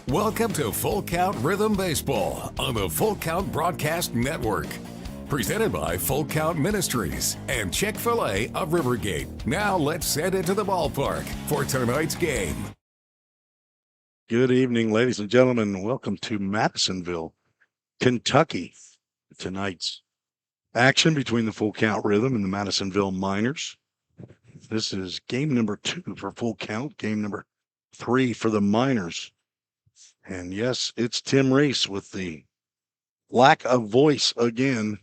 Welcome to Full Count Rhythm Baseball on the Full Count Broadcast Network. Presented by Full Count Ministries and Chick-fil-A of Rivergate. Now let's head into the ballpark for tonight's game. Good evening, ladies and gentlemen. Welcome to Madisonville, Kentucky. Tonight's action between the Full Count Rhythm and the Madisonville Miners. This is game number 2 for Full Count, game number 3 for the Miners. And yes, it's Tim Reese with the lack of voice again.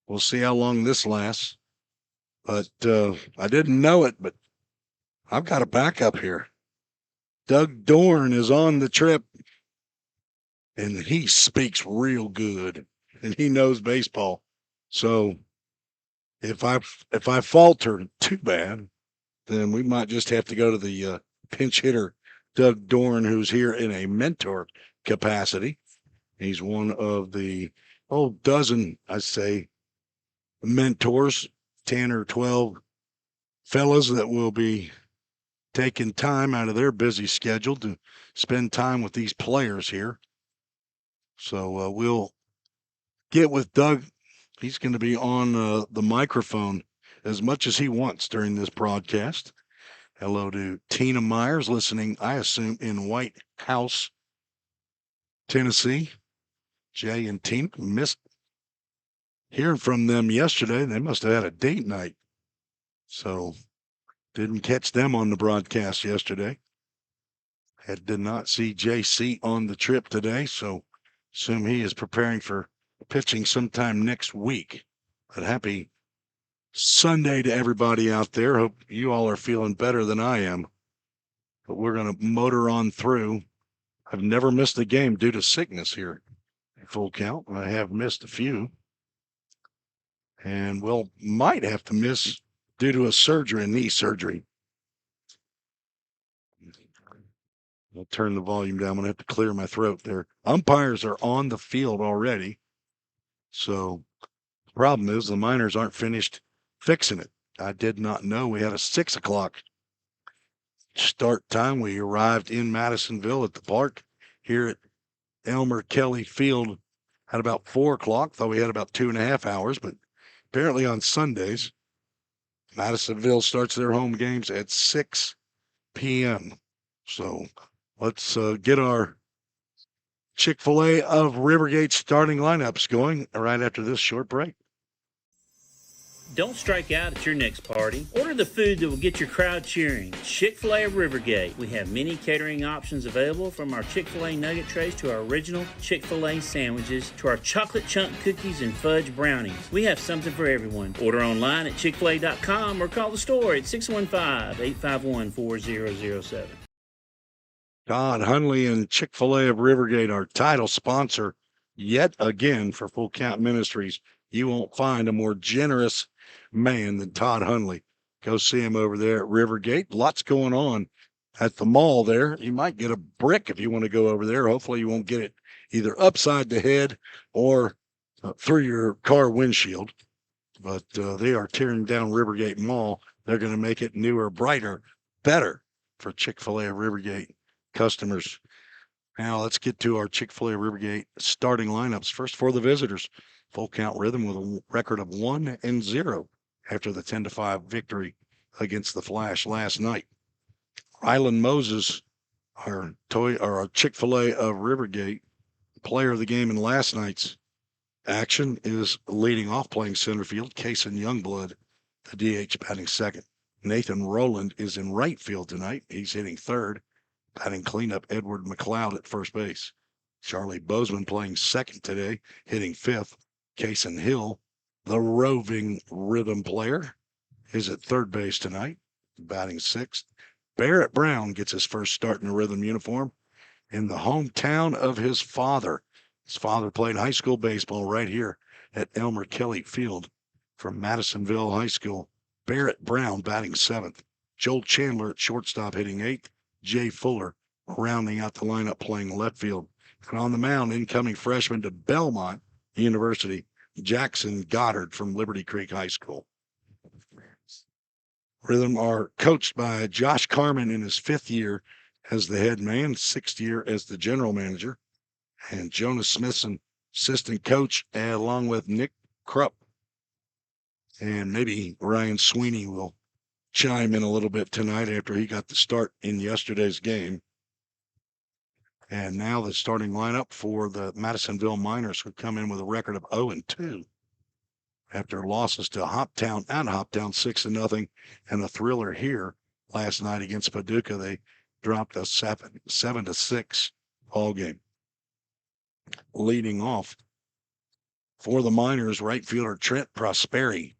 We'll see how long this lasts. But I didn't know it, but I've got a backup here. Doug Dorn is on the trip, and he speaks real good, and he knows baseball. So if I falter too bad, then we might just have to go to the pinch hitter, Doug Dorn, who's here in a mentor capacity. He's one of the dozen, I say, mentors, 10 or 12 fellas that will be taking time out of their busy schedule to spend time with these players here. So we'll get with Doug. He's going to be on the microphone as much as he wants during this broadcast. Hello to Tina Myers, listening, I assume, in White House, Tennessee. Jay and Tina missed hearing from them yesterday. They must have had a date night. So didn't catch them on the broadcast yesterday. Did not see JC on the trip today, so assume he is preparing for pitching sometime next week. But happy Sunday to everybody out there. Hope you all are feeling better than I am. But we're going to motor on through. I've never missed a game due to sickness here at Full Count. I have missed a few. And might have to miss due to a knee surgery. I'll turn the volume down. I'm going to have to clear my throat there. Umpires are on the field already. So the problem is the Miners aren't finished fixing it. I did not know we had a 6 o'clock start time. We arrived in Madisonville at the park here at Elmer Kelly Field at about 4 o'clock. Thought we had about 2.5 hours, but apparently on Sundays, Madisonville starts their home games at 6 p.m. So let's get our Chick-fil-A of Rivergate starting lineups going right after this short break. Don't strike out at your next party. Order the food that will get your crowd cheering. Chick-fil-A of Rivergate. We have many catering options available, from our Chick-fil-A nugget trays to our original Chick-fil-A sandwiches to our chocolate chunk cookies and fudge brownies. We have something for everyone. Order online at chickfil-a.com or call the store at 615-851-4007. Todd Hunley and Chick-fil-A of Rivergate, our title sponsor yet again for Full Count Ministries. You won't find a more generous man than Todd Hunley. Go see him over there at Rivergate. Lots going on at the mall there. You might get a brick if you want to go over there. Hopefully you won't get it either upside the head or through your car windshield. But they are tearing down Rivergate Mall. They're going to make it newer, brighter, better for Chick-fil-A of Rivergate customers. Now let's get to our Chick-fil-A of Rivergate starting lineups. First for the visitors, Full Count Rhythm with a record of 1-0 after the 10-5 victory against the Flash last night. Rylan Moses, our Chick-fil-A of Rivergate player of the game in last night's action, is leading off, playing center field. Kason Youngblood, the DH, batting second. Nathan Rowland is in right field tonight. He's hitting third. Batting cleanup, Edward McLeod at first base. Charlie Bozeman playing second today, hitting fifth. Kason Hill, the roving rhythm player, is at third base tonight, batting sixth. Barrett Brown gets his first start in a rhythm uniform in the hometown of his father. His father played high school baseball right here at Elmer Kelly Field from Madisonville High School. Barrett Brown batting seventh. Joel Chandler at shortstop hitting eighth. Jay Fuller rounding out the lineup playing left field. And on the mound, incoming freshman to Belmont University, Jackson Goddard from Liberty Creek High School. Rhythm are coached by Josh Carmen in his fifth year, as the head man, 6th year as the general manager, and Jonas Smithson, assistant coach, along with Nick Krupp. And maybe Ryan Sweeney will chime in a little bit tonight after he got the start in yesterday's game. And now the starting lineup for the Madisonville Miners, who come in with a record of 0-2 after losses to Hoptown and Hoptown 6-0, and a thriller here last night against Paducah. They dropped a 7-6 ball game. Leading off for the Miners, right fielder Trent Prosperi.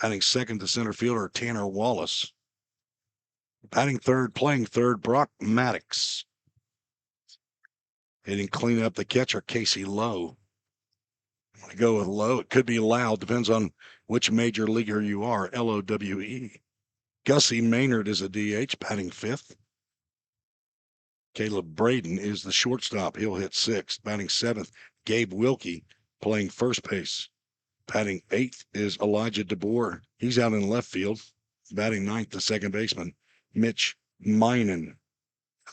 Batting second to center fielder Tanner Wallace. Batting third, playing third, Brock Maddox. Hitting clean up the catcher, Casey Lowe. I go with Lowe. It could be Loud, depends on which major leaguer you are, Lowe. Gussie Maynard is a DH, batting fifth. Caleb Braden is the shortstop. He'll hit sixth. Batting seventh, Gabe Wilkie, playing first base. Batting eighth is Elijah DeBoer. He's out in left field. Batting ninth, the second baseman, Mitch Minen.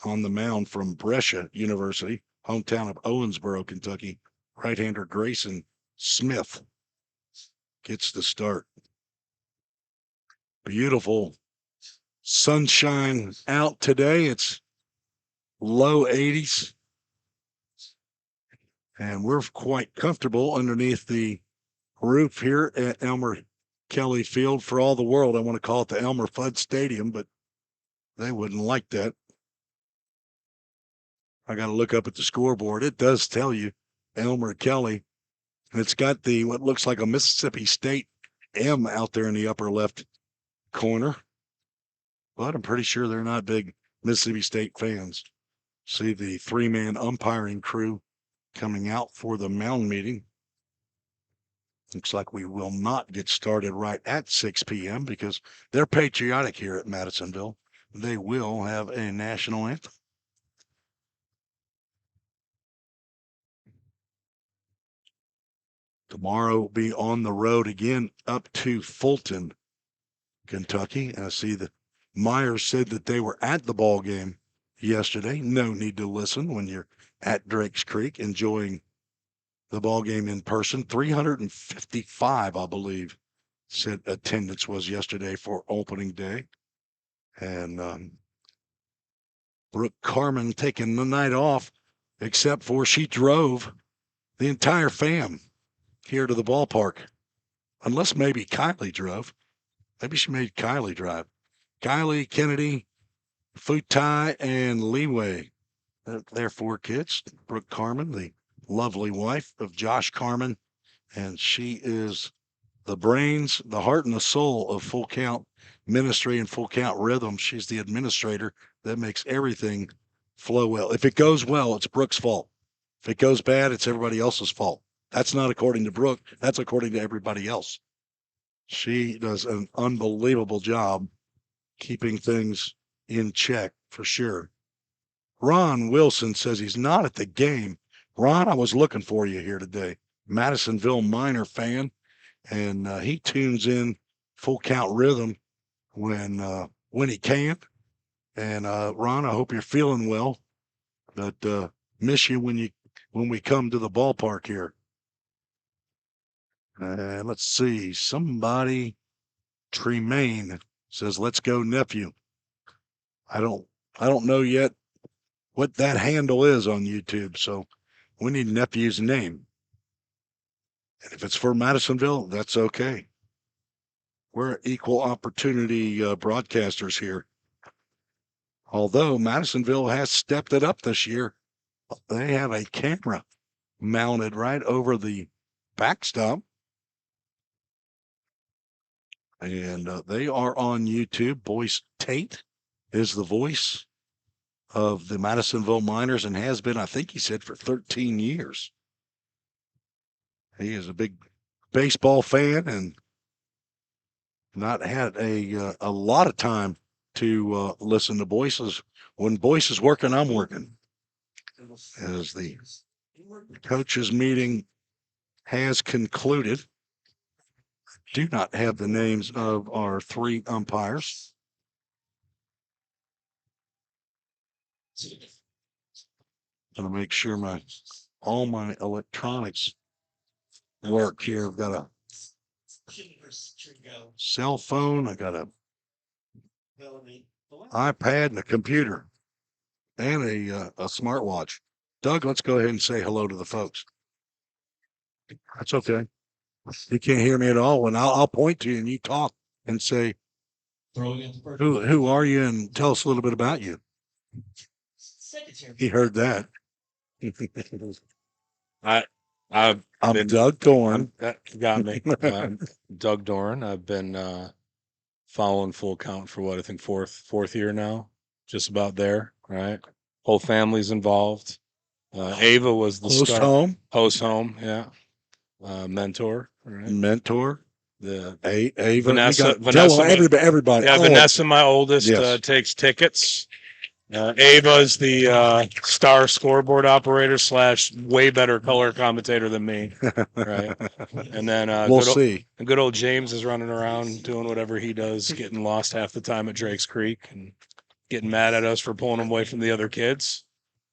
On the mound from Brescia University, hometown of Owensboro, Kentucky, right-hander Grayson Smith gets the start. Beautiful sunshine out today. It's low 80s. And we're quite comfortable underneath the roof here at Elmer Kelly Field. For all the world, I want to call it the Elmer Fudd Stadium, but they wouldn't like that. I got to look up at the scoreboard. It does tell you Elmer Kelly. And it's got the what looks like a Mississippi State M out there in the upper left corner. But I'm pretty sure they're not big Mississippi State fans. See the three-man umpiring crew coming out for the mound meeting. Looks like we will not get started right at 6 p.m. because they're patriotic here at Madisonville. They will have a national anthem. Tomorrow will be on the road again up to Fulton, Kentucky. And I see the Myers said that they were at the ball game yesterday. No need to listen when you're at Drakes Creek enjoying the ball game in person. 355, I believe, said attendance was yesterday for opening day. And Brooke Carmen taking the night off, except for she drove the entire fam here to the ballpark. Unless maybe Kylie drove. Maybe she made Kylie drive. Kylie, Kennedy, Futai, and Leeway. They're four kids. Brooke Carmen, the lovely wife of Josh Carmen, and she is the brains, the heart, and the soul of Full Count Ministry and Full Count Rhythm. She's the administrator that makes everything flow well. If it goes well, it's Brooke's fault. If it goes bad, it's everybody else's fault. That's not according to Brooke. That's according to everybody else. She does an unbelievable job keeping things in check for sure. Ron Wilson says he's not at the game. Ron, I was looking for you here today. Madisonville Miner fan, and he tunes in Full Count Rhythm when he can. And Ron, I hope you're feeling well. But miss you when we come to the ballpark here. Let's see. Somebody, Tremaine says, "Let's go, nephew." I don't know yet what that handle is on YouTube, so we need nephew's name. And if it's for Madisonville, that's okay. We're equal opportunity broadcasters here. Although Madisonville has stepped it up this year. They have a camera mounted right over the backstop. And they are on YouTube. Boyce Tate is the voice of the Madisonville Miners and has been, I think he said, for 13 years. He is a big baseball fan and not had a lot of time to listen to Boyce's. When Boyce is working, I'm working. As the coaches meeting has concluded, do not have the names of our three umpires. Gonna make sure all my electronics work here. I've got a cell phone, I got a iPad and a computer and a smartwatch. Doug, let's go ahead and say hello to the folks. That's okay. You can't hear me at all, and I'll point to you and you talk and say, who are you, and tell us a little bit about you. He heard that. I'm Doug Dorn. That got me. Doug Dorn. I've been following Full Count for what I think fourth year now, just about there. Right, whole family's involved. Ava was the host home, yeah. Mentor, right? Mentor. The Ava. Vanessa, everybody. Yeah, Vanessa, my oldest, Yes. takes tickets. Ava's the star scoreboard operator / way better color commentator than me, right? And then we'll see. Good old James is running around doing whatever he does, getting lost half the time at Drake's Creek and getting mad at us for pulling him away from the other kids.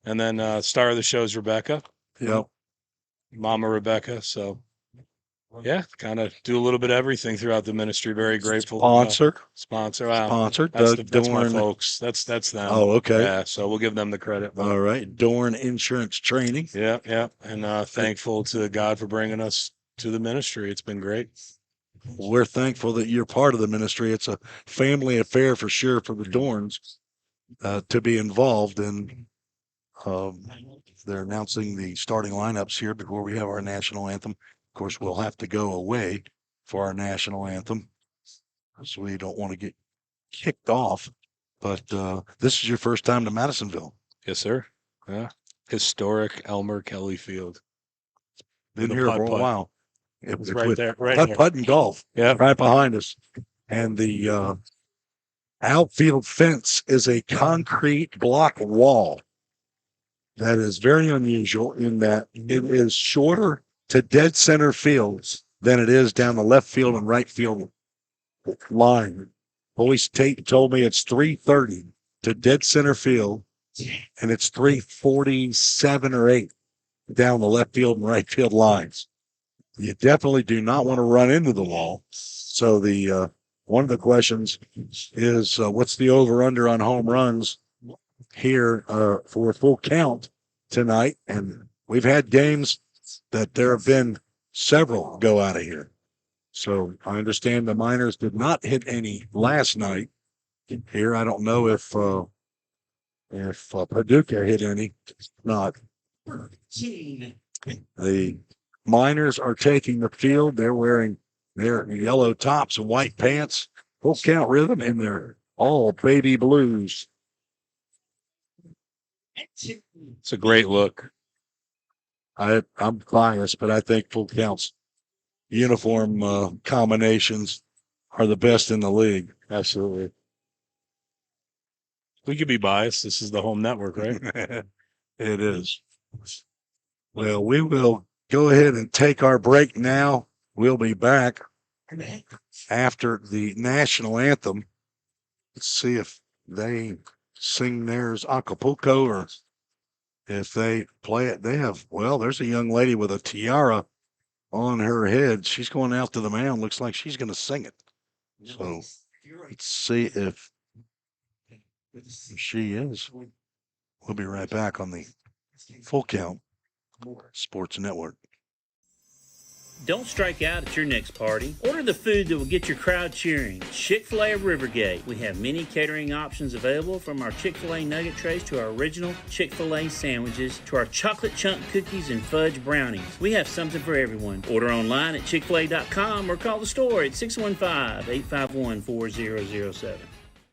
And then star of the show is Rebecca. Yep. Mama Rebecca. So yeah, kind of do a little bit of everything throughout the ministry. Very grateful. Sponsor. Wow. Sponsor. That's my folks. That's them. Oh, okay. Yeah, so we'll give them the credit. All right. Dorn Insurance Training. Yeah. And thankful to God for bringing us to the ministry. It's been great. We're thankful that you're part of the ministry. It's a family affair for sure for the Dorns to be involved in. They're announcing the starting lineups here before we have our national anthem. Of course, we'll have to go away for our national anthem, so we don't want to get kicked off. But this is your first time to Madisonville. Yes, sir. Yeah. Historic Elmer Kelly Field. Been here for a while. It's right there. Putt and golf. Yeah. Right behind us. And the outfield fence is a concrete block wall. That is very unusual in that it is shorter to dead center fields than it is down the left field and right field line. Police Tate told me it's 330 to dead center field, and it's 347 or 8 down the left field and right field lines. You definitely do not want to run into the wall. So the one of the questions is what's the over-under on home runs here for a Full Count tonight? And we've had games that there have been several go out of here. So I understand the Miners did not hit any last night here. I don't know if Paducah hit any. Not. The Miners are taking the field. They're wearing their yellow tops and white pants. Full Count Rhythm in their all baby blues. It's a great look. I'm biased, but I think Full Count's uniform combinations are the best in the league. Absolutely. We could be biased. This is the home network, right? It is. Well, we will go ahead and take our break now. We'll be back after the national anthem. Let's see if they sing theirs Acapulco or if they play it. They have, well, there's a young lady with a tiara on her head. She's going out to the mound. Looks like she's going to sing it. So let's see if she is. We'll be right back on the Full Count Sports Network. Don't strike out at your next party. Order the food that will get your crowd cheering. Chick-fil-A of Rivergate. We have many catering options available, from our Chick-fil-A nugget trays to our original Chick-fil-A sandwiches to our chocolate chunk cookies and fudge brownies. We have something for everyone. Order online at chickfil-a.com or call the store at 615-851-4007.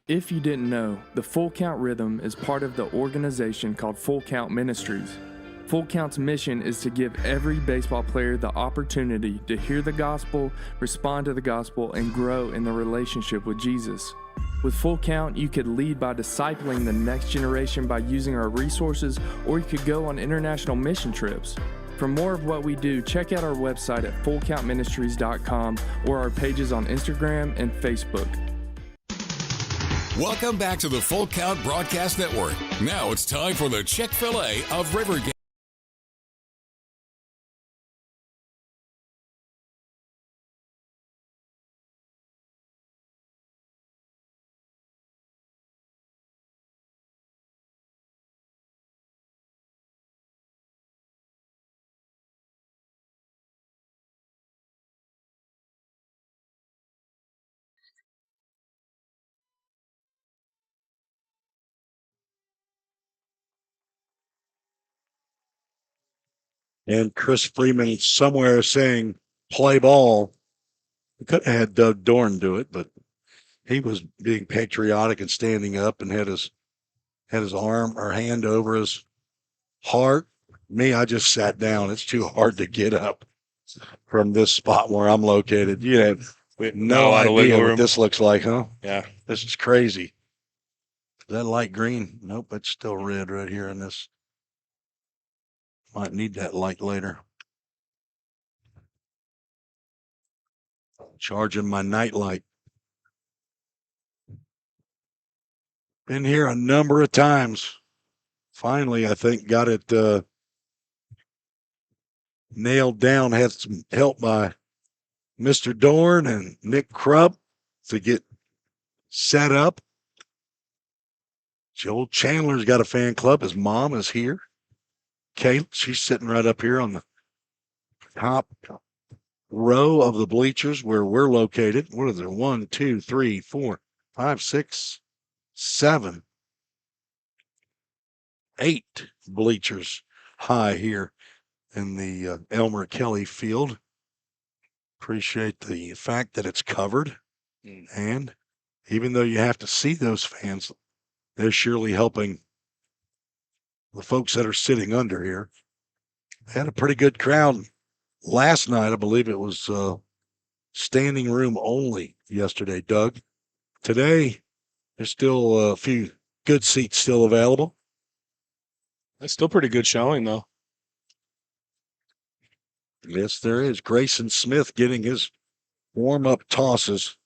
If you didn't know, the Full Count Rhythm is part of the organization called Full Count Ministries. Full Count's mission is to give every baseball player the opportunity to hear the gospel, respond to the gospel, and grow in the relationship with Jesus. With Full Count, you could lead by discipling the next generation by using our resources, or you could go on international mission trips. For more of what we do, check out our website at fullcountministries.com or our pages on Instagram and Facebook. Welcome back to the Full Count Broadcast Network. Now it's time for the Chick-fil-A of Rivergate. And Chris Freeman somewhere saying, play ball. We could have had Doug Dorn do it, but he was being patriotic and standing up and had his arm or hand over his heart. Me, I just sat down. It's too hard to get up from this spot where I'm located. You have Not a no lot of idea wiggle what room. this looks like, huh? Yeah. This is crazy. Is that light green? Nope, it's still red right here in this. Might need that light later. Charging my night light. Been here a number of times. Finally, I think got it nailed down. Had some help by Mr. Dorn and Nick Krupp to get set up. Joel Chandler's got a fan club. His mom is here. Kate, she's sitting right up here on the top row of the bleachers where we're located. What is there? 1, 2, 3, 4, 5, 6, 7, 8 bleachers high here in the Elmer Kelly field. Appreciate the fact that it's covered. And even though you have to see those fans, they're surely helping the folks that are sitting under here. Had a pretty good crowd last night. I believe it was standing room only yesterday, Doug. Today, there's still a few good seats still available. That's still pretty good showing, though. Yes, there is. Grayson Smith getting his warm-up tosses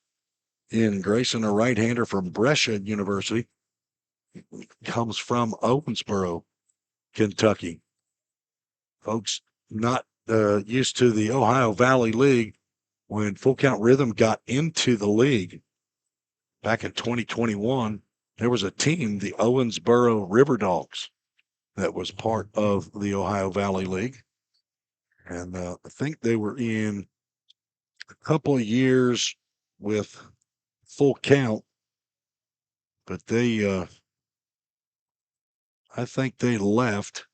in. Grayson, a right-hander from Brescia University, comes from Owensboro, Kentucky. Folks not used to the Ohio Valley League. When Full Count Rhythm got into the league back in 2021, there was a team, the Owensboro River Dogs, that was part of the Ohio Valley League. And I think they were in a couple of years with Full Count, but they, I think they left.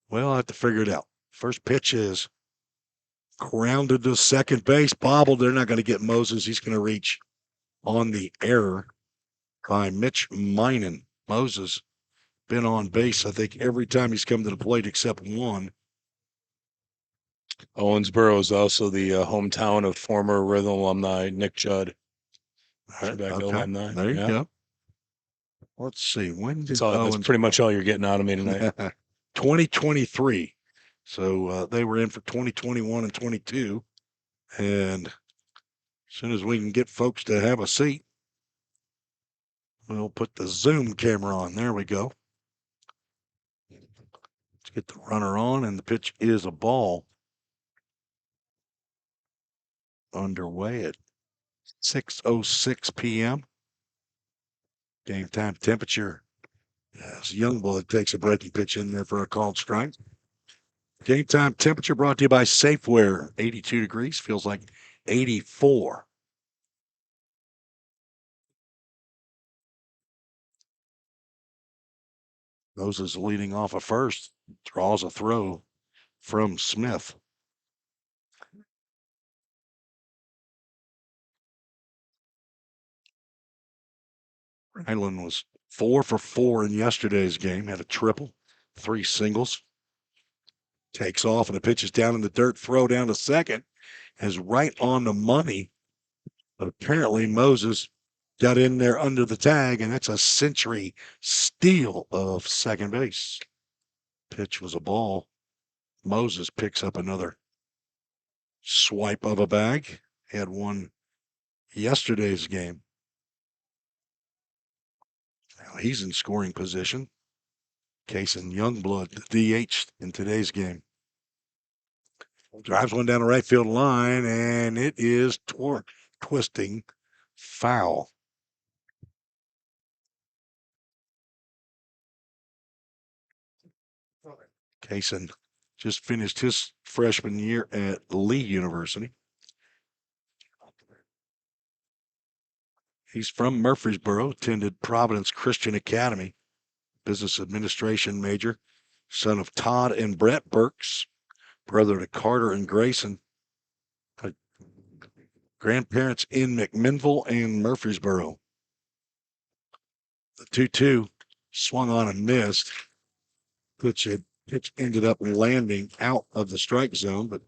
Well, I'll have to figure it out. First pitch is grounded to second base, bobbled. They're not going to get Moses. He's going to reach on the error by Mitch Minen. Moses been on base, I think, every time he's come to the plate except one. Owensboro is also the hometown of former Rhythm alumni Nick Judd. Okay. Alumni. There you Yeah. go. Let's see. When did That's pretty much all you're getting out of me tonight. 2023. So they were in for 2021 and 22. And as soon as we can get folks to have a seat, we'll put the Zoom camera on. There we go. Let's get the runner on, and the pitch is a ball. Underway at 6:06 p.m. Game time temperature. As Youngblood takes a breaking pitch in there for a called strike. Game time temperature brought to you by Safeware. 82 degrees, feels like 84. Moses leading off at first, draws a throw from Smith. Ryland was 4 for 4 in yesterday's game, had a triple, 3 singles. Takes off and the pitch is down in the dirt, throw down to second, is right on the money. But apparently Moses got in there under the tag, and that's a Century steal of second base. Pitch was a ball. Moses picks up another swipe of a bag. Had one yesterday's game. Now he's in scoring position. Kason Youngblood, the DH in today's game. Drives one down the right field line, and it is twisting foul. Kason just finished his freshman year at Lee University. He's from Murfreesboro, attended Providence Christian Academy, business administration major, son of Todd and Brett Burks, brother to Carter and Grayson. Grandparents in McMinnville and Murfreesboro. The 2-2 swung on and missed. Pitch ended up landing out of the strike zone, but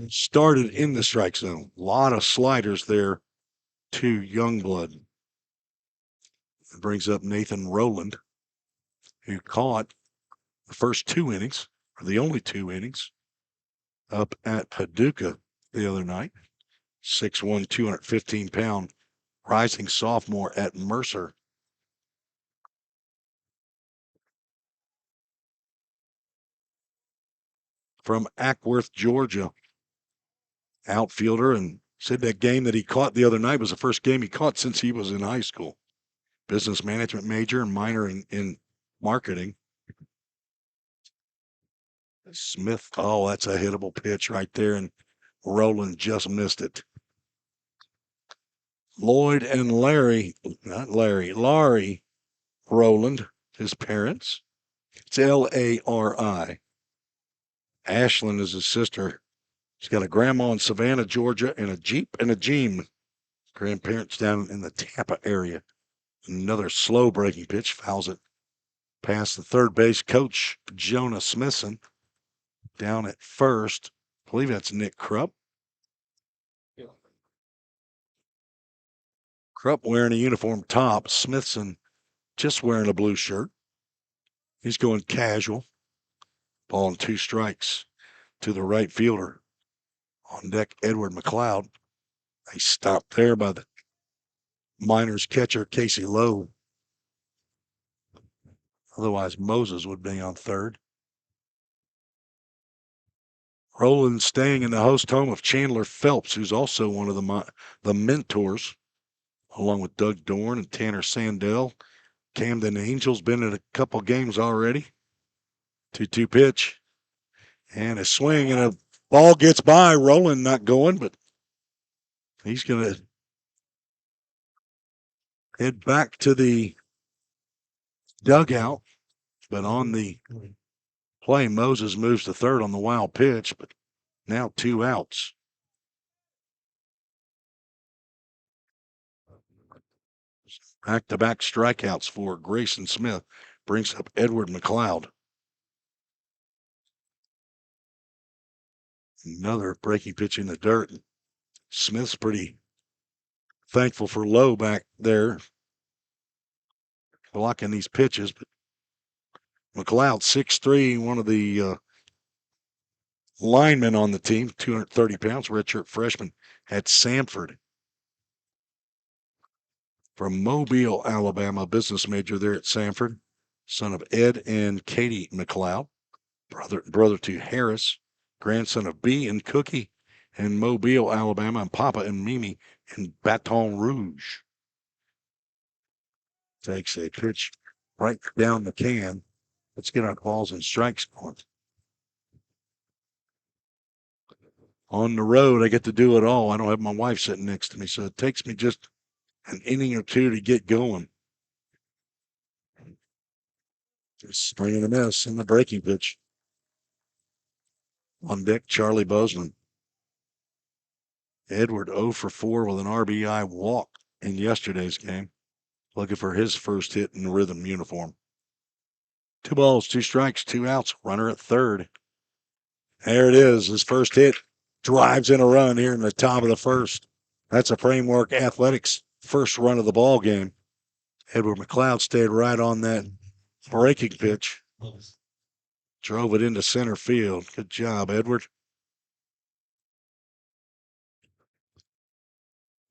started in the strike zone. A lot of sliders there to Youngblood. It brings up Nathan Rowland, who caught the first 2 innings, or the only 2 innings, up at Paducah the other night. 6'1", 215-pound rising sophomore at Mercer. From Ackworth, Georgia, outfielder, and said that game that he caught the other night was the first game he caught since he was in high school. Business management major and minor in marketing. Smith, oh, that's a hittable pitch right there, and Rowland just missed it. Lloyd and Larry Rowland, his parents. It's Lari. Ashlyn is his sister. She's got a grandma in Savannah, Georgia, and a Jeep and a Jeem. Grandparents down in the Tampa area. Another slow breaking pitch, fouls it past the third base coach, Jonah Smithson. Down at first, I believe that's Nick Krupp. Krupp wearing a uniform top. Smithson just wearing a blue shirt. He's going casual. Ball and 2 strikes to the right fielder. On deck, Edward McLeod. They stopped there by the Miners catcher, Casey Lowe. Otherwise, Moses would be on third. Rowland staying in the host home of Chandler Phelps, who's also one of the mentors, along with Doug Dorn and Tanner Sandell. Camden Angels been in a couple games already. 2-2 pitch. And a swing, and a ball gets by. Rowland not going, but he's going to head back to the dugout. But on the play, Moses moves to third on the wild pitch, but now 2 outs. Back-to-back strikeouts for Grayson Smith. Brings up Edward McLeod. Another breaking pitch in the dirt. Smith's pretty thankful for Lowe back there blocking these pitches. But McLeod, 6'3", one of the linemen on the team, 230 pounds, redshirt freshman at Samford. From Mobile, Alabama, business major there at Samford, son of Ed and Katie McLeod, brother to Harris, grandson of B and Cookie in Mobile, Alabama, and Papa and Mimi in Baton Rouge. Takes a pitch right down the can. Let's get our balls and strikes going. On the road, I get to do it all. I don't have my wife sitting next to me, so it takes me just an inning or 2 to get going. Just swinging a miss in the breaking pitch. On deck, Charlie Bozeman. Edward 0 for 4 with an RBI walk in yesterday's game. Looking for his first hit in the Rhythm uniform. 2 balls, 2 strikes, 2 outs. Runner at third. There it is. His first hit drives in a run here in the top of the first. That's a Framework Athletics first run of the ball game. Edward McLeod stayed right on that breaking pitch. Drove it into center field. Good job, Edward.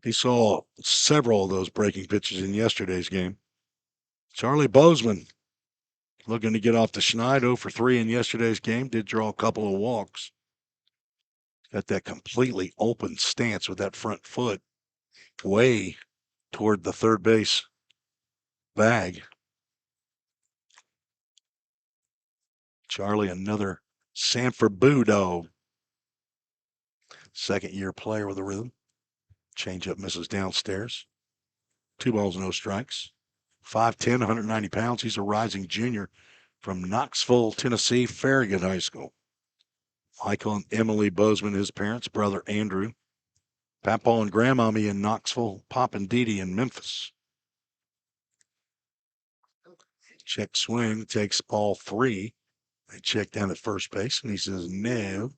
He saw several of those breaking pitches in yesterday's game. Charlie Bozeman looking to get off the schneid, 0 for 3 in yesterday's game. Did draw a couple of walks. Got that completely open stance with that front foot way toward the third base bag. Charlie, another Sanford Bulldog. Second-year player with a rhythm. Changeup misses downstairs. 2 balls, no strikes. 5'10", 190 pounds. He's a rising junior from Knoxville, Tennessee, Farragut High School. Michael and Emily Bozeman, his parents, brother Andrew. Papa and Grandmommy in Knoxville, Pop and Dee Dee in Memphis. Check swing, takes ball 3. They check down at first base, and he says, no,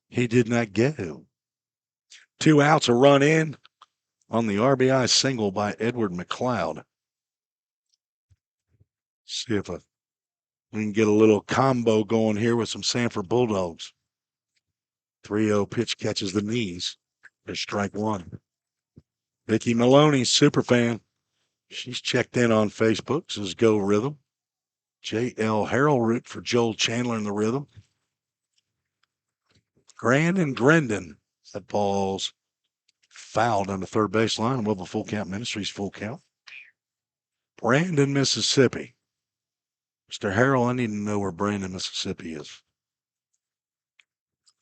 he did not go. 2 outs, a run in on the RBI single by Edward McLeod. See if we can get a little combo going here with some Sanford Bulldogs. 3-0 pitch catches the knees. There's strike 1. Vicki Maloney, super fan. She's checked in on Facebook. Says go Rhythm. J.L. Harrell root for Joel Chandler in the Rhythm. Grandin Grendon. That ball's fouled on the third baseline. Well, the Full Count Ministries full count. Brandon, Mississippi. Mr. Harrell, I need to know where Brandon, Mississippi is.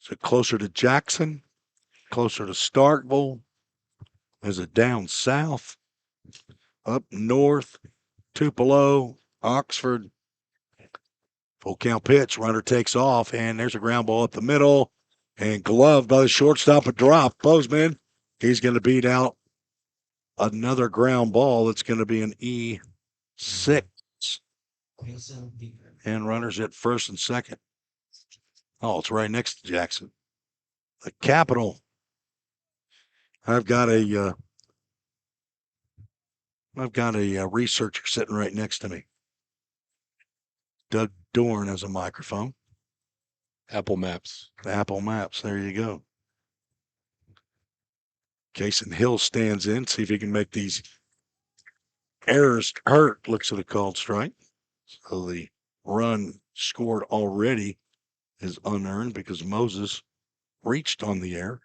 Is it closer to Jackson? Closer to Starkville? Is it down south? Up north? Tupelo? Oxford? Full count pitch. Runner takes off, and there's a ground ball up the middle. And gloved by the shortstop, a drop. Bozeman, he's going to beat out another ground ball. It's going to be an E6. And runners at first and second. Oh, it's right next to Jackson. The Capital. I've got a researcher sitting right next to me. Doug Dorn has a microphone. Apple Maps. Apple Maps. There you go. Jason Hill stands in, see if he can make these errors hurt. Looks at a called strike. So the run scored already is unearned because Moses reached on the error.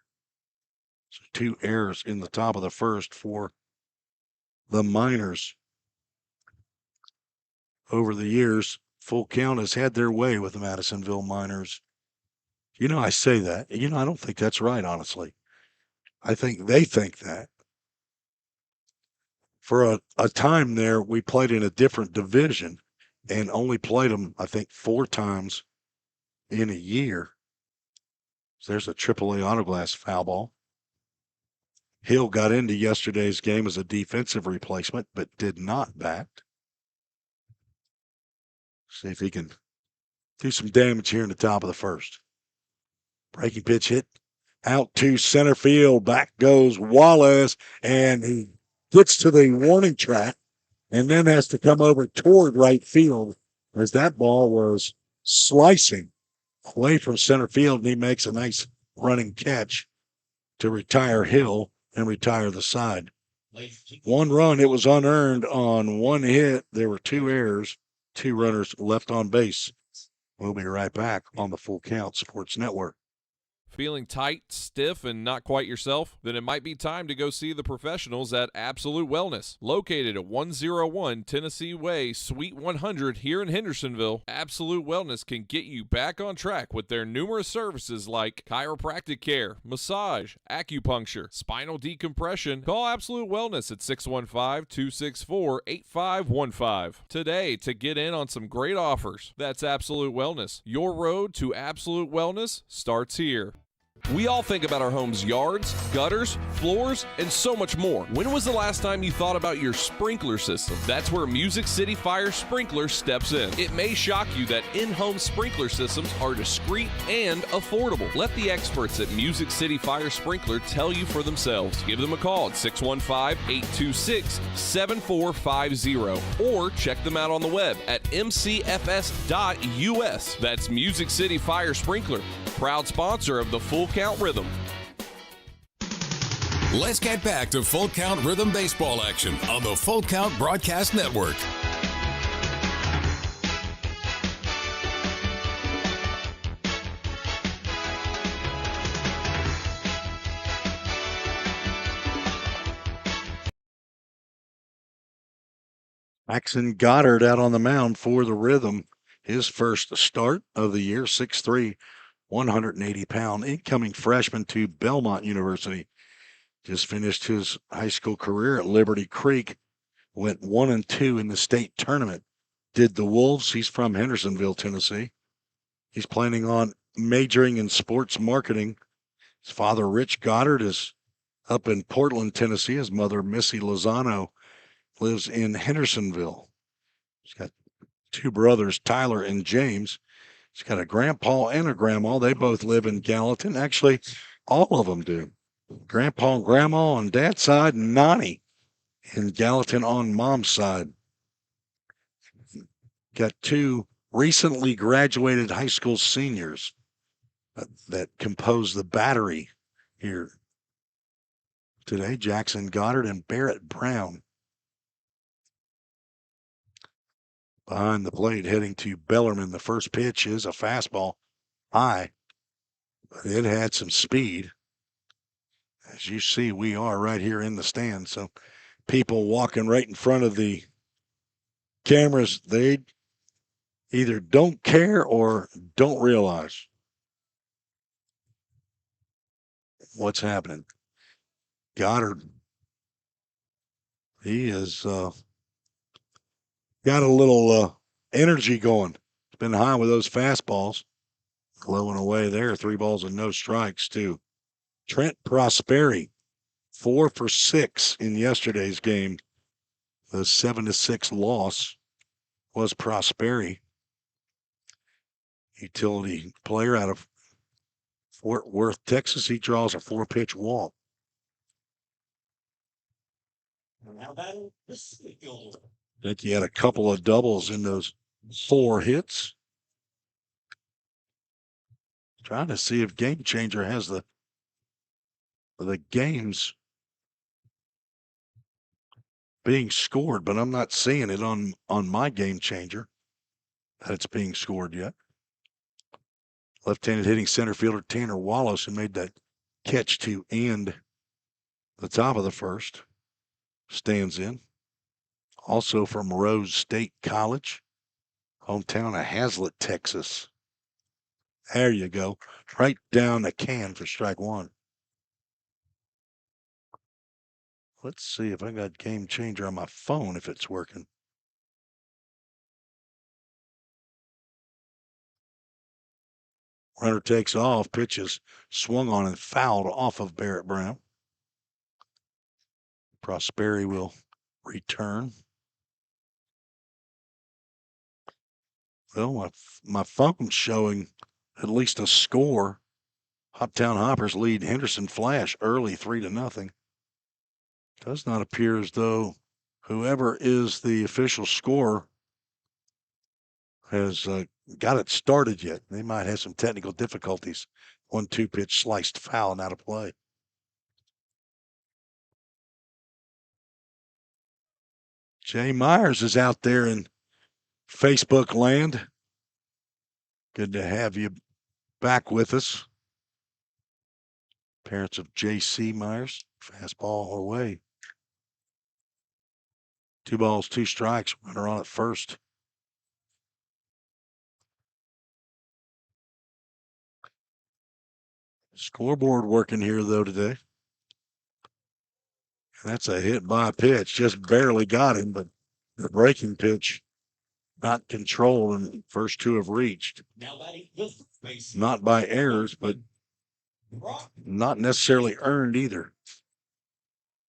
So 2 errors in the top of the first for the Miners. Over the years, Full Count has had their way with the Madisonville Miners. You know, I say that. You know, I don't think that's right, honestly. I think they think that. For a time there, we played in a different division and only played them, I think, 4 times in a year. So there's a AAA autoglass foul ball. Hill got into yesterday's game as a defensive replacement, but did not bat. See if he can do some damage here in the top of the first. Breaking pitch hit out to center field. Back goes Wallace, and he gets to the warning track and then has to come over toward right field as that ball was slicing away from center field, and he makes a nice running catch to retire Hill and retire the side. 1 run, it was unearned on 1 hit. There were 2 errors, 2 runners left on base. We'll be right back on the Full Count Sports Network. Feeling tight, stiff, and not quite yourself? Then it might be time to go see the professionals at Absolute Wellness. Located at 101 Tennessee Way, Suite 100 here in Hendersonville, Absolute Wellness can get you back on track with their numerous services like chiropractic care, massage, acupuncture, spinal decompression. Call Absolute Wellness at 615-264-8515 today to get in on some great offers. That's Absolute Wellness. Your road to Absolute Wellness starts here. We all think about our home's yards, gutters, floors, and so much more. When was the last time you thought about your sprinkler system? That's where Music City Fire Sprinkler steps in. It may shock you that in-home sprinkler systems are discreet and affordable. Let the experts at Music City Fire Sprinkler tell you for themselves. Give them a call at 615-826-7450 or check them out on the web at mcfs.us. That's Music City Fire Sprinkler, proud sponsor of the Full Count Rhythm. Let's get back to Full Count Rhythm Baseball action on the Full Count Broadcast Network. Jackson Goddard out on the mound for the Rhythm. His first start of the year, 6'3", 180-pound incoming freshman to Belmont University. Just finished his high school career at Liberty Creek. Went 1-2 in the state tournament. Did the Wolves. He's from Hendersonville, Tennessee. He's planning on majoring in sports marketing. His father, Rich Goddard, is up in Portland, Tennessee. His mother, Missy Lozano, lives in Hendersonville. He's got two brothers, Tyler and James. He's got a grandpa and a grandma. They both live in Gallatin. Actually, all of them do. Grandpa and grandma on dad's side, and Nani in Gallatin on mom's side. Got two recently graduated high school seniors that compose the battery here today, Jackson Goddard and Barrett Brown. Behind the plate, heading to Bellarmine. The first pitch is a fastball high, but it had some speed. As you see, we are right here in the stand. So people walking right in front of the cameras, they either don't care or don't realize what's happening. Goddard, he has got a little energy going. It's been high with those fastballs. Glowing away there. 3 balls and no strikes to Trent Prosperi. 4 for 6 in yesterday's game. The 7-6 loss was Prosperi. Utility player out of Fort Worth, Texas. He draws a 4-pitch walk. I think he had a couple of doubles in those 4 hits. Trying to see if Game Changer has the games being scored, but I'm not seeing it on my Game Changer that it's being scored yet. Left-handed hitting center fielder Tanner Wallace, who made that catch to end the top of the first, stands in. Also from Rose State College, hometown of Hazlet, Texas. There you go. Right down the can for strike 1. Let's see if I got Game Changer on my phone, if it's working. Runner takes off, pitches swung on and fouled off of Barrett Brown. Prosperi will return. Well, my phone's showing at least a score. Hoptown Hoppers lead Henderson Flash early, 3-0. Does not appear as though whoever is the official scorer has got it started yet. They might have some technical difficulties. 1-2 pitch sliced foul and out of play. Jay Myers is out there in Facebook land. Good to have you back with us. Parents of J.C. Myers. Fastball away. 2 balls, 2 strikes. Runner on at first. Scoreboard working here, though, today. That's a hit by pitch. Just barely got him, but the breaking pitch not controlled, and first 2 have reached. Not by errors, but not necessarily earned either.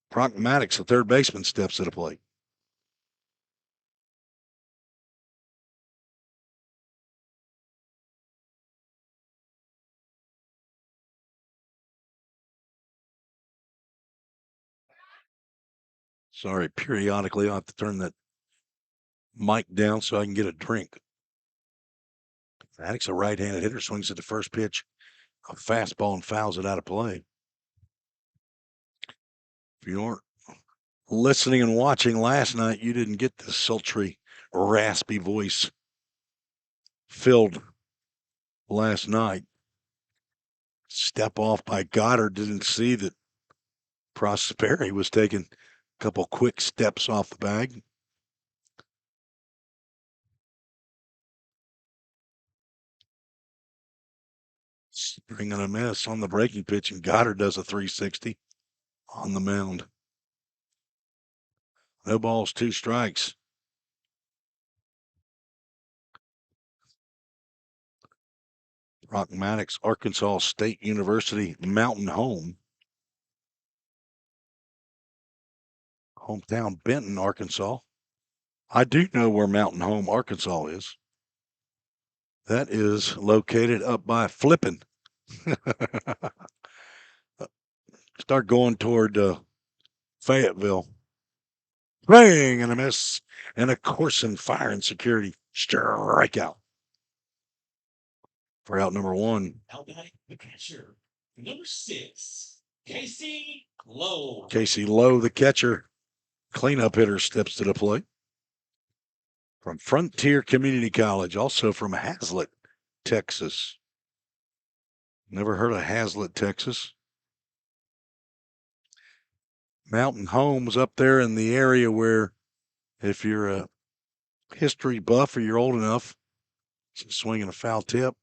Brock Maddox, the third baseman, steps to the plate. Sorry, periodically I'll have to turn that mic down so I can get a drink. Maddox, a right-handed hitter, swings at the first pitch, a fastball, and fouls it out of play. If you weren't listening and watching last night, you didn't get the sultry, raspy voice filled last night. Step off by Goddard. Didn't see that Prosperi was taking a couple quick steps off the bag. Swing and a miss on the breaking pitch, and Goddard does a 360 on the mound. No balls, 2 strikes. Rock Maddox, Arkansas State University Mountain Home. Hometown Benton, Arkansas. I do know where Mountain Home, Arkansas is. That is located up by Flippin. Start going toward Fayetteville. Swing and a miss. And a Corson Fire and Security strikeout. For out number 1. Out by the catcher, number 6, Casey Lowe. Casey Lowe, the catcher. Cleanup hitter, steps to the plate. From Frontier Community College, also from Hazlet, Texas. Never heard of Hazlet, Texas. Mountain Home's up there in the area where, if you're a history buff or you're old enough, swinging a foul tip.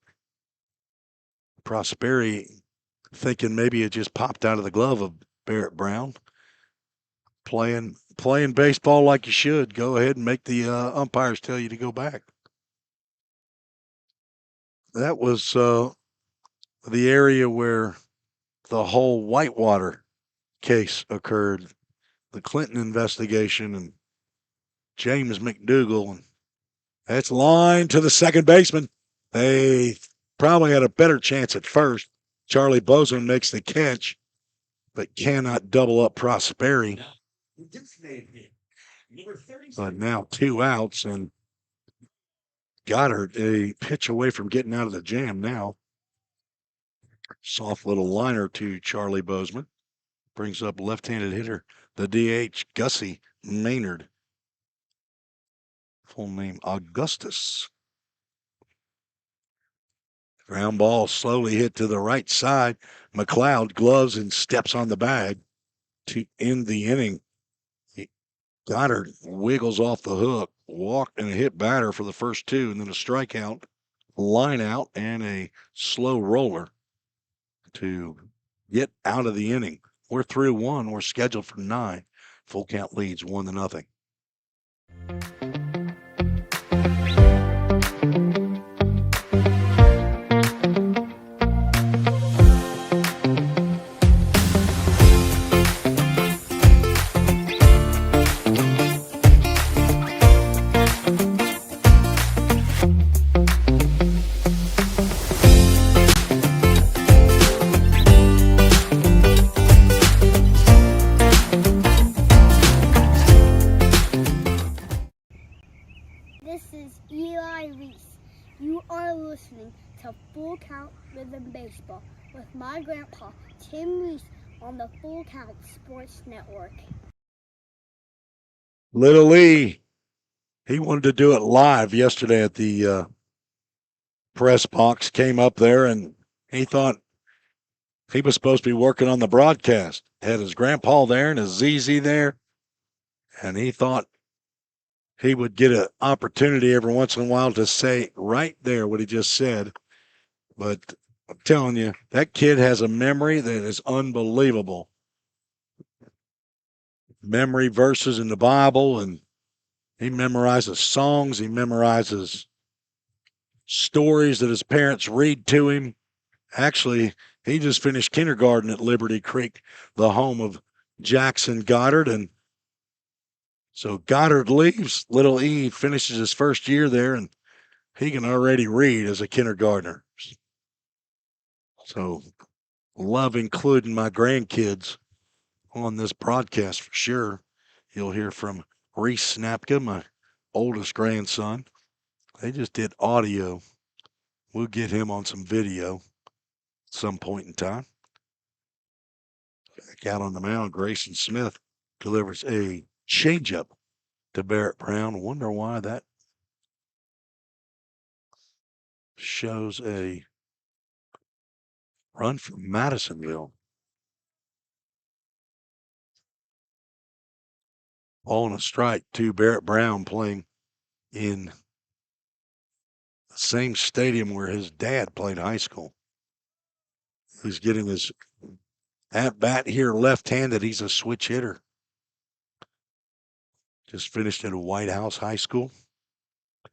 Prosperi thinking maybe it just popped out of the glove of Barrett Brown. Playing baseball like you should. Go ahead and make the umpires tell you to go back. That was the area where the whole Whitewater case occurred. The Clinton investigation and James McDougal. And that's line to the second baseman. They probably had a better chance at first. Charlie Bozeman makes the catch, but cannot double up Prosperi. But now 2 outs, and Goddard a pitch away from getting out of the jam now. Soft little liner to Charlie Bozeman. Brings up left-handed hitter, the DH, Gussie Maynard. Full name, Augustus. Ground ball slowly hit to the right side. McLeod gloves and steps on the bag to end the inning. Goddard wiggles off the hook, walked and hit batter for the first 2, and then a strikeout, line out, and a slow roller to get out of the inning. We're through 1. We're scheduled for 9. Full count leads 1-0. listening to Full Count Rhythm Baseball with my grandpa, Tim Reese, on the Full Count Sports Network. Little Lee, he wanted to do it live yesterday at the press box, came up there, and he thought he was supposed to be working on the broadcast. Had his grandpa there and his ZZ there, and he thought he would get an opportunity every once in a while to say right there what he just said. But I'm telling you, that kid has a memory that is unbelievable. Memory verses in the Bible, and he memorizes songs. He memorizes stories that his parents read to him. Actually, he just finished kindergarten at Liberty Creek, the home of Jackson Goddard. And so Goddard leaves. Little E finishes his first year there, and he can already read as a kindergartner. So love including my grandkids on this broadcast for sure. You'll hear from Reese Snapka, my oldest grandson. They just did audio. We'll get him on some video at some point in time. Back out on the mound, Grayson Smith delivers a changeup to Barrett Brown. Wonder why that shows a run from Madisonville. Ball and a strike to Barrett Brown, playing in the same stadium where his dad played high school. He's getting his at bat here left-handed. He's a switch hitter. Just finished at a White House High School. I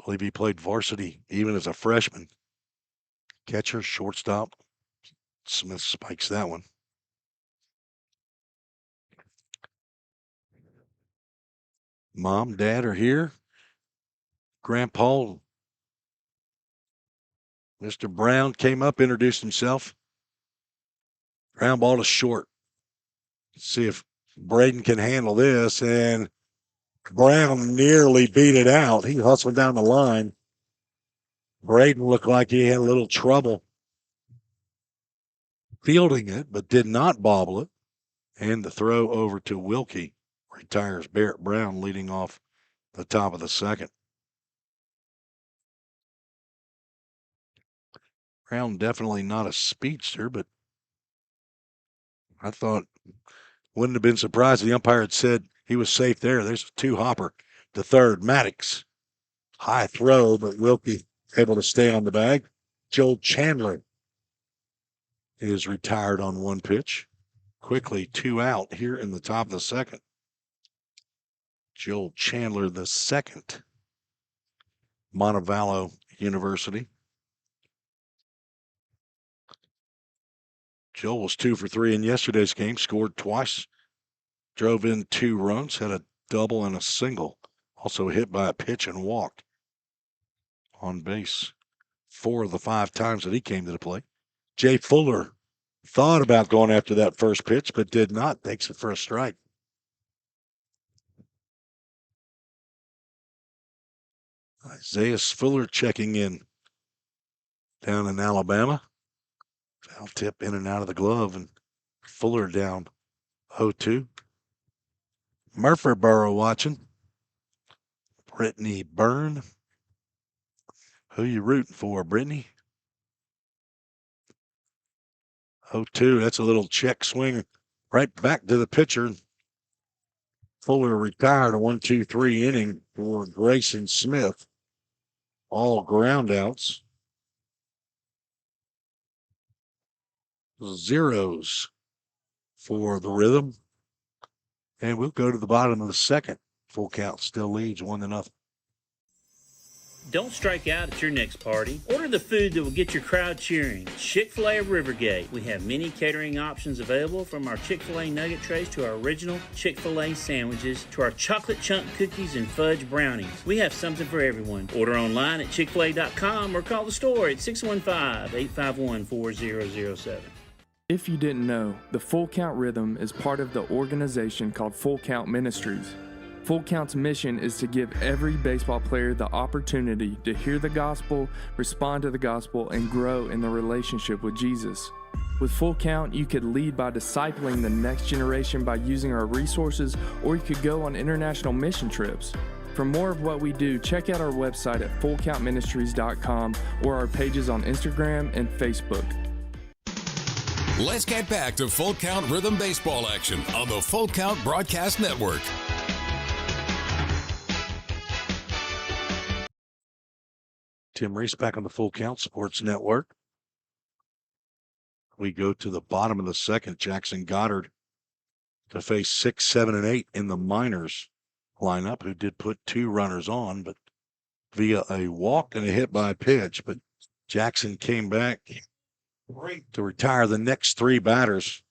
believe he played varsity even as a freshman. Catcher, shortstop. Smith spikes that one. Mom, Dad are here. Grandpa, Mr. Brown came up, introduced himself. Ground ball to short. See if Braden can handle this, and Brown nearly beat it out. He hustled down the line. Braden looked like he had a little trouble fielding it, but did not bobble it. And the throw over to Wilkie retires Barrett Brown, leading off the top of the second. Brown definitely not a speedster, but I thought wouldn't have been surprised if the umpire had said he was safe there. There's a two-hopper to third. Maddox, high throw, but Wilkie able to stay on the bag. Joel Chandler is retired on one pitch. Quickly 2 out here in the top of the second. Joel Chandler, the second, Montevallo University. Joel was 2 for 3 in yesterday's game, scored twice, drove in 2 runs, had a double and a single. Also hit by a pitch and walked on base 4 of the 5 times that he came to the plate. Jay Fuller thought about going after that first pitch, but did not. Takes it for a strike. Isaiah Fuller checking in down in Alabama. Foul tip in and out of the glove, and Fuller down 0-2. Murfreesboro watching. Brittany Byrne. Who you rooting for, Brittany? 0-2. That's a little check swing right back to the pitcher. Fuller retired a 1-2-3 inning for Grayson Smith. All ground outs. Zeros for the Rhythm. And we'll go to the bottom of the second. Full Count still leads 1-0. Don't strike out at your next party. Order the food that will get your crowd cheering. Chick-fil-A of Rivergate. We have many catering options available, from our Chick-fil-A nugget trays to our original Chick-fil-A sandwiches to our chocolate chunk cookies and fudge brownies. We have something for everyone. Order online at chickfil-a.com or call the store at 615-851-4007. If you didn't know, the Full Count Rhythm is part of the organization called Full Count Ministries. Full Count's mission is to give every baseball player the opportunity to hear the gospel, respond to the gospel, and grow in the relationship with Jesus. With Full Count, you could lead by discipling the next generation by using our resources, or you could go on international mission trips. For more of what we do, check out our website at fullcountministries.com or our pages on Instagram and Facebook. Let's get back to Full Count Rhythm Baseball action on the Full Count Broadcast Network. Tim Reese back on the Full Count Sports Network. We go to the bottom of the second. Jackson Goddard to face 6, 7, and 8 in the minors lineup, who did put 2 runners on, but via a walk and a hit by a pitch. But Jackson came back to retire the next 3 batters,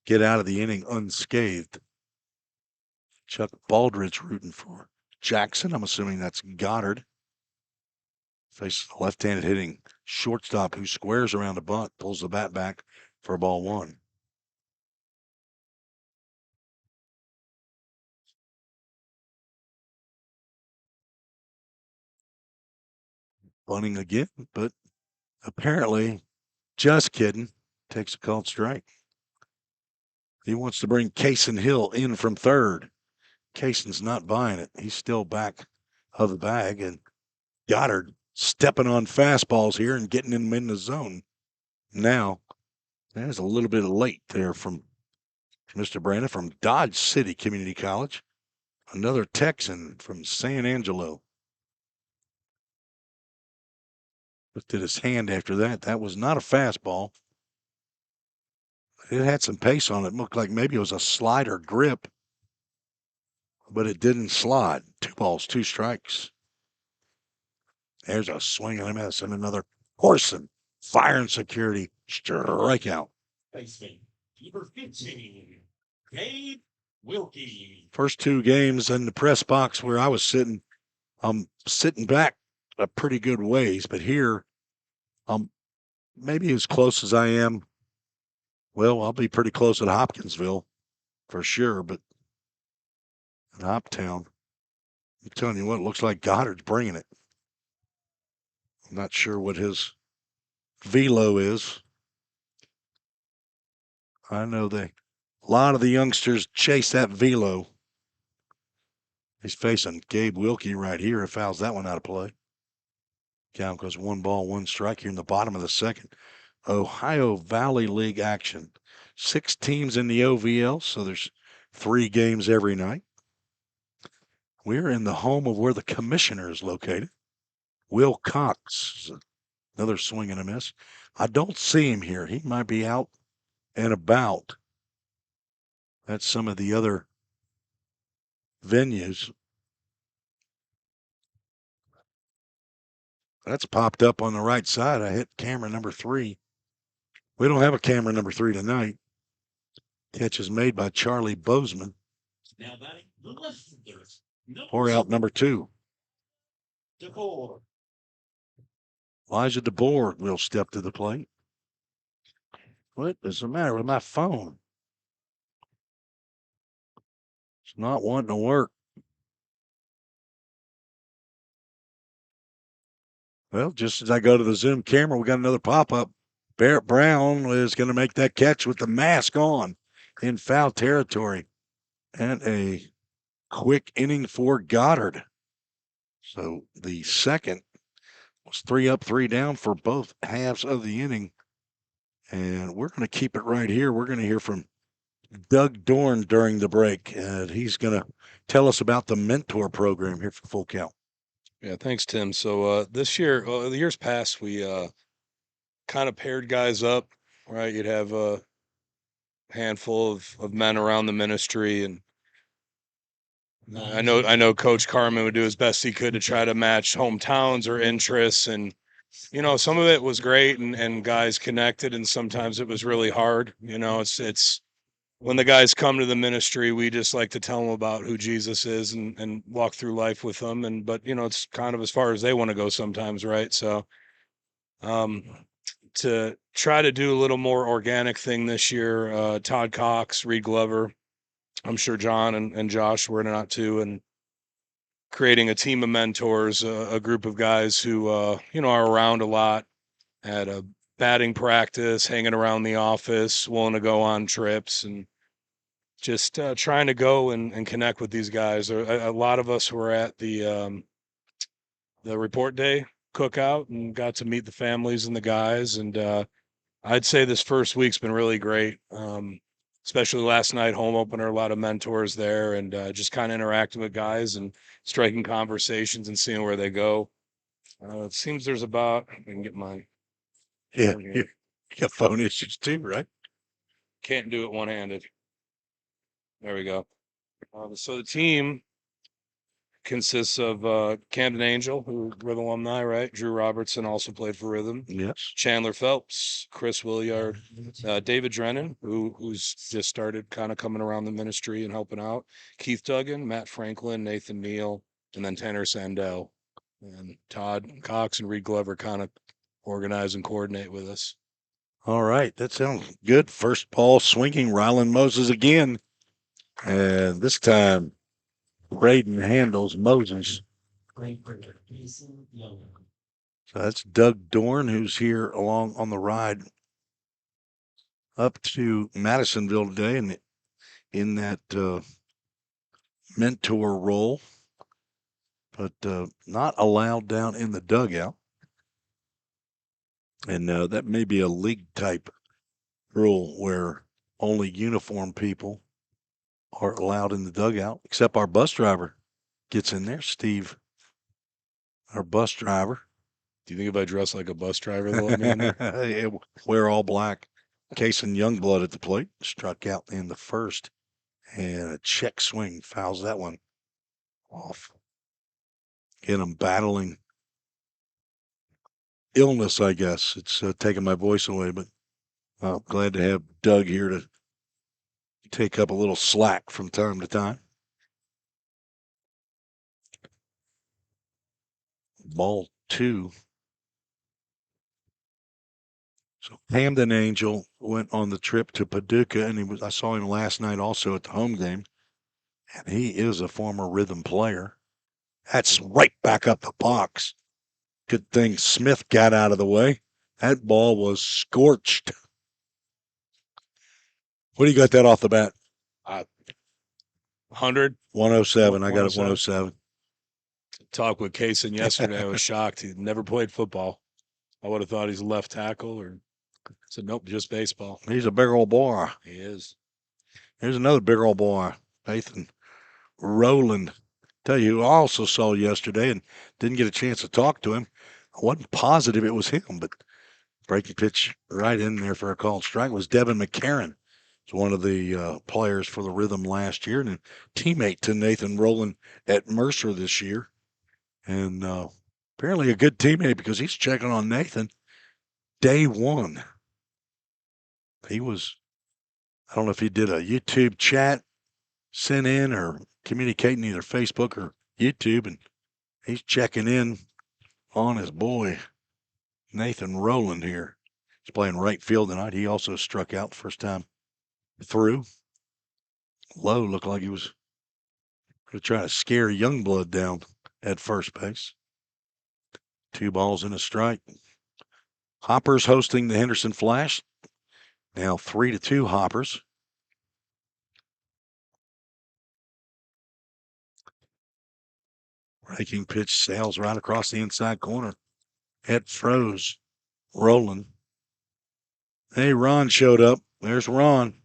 get out of the inning unscathed. Chuck Baldridge rooting for Jackson. I'm assuming that's Goddard. Faces the left-handed hitting shortstop who squares around a bunt, pulls the bat back for ball 1. Bunting again, but apparently, just kidding, takes a called strike. He wants to bring Cason Hill in from third. Cason's not buying it. He's still back of the bag, and Goddard stepping on fastballs here and getting him in the zone. Now, there's a little bit late there from Mr. Brandon from Dodge City Community College. Another Texan from San Angelo. Looked at his hand after that. That was not a fastball. It had some pace on it. It looked like maybe it was a slider grip, but it didn't slide. 2 balls, 2 strikes. There's a swing and a miss and another Corson. Fire and security. Strikeout. Baseman, number 15, Gabe Wilkie. First 2 games in the press box where I was sitting, I'm sitting back a pretty good ways, but here, maybe as close as I am. Well, I'll be pretty close at Hopkinsville for sure, but in Hoptown, I'm telling you what, it looks like Goddard's bringing it. I'm not sure what his velo is. I know a lot of the youngsters chase that velo. He's facing Gabe Wilkie right here. If fouls that one out of play. Count goes 1 ball, 1 strike here in the bottom of the second. Ohio Valley League action. 6 teams in the OVL, so there's 3 games every night. We're in the home of where the commissioner is located. Will Cox, another swing and a miss. I don't see him here. He might be out and about. That's some of the other venues. That's popped up on the right side. I hit camera number 3. We don't have a camera number 3 tonight. Catch is made by Charlie Bozeman. Now batting the left fielder. Or out number 2. DeBoer. Elijah DeBoer will step to the plate. What is the matter with my phone? It's not wanting to work. Well, just as I go to the Zoom camera, we got another pop-up. Barrett Brown is going to make that catch with the mask on in foul territory. And a quick inning for Goddard. So the second was 3 up, 3 down for both halves of the inning. And we're going to keep it right here. We're going to hear from Doug Dorn during the break. And he's going to tell us about the mentor program here for Full Count. Yeah, thanks, Tim. So this year, the years past, we kind of paired guys up, right? You'd have a handful of men around the ministry, and I know Coach Carmen would do his best he could to try to match hometowns or interests, and some of it was great and guys connected, and sometimes it was really hard. It's when the guys come to the ministry, we just like to tell them about who Jesus is and walk through life with them, but it's kind of as far as they want to go sometimes, right? So to try to do a little more organic thing this year, Todd Cox, Reed Glover, I'm sure John and Josh were in it out too, and creating a team of mentors, a group of guys who, are around a lot, at a batting practice, hanging around the office, willing to go on trips, and just trying to go and connect with these guys. A lot of us were at the report day cookout and got to meet the families and the guys. And I'd say this first week's been really great. Especially last night, home opener, a lot of mentors there, and just kind of interacting with guys and striking conversations and seeing where they go. It seems there's about, I can get my. Yeah, you got phone issues too, right? Can't do it one-handed. There we go. So the team consists of Camden Angel, who Rhythm alumni, right? Drew Robertson also played for Rhythm. Yes. Chandler Phelps, Chris Williard, David Drennan, who's just started kind of coming around the ministry and helping out. Keith Duggan, Matt Franklin, Nathan Neal, and then Tanner Sandell. And Todd Cox and Reed Glover kind of organize and coordinate with us. All right, that sounds good. First ball swinging, Rylan Moses again. And this time, Braden handles Moses. So that's Doug Dorn, who's here along on the ride up to Madisonville today. And in that mentor role, but not allowed down in the dugout. And that may be a league type rule where only uniformed people are allowed in the dugout, except our bus driver gets in there. Steve, our bus driver. Do you think if I dress like a bus driver, they'll let me in there? Wear all black. Casey Youngblood at the plate, struck out in the first, and a check swing fouls that one off. Again, I'm battling illness, I guess. It's taking my voice away, but I'm glad to have Doug here to take up a little slack from time to time. Ball 2. So Hamden Angel went on the trip to Paducah, and I saw him last night also at the home game, and he is a former Rhythm player. That's right back up the box. Good thing Smith got out of the way. That ball was scorched. What do you got that off the bat? 100. 107. I got it 107. Talked with Kaysen yesterday. I was shocked. He'd never played football. I would have thought he's a left tackle, or said nope, just baseball. He's a big old boy. He is. Here's another big old boy, Nathan Rowland. Tell you who I also saw yesterday and didn't get a chance to talk to him. I wasn't positive it was him, but breaking pitch right in there for a called strike was Devin McCarron. He's one of the players for the Rhythm last year and a teammate to Nathan Rowland at Mercer this year. And apparently a good teammate because he's checking on Nathan day one. He was, I don't know if he did a YouTube chat, sent in or communicating either Facebook or YouTube, and he's checking in on his boy, Nathan Rowland here. He's playing right field tonight. He also struck out the first time through. Lowe looked like he was going to try to scare Youngblood down at first base. 2 balls and a strike. Hoppers hosting the Henderson Flash. Now 3-2 Hoppers. Breaking pitch sails right across the inside corner. Head froze. Rolling. Hey, Ron showed up. There's Ron.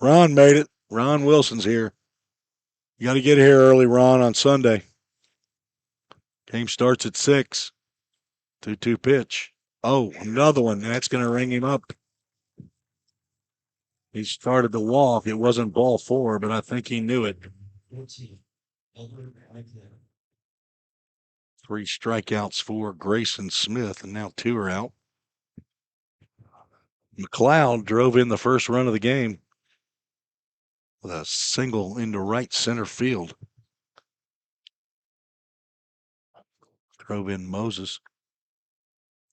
Ron made it. Ron Wilson's here. You got to get here early, Ron, on Sunday. Game starts at 6. 2-2 pitch. Oh, another one. That's going to ring him up. He started to walk. It wasn't ball 4, but I think he knew it. 3 strikeouts for Grayson Smith, and now 2 are out. McLeod drove in the first run of the game with a single into right center field. Drove in Moses.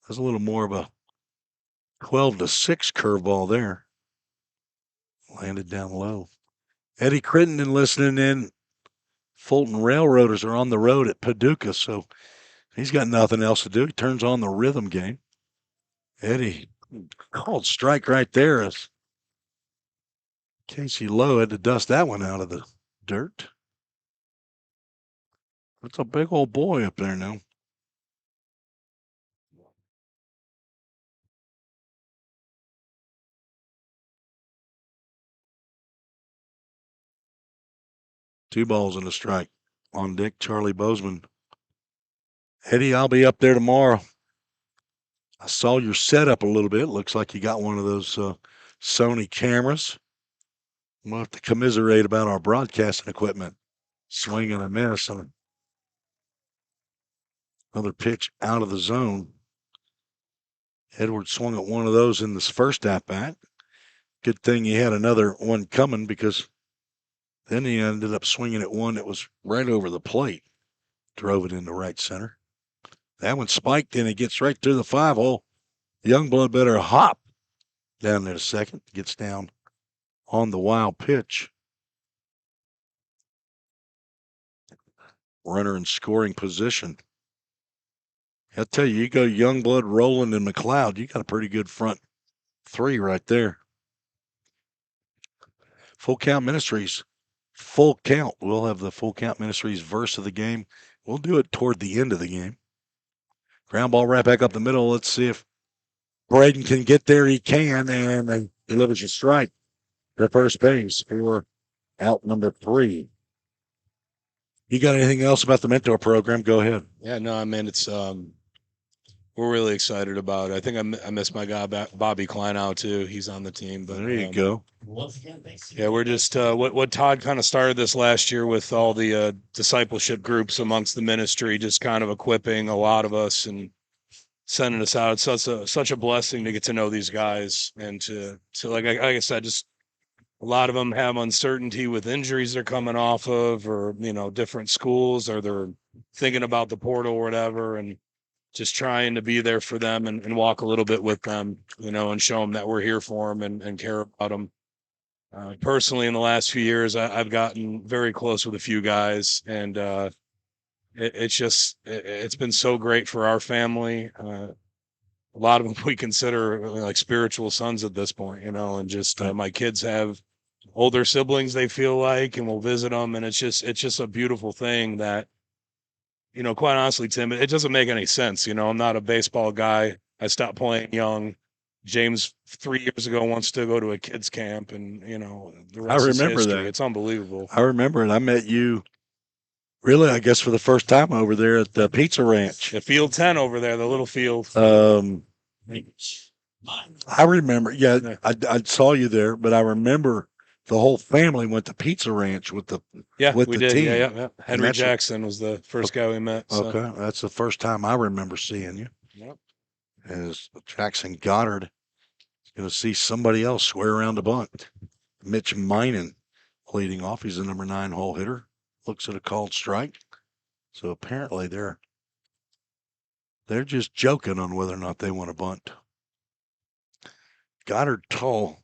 That's a little more of a 12-6 curveball there. Landed down low. Eddie Crittenden listening in. Fulton Railroaders are on the road at Paducah, so he's got nothing else to do. He turns on the Rhythm game. Eddie called strike right there as Casey Lowe had to dust that one out of the dirt. That's a big old boy up there now. Two balls and a strike on deck, Charlie Bozeman. Eddie, I'll be up there tomorrow. I saw your setup a little bit. Looks like you got one of those Sony cameras. We'll have to commiserate about our broadcasting equipment. Swing and a miss. And another pitch out of the zone. Edwards swung at one of those in this first at-bat. Good thing he had another one coming because then he ended up swinging at one that was right over the plate. Drove it into right center. That one spiked and it gets right through the 5-hole. Youngblood better hop down there to second. Gets down on the wild pitch. Runner in scoring position. I'll tell you, you go Youngblood, Rowland, and McLeod, you got a pretty good front 3 right there. Full Count Ministries. Full Count. We'll have the Full Count Ministries verse of the game. We'll do it toward the end of the game. Ground ball right back up the middle. Let's see if Braden can get there. He can, and delivers a strike to first base for out number 3. You got anything else about the mentor program? Go ahead. Yeah, no, I mean, it's we're really excited about it. I think I miss my guy Bobby Klein out too. He's on the team. But There you go. Once again, thanks. yeah, we're just what Todd kind of started this last year with all the discipleship groups amongst the ministry, just kind of equipping a lot of us and sending us out. It's such a blessing to get to know these guys and to like I said, just a lot of them have uncertainty with injuries they're coming off of, or different schools, or they're thinking about the portal or whatever, and just trying to be there for them and walk a little bit with them, and show them that we're here for them and care about them. Personally, in the last few years, I've gotten very close with a few guys, and it's been so great for our family. A lot of them we consider like spiritual sons at this point, and just my kids have older siblings they feel like, and we'll visit them, and it's just a beautiful thing that, quite honestly, Tim, it doesn't make any sense. I'm not a baseball guy. I stopped playing young. James 3 years ago wants to go to a kids camp, and the rest is remember history. that. It's unbelievable. I remember it. I met you, really, I guess, for the first time over there at the Pizza Ranch. The field 10 over there, the little field. I remember. Yeah, I saw you there, but I remember the whole family went to Pizza Ranch with the we did. team. Yeah. Henry that's Jackson was the first guy we met. So. Okay, that's the first time I remember seeing you. Yep. As Jackson Goddard is going to see somebody else square around the bunt. Mitch Minen leading off. He's the number 9 hole hitter. Looks at a called strike. So apparently they're just joking on whether or not they want to bunt. Goddard, tall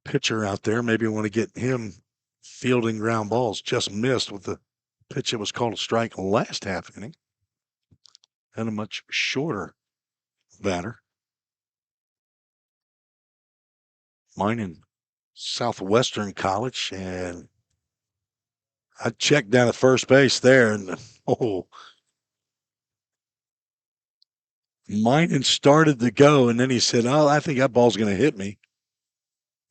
pitcher out there. Maybe want to get him fielding ground balls. Just missed with the pitch that was called a strike last half inning. And a much shorter batter. Mine in Southwestern College, and I checked down at first base there, and Minen started to go, and then he said, "Oh, I think that ball's going to hit me,"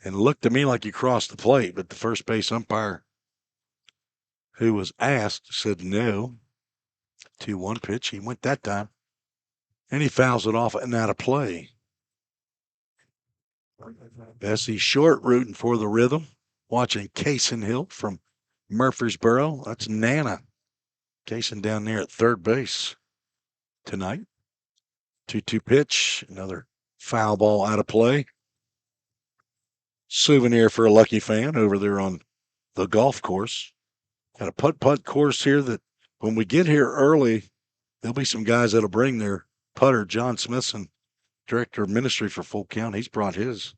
and looked to me like he crossed the plate. But the first base umpire, who was asked, said no. 2-1 pitch. He went that time, and he fouls it off and out of play. Bessie Short rooting for the Rhythm, watching Kaysen Hill from Murfreesboro. That's Nana. Kaysen down there at third base tonight. 2-2 pitch, another foul ball out of play. Souvenir for a lucky fan over there on the golf course. Got a putt-putt course here that when we get here early, there'll be some guys that'll bring their putter. John Smithson, Director of Ministry for Full Count, he's brought his.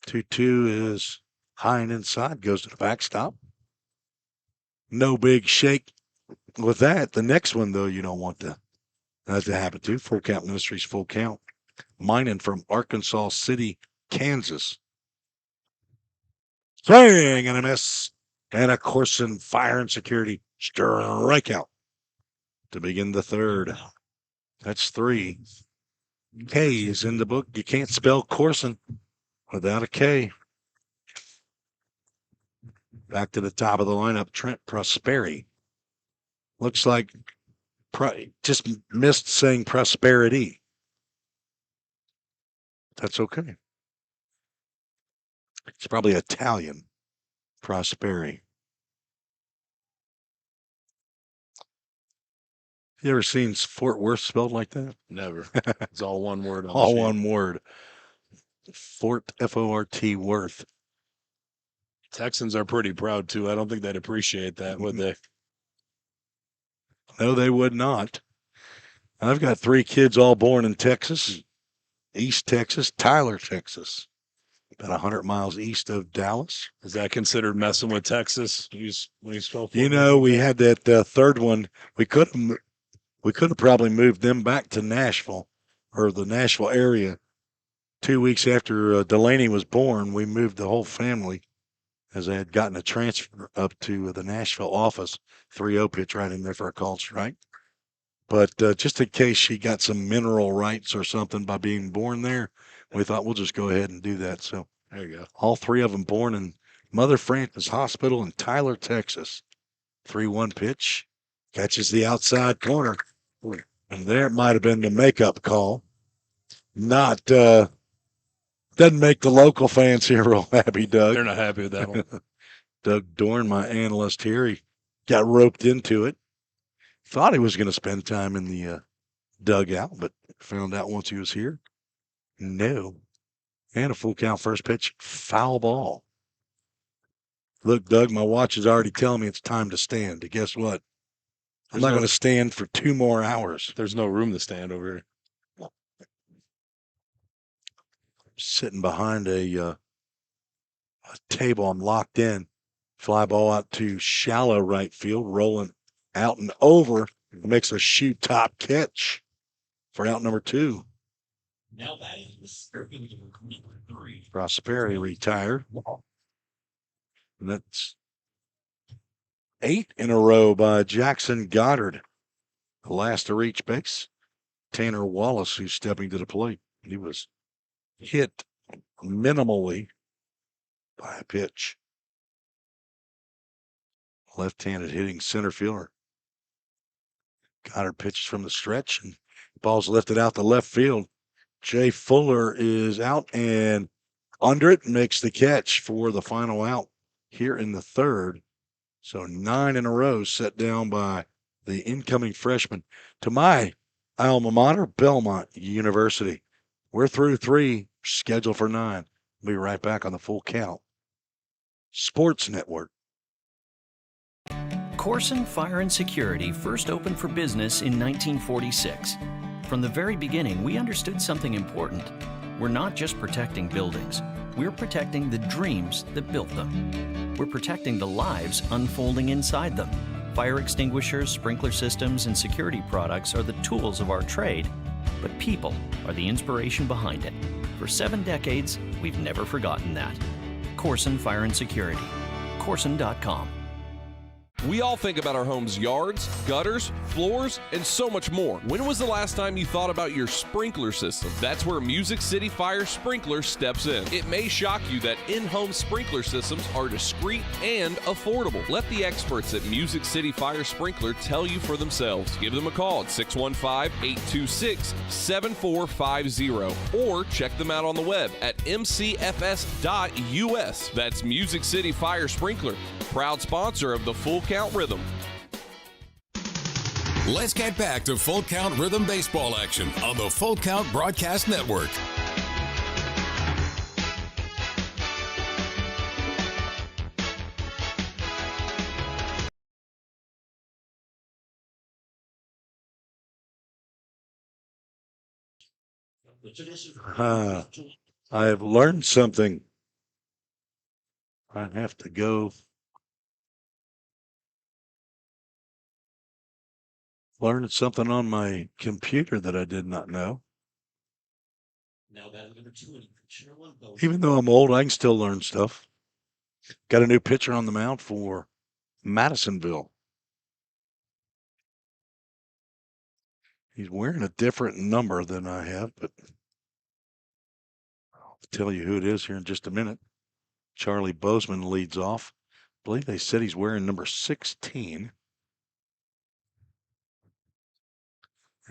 2-2 is high and inside, goes to the backstop. No big shake with that. The next one, though, you don't want that to happen to. Full Count Ministries, Full Count. Minen from Arkansas City, Kansas. Swing and a miss. And a Corson fire and security strikeout to begin the third. That's 3. K is in the book. You can't spell Corson without a K. Back to the top of the lineup, Trent Prosperi. Looks like just missed saying prosperity. That's okay. It's probably Italian, Prosperi. You ever seen Fort Worth spelled like that? Never. It's all one word. All one word. Fort, F-O-R-T, Worth. Texans are pretty proud, too. I don't think they'd appreciate that, would they? No, they would not. I've got 3 kids all born in Texas, East Texas, Tyler, Texas, about 100 miles east of Dallas. Is that considered messing with Texas? When you spell we had that third one. We could have probably moved them back to Nashville or the Nashville area 2 weeks after Delaney was born, we moved the whole family as I had gotten a transfer up to the Nashville office. 3-0 pitch right in there for a called strike. But just in case she got some mineral rights or something by being born there, we thought we'll just go ahead and do that. So There you go. all 3 of them born in Mother Francis Hospital in Tyler, Texas. 3-1 pitch. Catches the outside corner. And there it might have been the makeup call. Not, doesn't make the local fans here real happy, Doug. They're not happy with that one. Doug Dorn, my analyst here, he got roped into it. Thought he was going to spend time in the dugout, but found out once he was here, no. And a full count first pitch, foul ball. Look, Doug, my watch is already telling me it's time to stand. And guess what? I'm not going to stand for 2 more hours. There's no room to stand over here. Sitting behind a table, I'm locked in. Fly ball out to shallow right field, rolling out and over. Makes a shoe top catch for out number 2. Now batting is number 3. Prosperi retired. And that's 8 in a row by Jackson Goddard. The last to reach base, Tanner Wallace, who's stepping to the plate. He was hit minimally by a pitch. Left-handed hitting center fielder. Goddard pitches from the stretch, and ball's lifted out to left field. Jay Fuller is out and under it, makes the catch for the final out here in the 3rd. So 9 in a row set down by the incoming freshman. To my alma mater, Belmont University. We're through 3, scheduled for 9. We'll be right back on the Full Count Sports Network. Corson Fire and Security first opened for business in 1946. From the very beginning, we understood something important. We're not just protecting buildings. We're protecting the dreams that built them. We're protecting the lives unfolding inside them. Fire extinguishers, sprinkler systems, and security products are the tools of our trade, but people are the inspiration behind it. For 7 decades, we've never forgotten that. Corson Fire and Security. Corson.com. We all think about our home's yards, gutters, floors, and so much more. When was the last time you thought about your sprinkler system? That's where Music City Fire Sprinkler steps in. It may shock you that in-home sprinkler systems are discreet and affordable. Let the experts at Music City Fire Sprinkler tell you for themselves. Give them a call at 615-826-7450 or check them out on the web at mcfs.us. That's Music City Fire Sprinkler, proud sponsor of the Full Count Rhythm. Let's get back to Full Count Rhythm baseball action on the Full Count Broadcast Network. I have learned something. I have to go learn something on my computer that I did not know. Now batting number 2. Even though I'm old, I can still learn stuff. Got a new pitcher on the mound for Madisonville. He's wearing a different number than I have, but I'll tell you who it is here in just a minute. Charlie Bozeman leads off. I believe they said he's wearing number 16.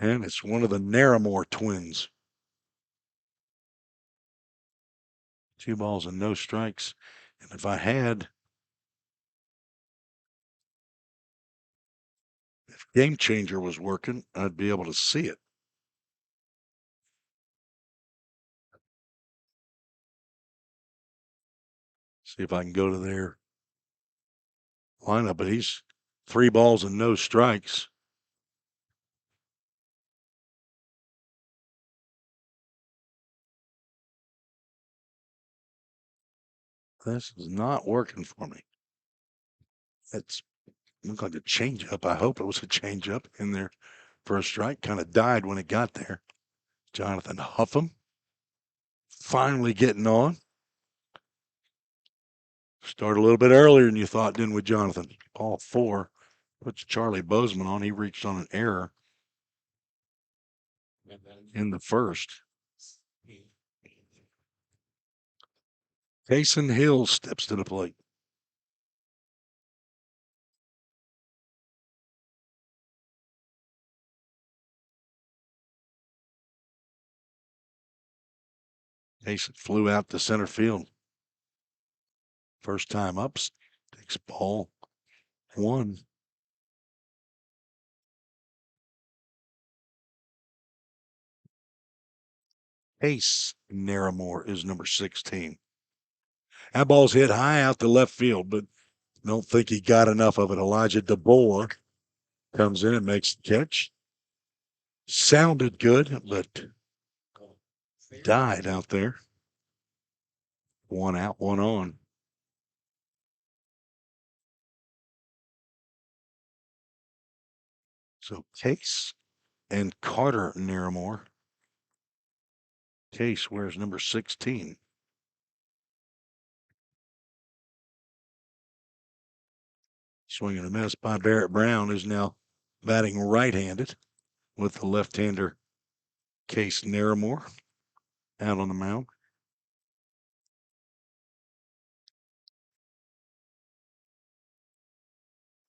And it's one of the Naramore twins. 2 balls and no strikes. And if Game Changer was working, I'd be able to see it. See if I can go to their lineup, but he's 3 balls and no strikes. This is not working for me. It's looked like a changeup. I hope it was a changeup in there for a strike. Kind of died when it got there. Jonathan Huffam. finally getting on. Started a little bit earlier than you thought, didn't we, Jonathan? All 4. Puts Charlie Bozeman on. He reached on an error in the first. Taysom Hill steps to the plate. Taysom flew out to center field. First time up, takes ball 1. Ace Naramore is number 16. That ball's hit high out to left field, but don't think he got enough of it. Elijah DeBoer comes in and makes the catch. Sounded good, but died out there. 1 out, 1 on. So Case and Carter Naramore. Case wears number 16. Swinging a miss by Barrett Brown, who's now batting right-handed with the left-hander Case Naramore out on the mound.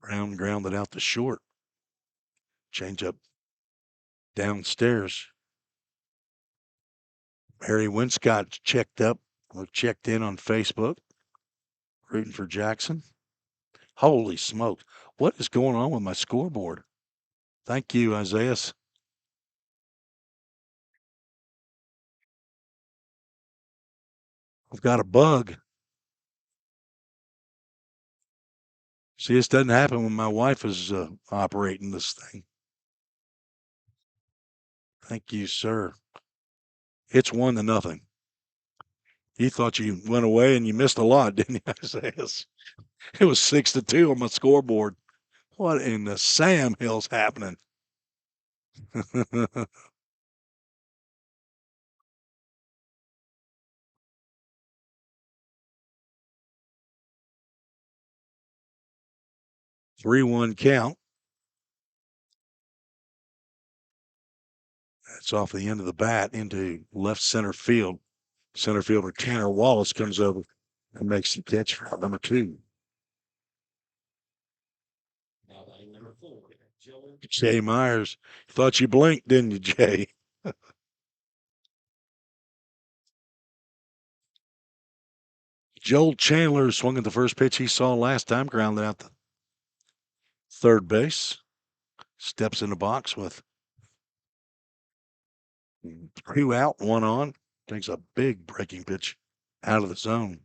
Brown grounded out to short. Change up downstairs. Harry Winscott checked in on Facebook, rooting for Jackson. Holy smoke. What is going on with my scoreboard? Thank you, Isaiah. I've got a bug. See, this doesn't happen when my wife is operating this thing. Thank you, sir. It's 1-0. You thought you went away and you missed a lot, didn't you, Isaiah? It was 6-2 on my scoreboard. What in the Sam Hill's happening? 3-1 count. That's off the end of the bat into left center field. Center fielder Tanner Wallace comes over and makes the catch for number 2. Jay Myers. Thought you blinked, didn't you, Jay? Joel Chandler swung at the first pitch he saw last time, grounded out to third base. Steps in the box with 2 out, 1 on. Takes a big breaking pitch out of the zone.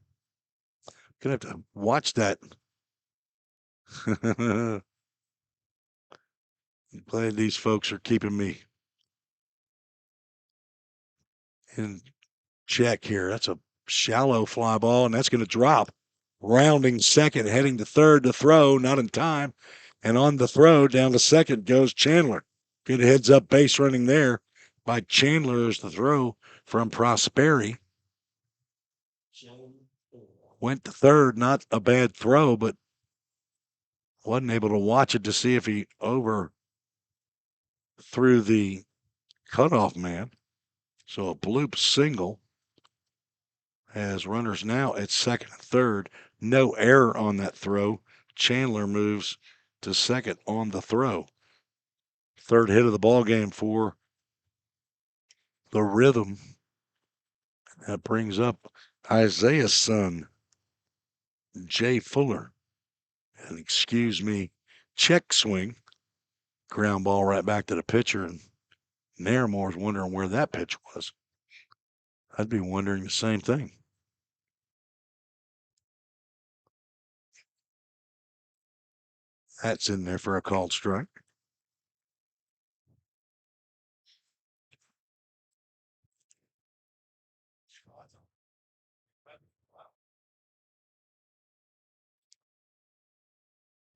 Gonna have to watch that. Glad these folks are keeping me in check here. That's a shallow fly ball, and that's going to drop. Rounding second, heading to third to throw, not in time. And on the throw, down to second goes Chandler. Good heads up base running there by Chandler as the throw from Prosperi. Went to third, not a bad throw, but wasn't able to watch it to see if he overthrew the cutoff man. So a bloop single has runners now at second and third. No error on that throw. Chandler moves to second on the throw. Third hit of the ball game for the Rhythm. That brings up Isaiah's son, Jay Fuller. And excuse me, check swing. Ground ball right back to the pitcher, and Naramore's wondering where that pitch was. I'd be wondering the same thing. That's in there for a called strike.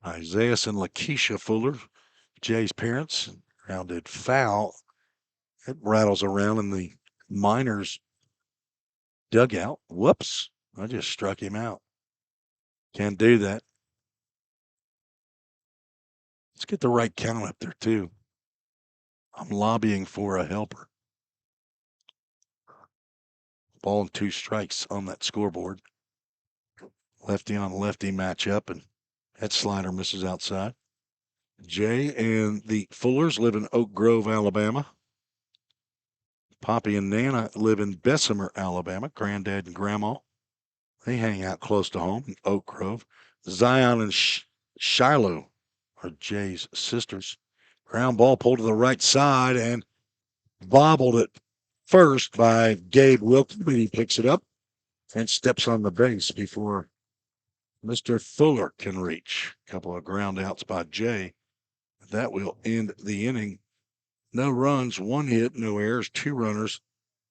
Isaiah and Lakeisha Fuller, Jay's parents, grounded foul. It rattles around in the minors dugout. Whoops. I just struck him out. Can't do that. Let's get the right count up there, too. I'm lobbying for a helper. Ball and 2 strikes on that scoreboard. Lefty on lefty matchup, and that slider misses outside. Jay and the Fullers live in Oak Grove, Alabama. Poppy and Nana live in Bessemer, Alabama. Granddad and Grandma. They hang out close to home in Oak Grove. Zion and Shiloh are Jay's sisters. Ground ball pulled to the right side and bobbled at first by Gabe Wilkie, but he picks it up and steps on the base before Mr. Fuller can reach. A couple of ground outs by Jay. That will end the inning. No runs, 1 hit, no errors, 2 runners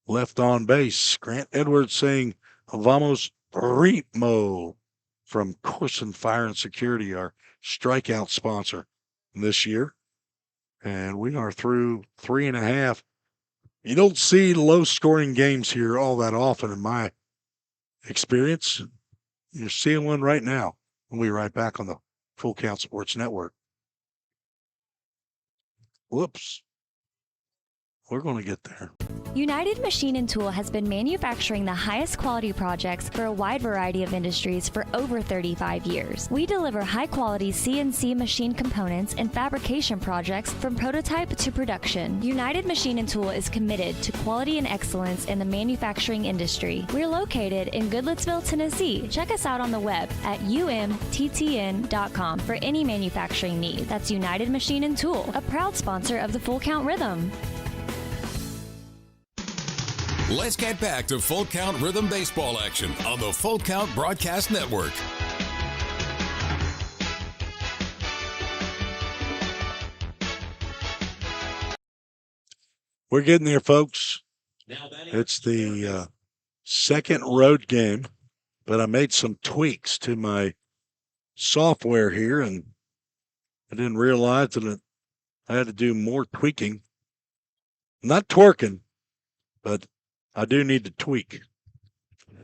left on base. Grant Edwards saying, Vamos Ritmo from Corson Fire and Security, our strikeout sponsor this year. And we are through 3.5. You don't see low-scoring games here all that often in my experience. You're seeing one right now. We'll be right back on the Full Count Sports Network. Whoops. We're going to get there. United Machine and Tool has been manufacturing the highest quality projects for a wide variety of industries for over 35 years. We deliver high-quality CNC machine components and fabrication projects from prototype to production. United Machine and Tool is committed to quality and excellence in the manufacturing industry. We're located in Goodlettsville, Tennessee. Check us out on the web at umttn.com for any manufacturing need. That's United Machine and Tool, a proud sponsor of the Full Count Rhythm. Let's get back to Full Count Rhythm Baseball action on the Full Count Broadcast Network. We're getting there, folks. It's the second road game, but I made some tweaks to my software here, and I didn't realize that I had to do more tweaking. Not twerking, but I do need to tweak.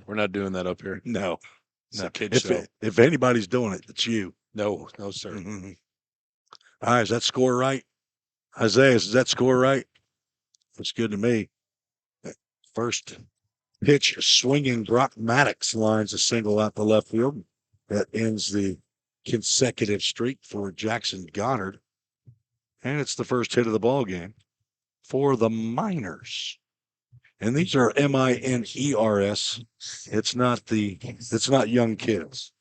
We're not doing that up here. No. It's a kid show. If anybody's doing it, it's you. No, sir. Mm-hmm. All right, is that score right? Isaiah, is that score right? Looks good to me. First pitch, swinging Brock Maddox lines a single out the left field. That ends the consecutive streak for Jackson Goddard. And it's the first hit of the ball game for the Miners. And these are Miners. It's not young kids.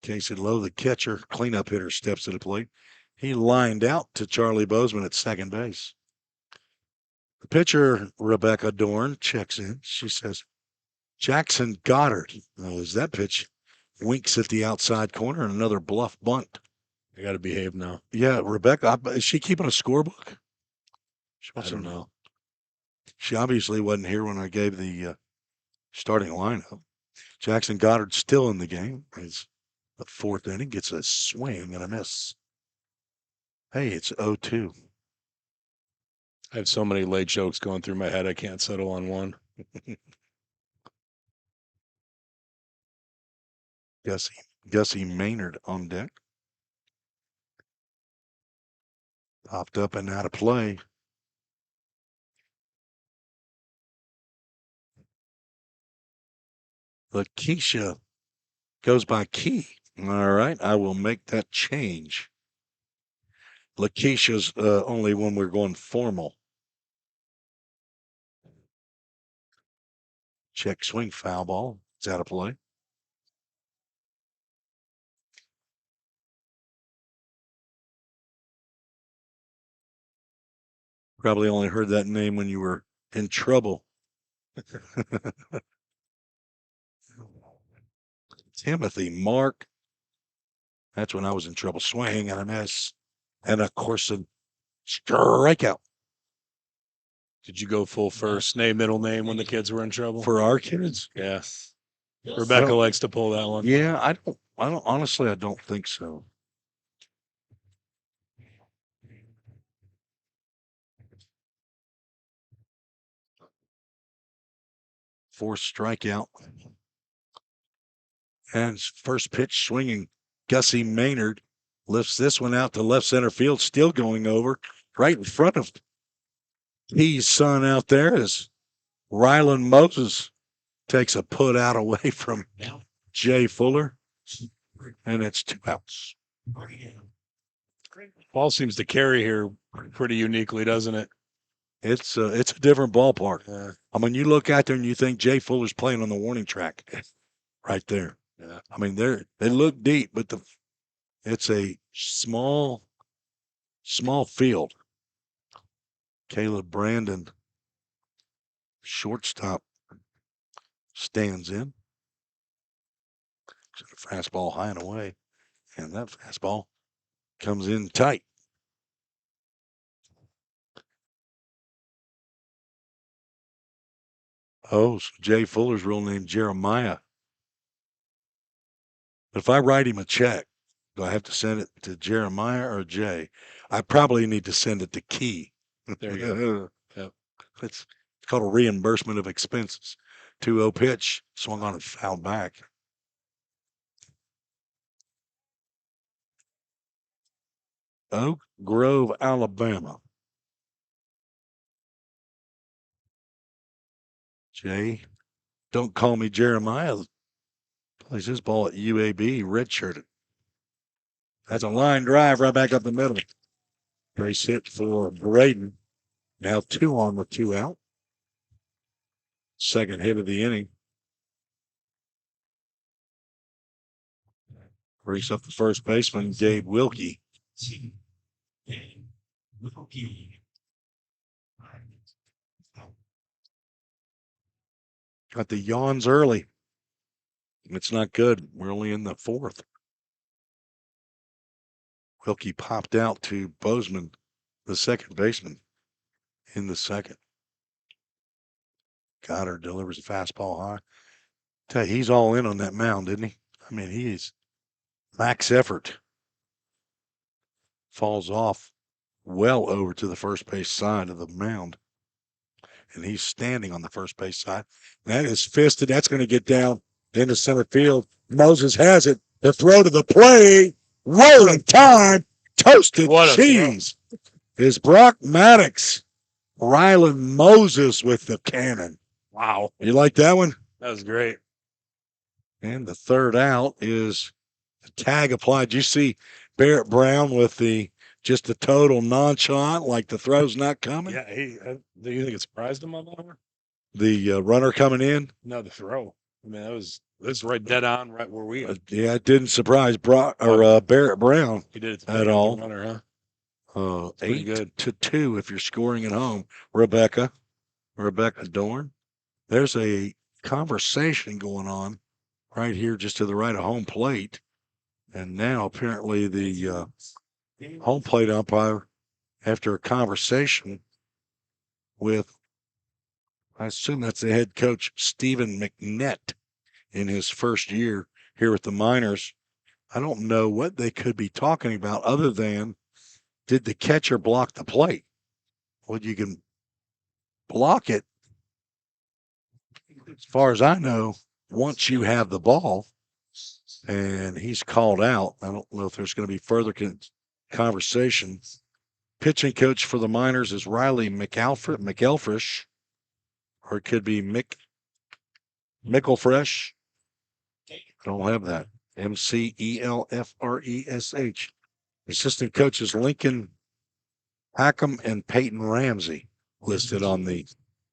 Casey Lowe, the catcher, cleanup hitter, steps to the plate. He lined out to Charlie Bozeman at second base. The pitcher, Rebecca Dorn, checks in. She says, Jackson Goddard. As that pitch winks at the outside corner and another bluff bunt. I got to behave now. Yeah, Rebecca, is she keeping a scorebook? I don't know. She obviously wasn't here when I gave the starting lineup. Jackson Goddard still in the game. He's the 4th inning, gets a swing and a miss. Hey, it's 0-2. I have so many late jokes going through my head, I can't settle on one. Gussie Maynard on deck. Popped up and out of play. Lakeisha goes by Key. All right, I will make that change. Lakeisha's only when we're going formal. Check swing, foul ball. It's out of play. Probably only heard that name when you were in trouble. Timothy Mark. That's when I was in trouble. Swing and a miss. And of course, a strikeout. Did you go full first name, middle name when the kids were in trouble? For our kids? Yeah. Rebecca likes to pull that one. Yeah, I don't honestly, I don't think so. fourth strikeout. And first pitch swinging, Gussie Maynard lifts this one out to left center field, still going over right in front of T's son out there as Rylan Moses takes a put out away from Jay Fuller, and it's 2 outs. Ball seems to carry here pretty uniquely, doesn't it? It's a different ballpark. Yeah. I mean, you look out there and you think Jay Fuller's playing on the warning track right there. Yeah. I mean, they look deep, but it's a small field. Caleb Brandon, shortstop, stands in. Fastball high and away, and that fastball comes in tight. Oh, so Jay Fuller's real name Jeremiah. But if I write him a check, do I have to send it to Jeremiah or Jay? I probably need to send it to Key. There you go. Yep. It's called a reimbursement of expenses. 2-0 pitch, swung on and fouled back. Oak Grove, Alabama. Jay, don't call me Jeremiah. Plays his ball at UAB, redshirted. That's a line drive right back up the middle. Base hit for Braden. Now 2 on with 2 out. Second hit of the inning. Brings up the first baseman, Gabe Wilkie. Got the yawns early. It's not good. We're only in the 4th. Wilkie popped out to Bozeman, the second baseman, in the second. Goddard delivers a fastball high. Tell you, he's all in on that mound, isn't he? I mean, he's max effort. Falls off well over to the first base side of the mound. And he's standing on the first base side. That is fisted. That's going to get down into center field. Moses has it. The throw to the plate. Rolling time. Toasted cheese. Is Brock Maddox. Rylan Moses with the cannon. Wow. You like that one? That was great. And the third out is the tag applied. Did you see Barrett Brown with just a total nonchalant, like the throw's not coming? Yeah. Do you think it surprised him on that one? The runner coming in? No, the throw. I mean, that's right dead on, right where we are. Yeah, it didn't surprise Barrett Brown He did it at all. Runner, huh? 8-2 if you're scoring at home. Rebecca Dorn. There's a conversation going on right here just to the right of home plate. And now apparently the home plate umpire, after a conversation with, I assume that's the head coach, Stephen McNett, in his first year here with the Miners. I don't know what they could be talking about other than, did the catcher block the plate? Well, you can block it, as far as I know, once you have the ball. And he's called out. I don't know if there's going to be further conversation. Pitching coach for the Miners is Riley McElfresh, or it could be Mickelfresh. I don't have that. McElfresh. Assistant coaches Lincoln Hackham and Peyton Ramsey listed on the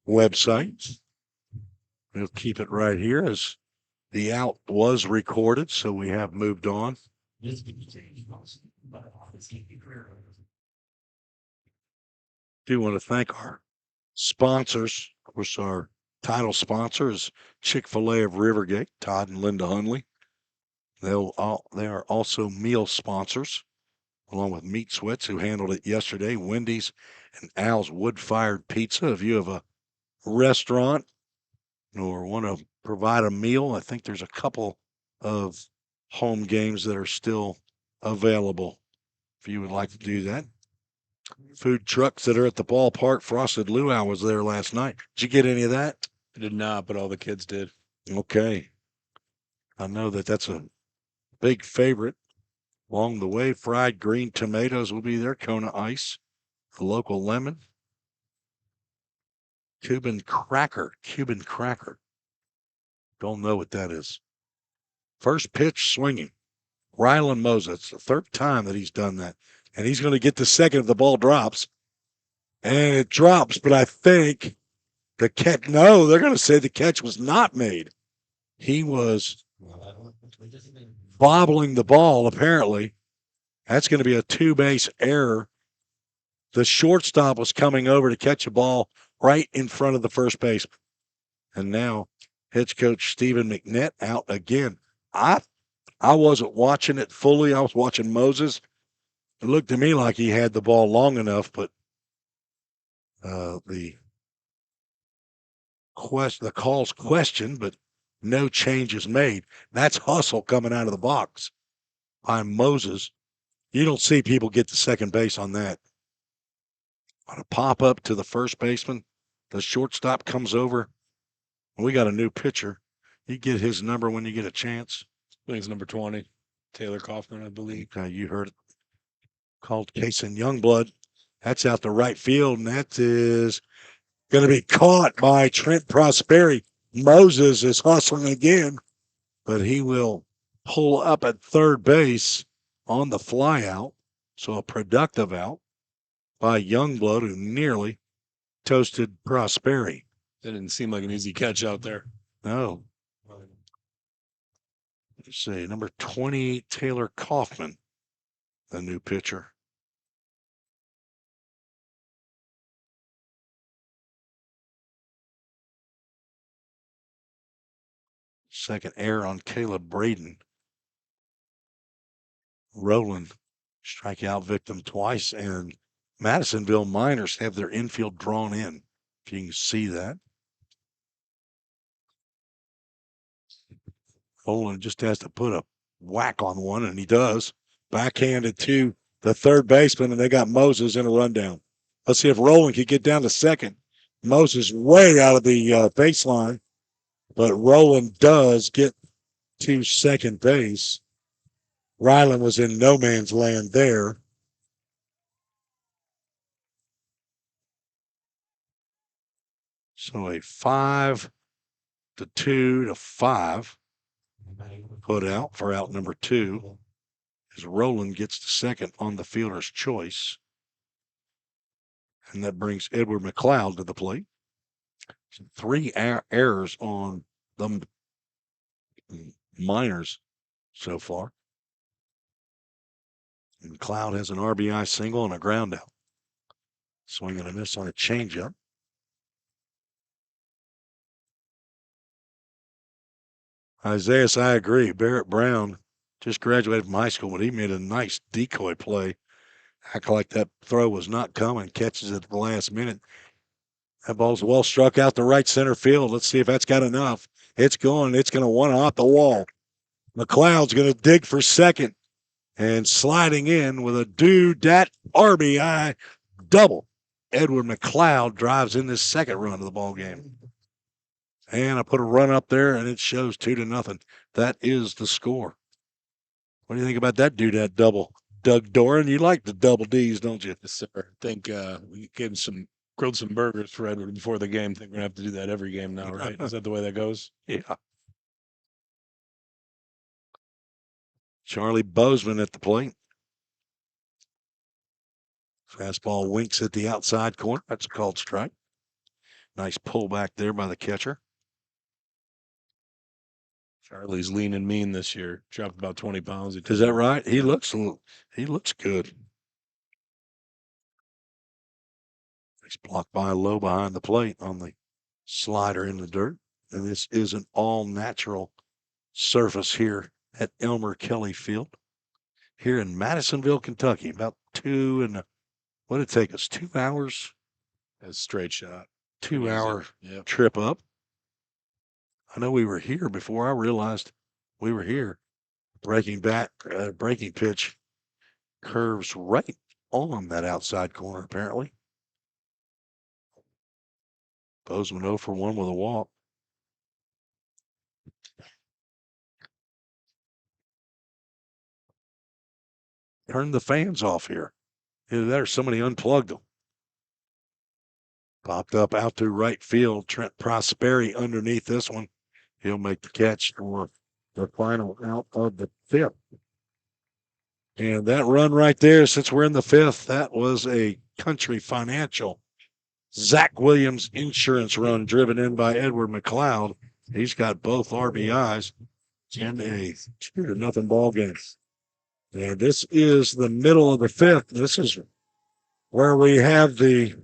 website. We'll keep it right here as the out was recorded, so we have moved on. Do want to thank our sponsors. Of course, our title sponsor is Chick-fil-A of Rivergate, Todd and Linda Hunley. They are also meal sponsors, along with Meat Sweats, who handled it yesterday, Wendy's and Al's Wood-Fired Pizza. If you have a restaurant or want to provide a meal, I think there's a couple of home games that are still available if you would like to do that. Food trucks that are at the ballpark. Frosted Luau was there last night. Did you get any of that? I did not, but all the kids did. Okay. I know that's a big favorite. Along the way, fried green tomatoes will be there. Kona ice, the local lemon. Cuban cracker. Don't know what that is. First pitch swinging. Rylan Moses. It's the third time that he's done that. And he's going to get the second if the ball drops. And it drops, but I think the catch, no, they're going to say the catch was not made. He was bobbling the ball, apparently. That's going to be a two-base error. The shortstop was coming over to catch a ball right in front of the first baseman. And now pitch coach Stephen McNett out again. I wasn't watching it fully. I was watching Moses. It looked to me like he had the ball long enough, but the call's questioned, but no changes made. That's hustle coming out of the box by Moses. You don't see people get to second base on that. On a pop up to the first baseman, the shortstop comes over. We got a new pitcher. You get his number when you get a chance. I think it's number 20, Taylor Kaufman, I believe. Okay, you heard it. Called Kason Youngblood. That's out to right field, and that is going to be caught by Trent Prosperi. Moses is hustling again, but he will pull up at third base on the fly out. So a productive out by Youngblood, who nearly toasted Prosperi. That didn't seem like an easy catch out there. No. Let's see, number 20, Taylor Kaufman, the new pitcher. Second error on Caleb Braden. Rowland, strikeout victim twice, and Madisonville Miners have their infield drawn in, if you can see that. Rowland just has to put a whack on one, and he does. Backhanded to the third baseman, and they got Moses in a rundown. Let's see if Rowland can get down to second. Moses way out of the baseline, but Rowland does get to second base. Ryland was in no man's land there. So a 5-2 to 5 put out for out number 2 as Rowland gets to second on the fielder's choice. And that brings Edward McLeod to the plate. 3 errors on the Miners so far. And McLeod has an RBI single and a ground out. Swing and a miss on a changeup. Isaiah, I agree. Barrett Brown just graduated from high school, but he made a nice decoy play. Act like that throw was not coming, catches it at the last minute. That ball's well struck out the right center field. Let's see if that's got enough. It's going. It's going to one off the wall. McLeod's going to dig for second and sliding in with a that RBI double. Edward McLeod drives in this second run of the ball game. And I put a run up there, and it shows 2-0. That is the score. What do you think about that that double? Doug Doran, you like the double Ds, don't you? Yes, sir. I think we gave him grilled some burgers for Edward before the game. I think we're going to have to do that every game now, right? Is that the way that goes? Yeah. Charlie Bozeman at the plate. Fastball winks at the outside corner. That's a called strike. Nice pull back there by the catcher. Charlie's lean and mean this year. Dropped about 20 pounds. Is that right? He looks good. He's blocked by low behind the plate on the slider in the dirt. And this is an all-natural surface here at Elmer Kelly Field here in Madisonville, Kentucky. About what did it take us? 2 hours? A straight shot. 2-hour trip up. I know we were here before I realized we were here. Breaking pitch curves right on that outside corner, apparently. Bozeman 0 for 1 with a walk. turn the fans off here. Either that or somebody unplugged them. Popped up out to right field. Trent Prosperi underneath this one. He'll make the catch for the final out of the fifth. And that run right there, since we're in the fifth, that was a Country Financial Zach Williams insurance run driven in by Edward McLeod. He's got both RBIs in a 2-0 ball game. And this is the middle of the fifth. This is where we have the,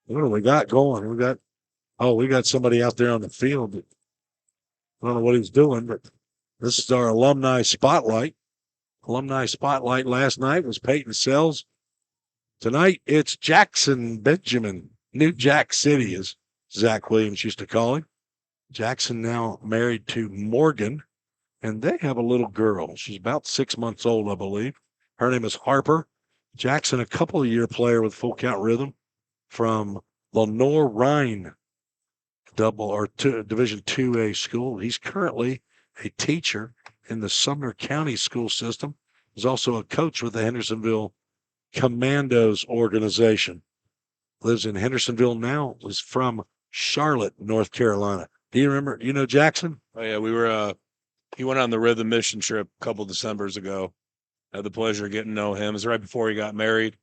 what do we got going? We got somebody out there on the field. I don't know what he's doing, but this is our alumni spotlight. Alumni spotlight last night was Peyton Sells. Tonight, it's Jackson Benjamin, New Jack City, as Zach Williams used to call him. Jackson now married to Morgan, and they have a little girl. She's about 6 months old, I believe. Her name is Harper. Jackson, a couple-of-year player with Full Count Rhythm from Lenore Rhine Division IIA school. He's currently a teacher in the Sumner County school system. He's also a coach with the Hendersonville Commandos organization. Lives in Hendersonville now. Was from Charlotte, North Carolina. Do you remember? You know Jackson? Oh yeah, we were. He went on the Rhythm mission trip a couple Decembers ago. Had the pleasure of getting to know him. It was right before he got married.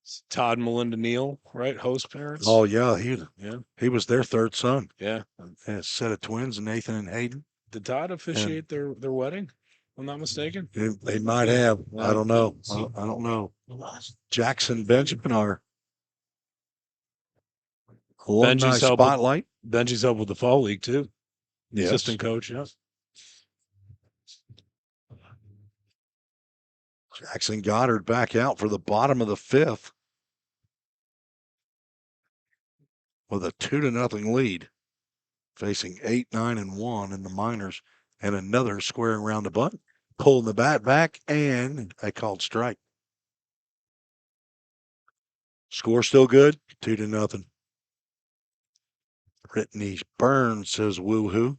It's Todd and Melinda Neal, right? Host parents. Oh yeah, he was their third son. Yeah, And a set of twins, Nathan and Hayden. Did Todd officiate their wedding? If I'm not mistaken. They might have. I don't know. I don't know. Jackson Benjamin, our alumni spotlight. Benji's helped with the fall league too. Yes. Assistant coach. Yes. Jackson Goddard back out for the bottom of the fifth with a 2-0 lead, facing 8, 9, and 1 in the minors, and another squaring around the bunt, pulling the bat back, and a called strike. Score still good, 2-0. Brittany Burns says woo-hoo.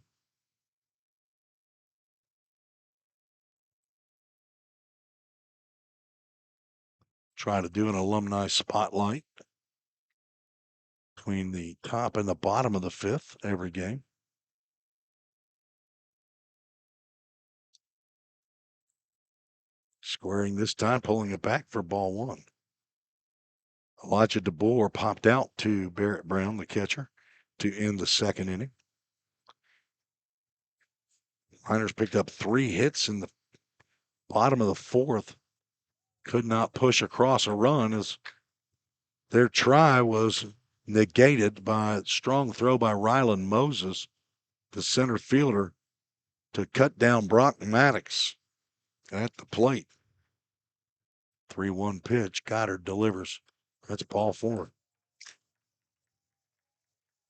Try to do an alumni spotlight between the top and the bottom of the fifth every game. Squaring this time, pulling it back for ball one. Elijah DeBoer popped out to Barrett Brown, the catcher, to end the second inning. Miners picked up 3 hits in the bottom of the fourth. Could not push across a run as their try was negated by a strong throw by Rylan Moses, the center fielder, to cut down Brock Maddox at the plate. 3-1 pitch. Goddard delivers. That's ball 4.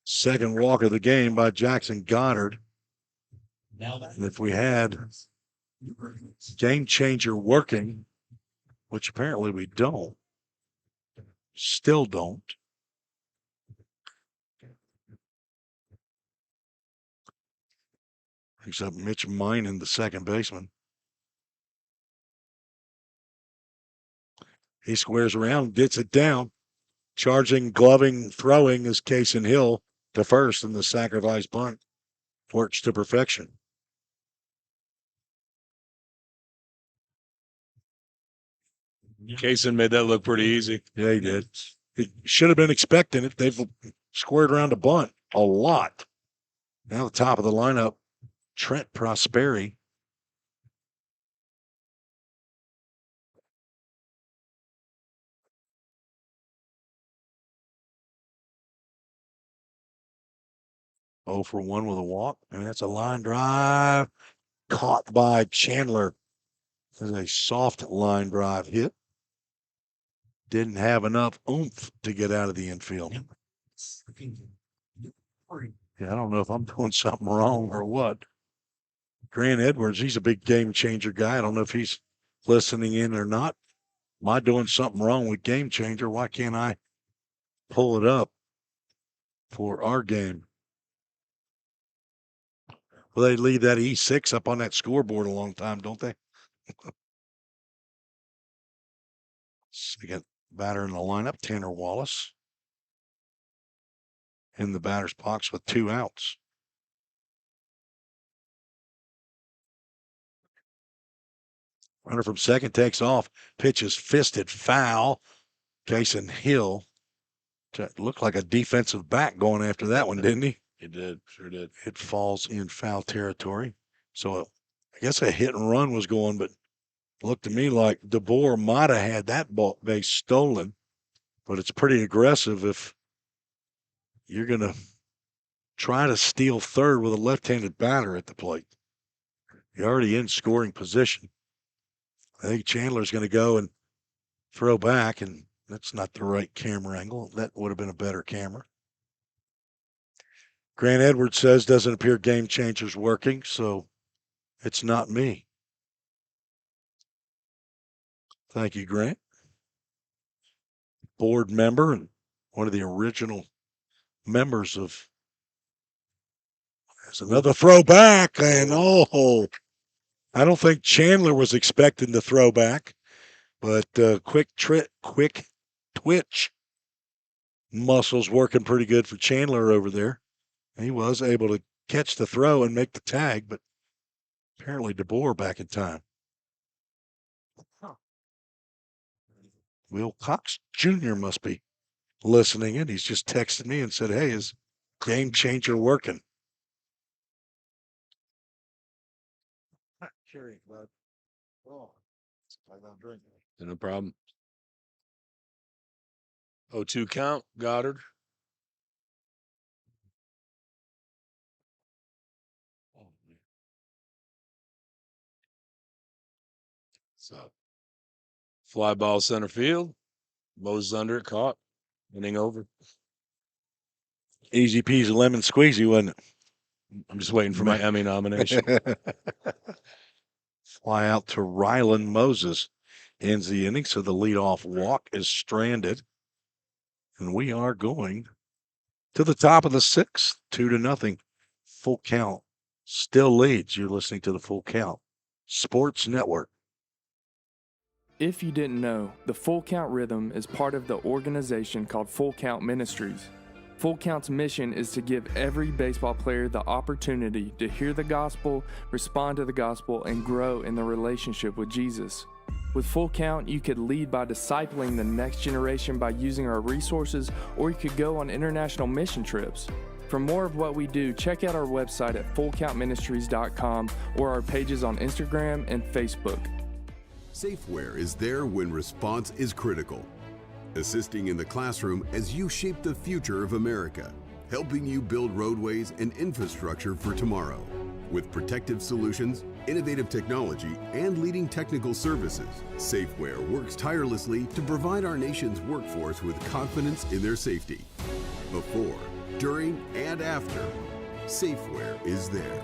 Second walk of the game by Jackson Goddard. And if we had game changer working, which apparently we don't, still don't. Picks up Mitch Minen, the second baseman. He squares around, gets it down. Charging, gloving, throwing is Cason Hill to first in the sacrifice bunt. Works to perfection. Cason made that look pretty easy. Yeah, he did. He should have been expecting it. They've squared around a bunt a lot. Now the top of the lineup, Trent Prosperi. Oh for 1 with a walk, and that's a line drive caught by Chandler. There's a soft line drive hit. Didn't have enough oomph to get out of the infield. Yeah, I don't know if I'm doing something wrong or what. Grant Edwards, he's a big game changer guy. I don't know if he's listening in or not. Am I doing something wrong with game changer? Why can't I pull it up for our game? Well, they leave that E6 up on that scoreboard a long time, don't they? Second batter in the lineup, Tanner Wallace. In the batter's box with 2 outs. Runner from second takes off. Pitch is fisted foul. Jason Hill looked like a defensive back going after that one, didn't he? He did, sure did. It falls in foul territory. So I guess a hit and run was going, but it looked to me like DeBoer might have had that base stolen. But it's pretty aggressive if you're going to try to steal third with a left-handed batter at the plate. You're already in scoring position. I think Chandler's going to go and throw back, and that's not the right camera angle. That would have been a better camera. Grant Edwards says doesn't appear Game Changer's working, so it's not me. Thank you, Grant. Board member and one of the original members of. There's another throwback, and I don't think Chandler was expecting the throwback, but quick twitch muscles working pretty good for Chandler over there. He was able to catch the throw and make the tag, but apparently DeBoer back in time. Will Cox Jr. must be listening in. He's just texted me and said, hey, is Game Changer working? Cheering, bud. Oh, I'm not drinking. No problem. 0-2 count, Goddard. So, fly ball center field. Moses under it, caught. Inning over. Easy peasy lemon squeezy, wasn't it? I'm just waiting for my Emmy nomination. Fly out to Rylan Moses. Ends the inning, so the leadoff walk is stranded. And we are going to the top of the 6th, 2-0. Full Count still leads. You're listening to the Full Count Sports Network. If you didn't know, the Full Count Rhythm is part of the organization called Full Count Ministries. Full Count's mission is to give every baseball player the opportunity to hear the gospel, respond to the gospel, and grow in the relationship with Jesus. With Full Count, you could lead by discipling the next generation by using our resources, or you could go on international mission trips. For more of what we do, check out our website at fullcountministries.com or our pages on Instagram and Facebook. Safeware is there when response is critical, assisting in the classroom as you shape the future of America, helping you build roadways and infrastructure for tomorrow. With protective solutions, innovative technology, and leading technical services, Safeware works tirelessly to provide our nation's workforce with confidence in their safety. Before, during, and after, Safeware is there.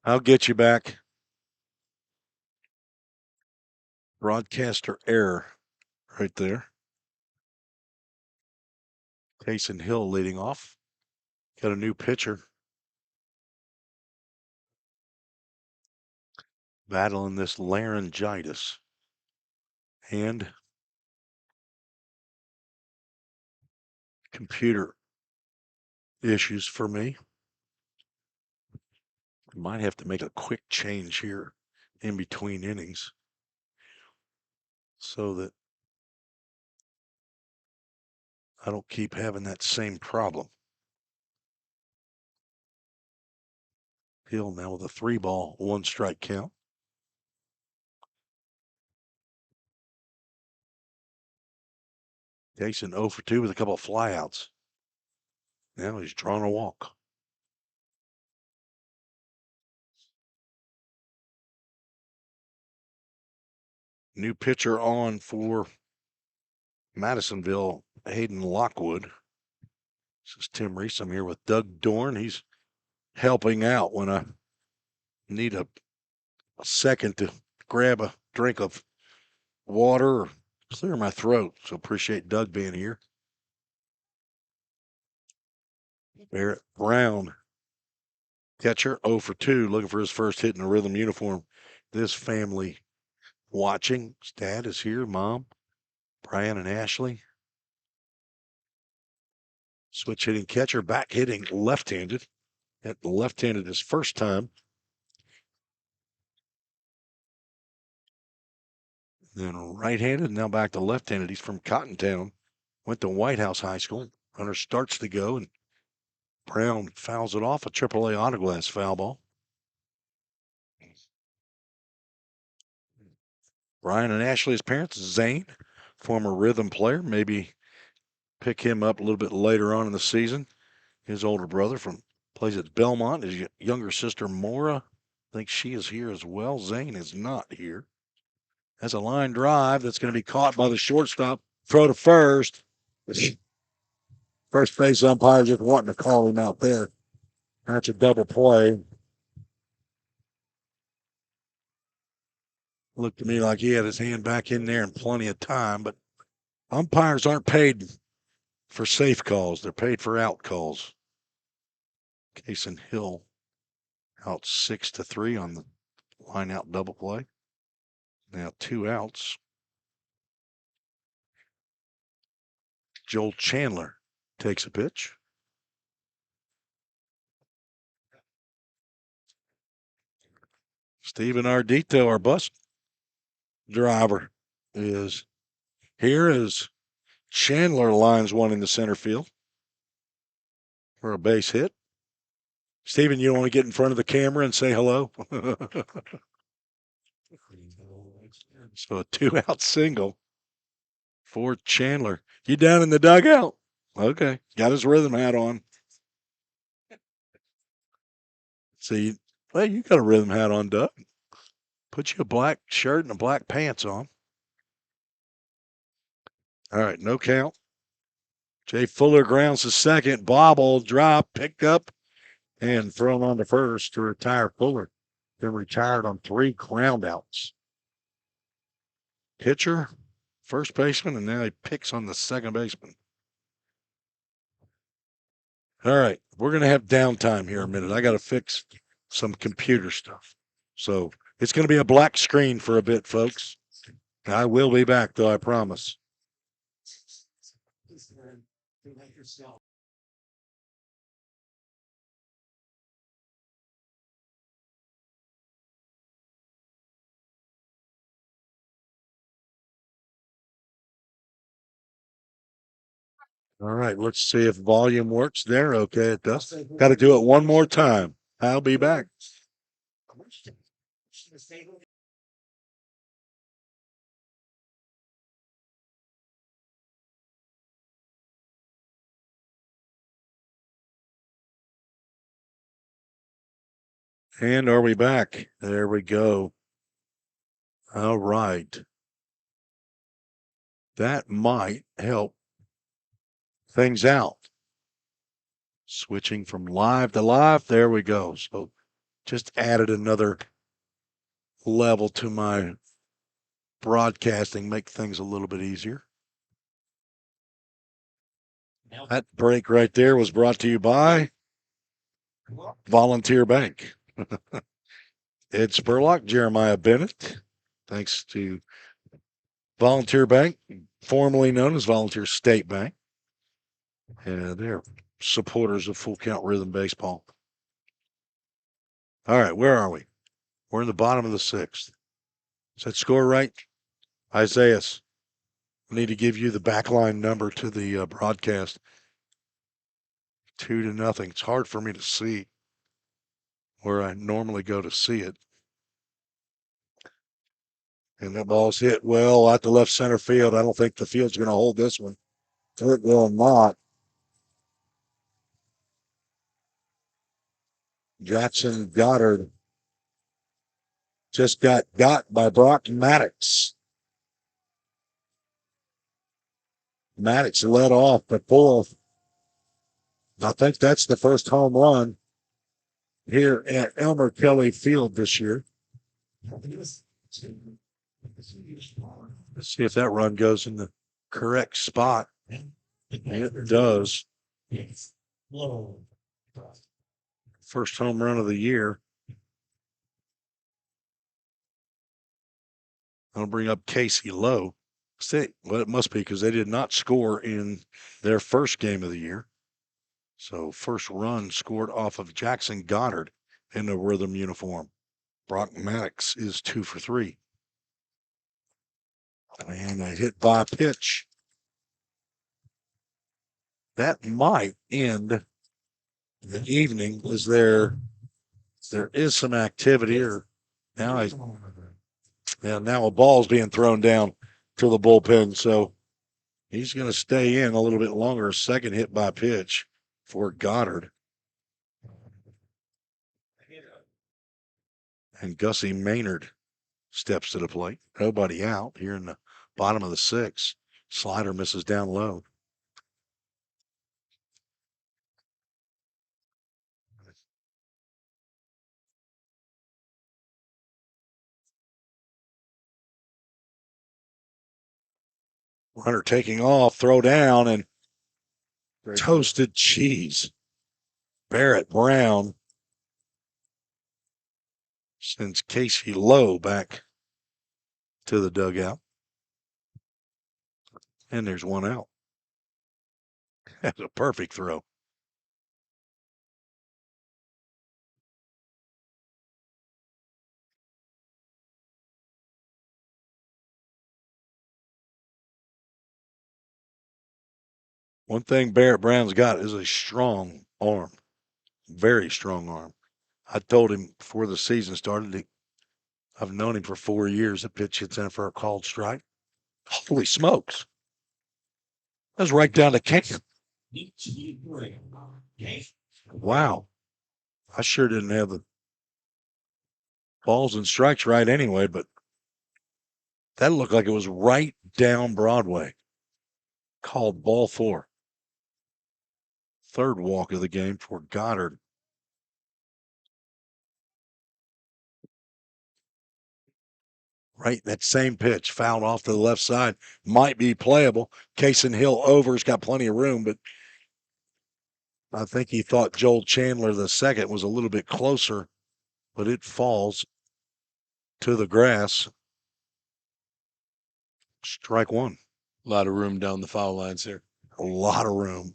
I'll get you back. Broadcaster error right there. Taysom Hill leading off. Got a new pitcher. Battling this laryngitis. And computer issues for me. Might have to make a quick change here in between innings so that I don't keep having that same problem. Hill now with a 3-ball, 1-strike count. Jason 0 for 2 with a couple of flyouts. Now he's drawn a walk. New pitcher on for Madisonville, Hayden Lockwood. This is Tim Reese. I'm here with Doug Dorn. He's helping out when I need a second to grab a drink of water or clear my throat. So appreciate Doug being here. Barrett Brown, catcher, 0 for 2, looking for his first hit in a Rhythm uniform. This family watching. His dad is here, mom, Brian and Ashley. Switch hitting catcher, back hitting left-handed. Hit left-handed his first time. Then right-handed, now back to left-handed. He's from Cottontown. Went to White House High School. Runner starts to go, and Brown fouls it off, a AAA autoglass foul ball. Brian and Ashley's parents, Zane, former Rhythm player. Maybe pick him up a little bit later on in the season. His older brother plays at Belmont. His younger sister, Maura, I think she is here as well. Zane is not here. That's a line drive that's going to be caught by the shortstop. Throw to first. First base umpire just wanting to call him out there. That's a double play. Looked to me like he had his hand back in there in plenty of time, but umpires aren't paid for safe calls. They're paid for out calls. Case and Hill out 6-3 on the line out double play. Now 2 outs. Joel Chandler takes a pitch. Steven Ardito, our bus driver, is here as Chandler lines one in the center field for a base hit. Steven, you want to get in front of the camera and say hello? So a 2-out single for Chandler. You down in the dugout? Okay. Got his Rhythm hat on. See, well, you got a Rhythm hat on, Doug. Put you a black shirt and a black pants on. All right, no count. Jay Fuller grounds to second. Bobble, drop, picked up, and thrown on to first to retire Fuller. Been retired on 3 ground outs. Pitcher, first baseman, and now he picks on the second baseman. All right, we're going to have downtime here a minute. I got to fix some computer stuff. So it's going to be a black screen for a bit, folks. I will be back, though, I promise. All right, let's see if volume works there. Okay, it does. Got to do it one more time. I'll be back. And are we back? There we go. All right. That might help things out. Switching from live to live. There we go. So just added another level to my broadcasting, make things a little bit easier. That break right there was brought to you by Volunteer Bank. Ed Spurlock, Jeremiah Bennett. Thanks to Volunteer Bank, formerly known as Volunteer State Bank. Yeah, they're supporters of Full Count Rhythm Baseball. All right, where are we? We're in the bottom of the 6th. Is that score right? Isaiah, I need to give you the backline number to the broadcast. 2-0. It's hard for me to see where I normally go to see it. And that ball's hit well out to left center field. I don't think the field's going to hold this one. It will not. Jackson Goddard just got by Brock Maddox. Maddox led off the 4th. I think that's the first home run here at Elmer Kelly Field this year. Let's see if that run goes in the correct spot. It does. First home run of the year. I'll bring up Casey Lowe. Well, it must be because they did not score in their first game of the year. So first run scored off of Jackson Goddard in the Rhythm uniform. Brock Maddox is 2 for 3. And a hit by pitch. That might end the evening as there is some activity. Or now a ball's being thrown down to the bullpen. So he's going to stay in a little bit longer. A second hit by pitch for Goddard. And Gussie Maynard steps to the plate. Nobody out here in the bottom of the 6th. Slider misses down low. Runner taking off, throw down, and toasted cheese. Barrett Brown sends Casey Lowe back to the dugout. And there's one out. That's a perfect throw. One thing Barrett Brown's got is a strong arm. Very strong arm. I told him before the season started, I've known him for 4 years. The pitch hits in for a called strike. Holy smokes. That was right down the can. Wow. I sure didn't have the balls and strikes right anyway, but that looked like it was right down Broadway. Called ball 4. Third walk of the game for Goddard. Right, that same pitch fouled off to the left side. Might be playable. Cason Hill over's got plenty of room, but I think he thought Joel Chandler, the second, was a little bit closer, but it falls to the grass. Strike 1. A lot of room down the foul lines here. A lot of room.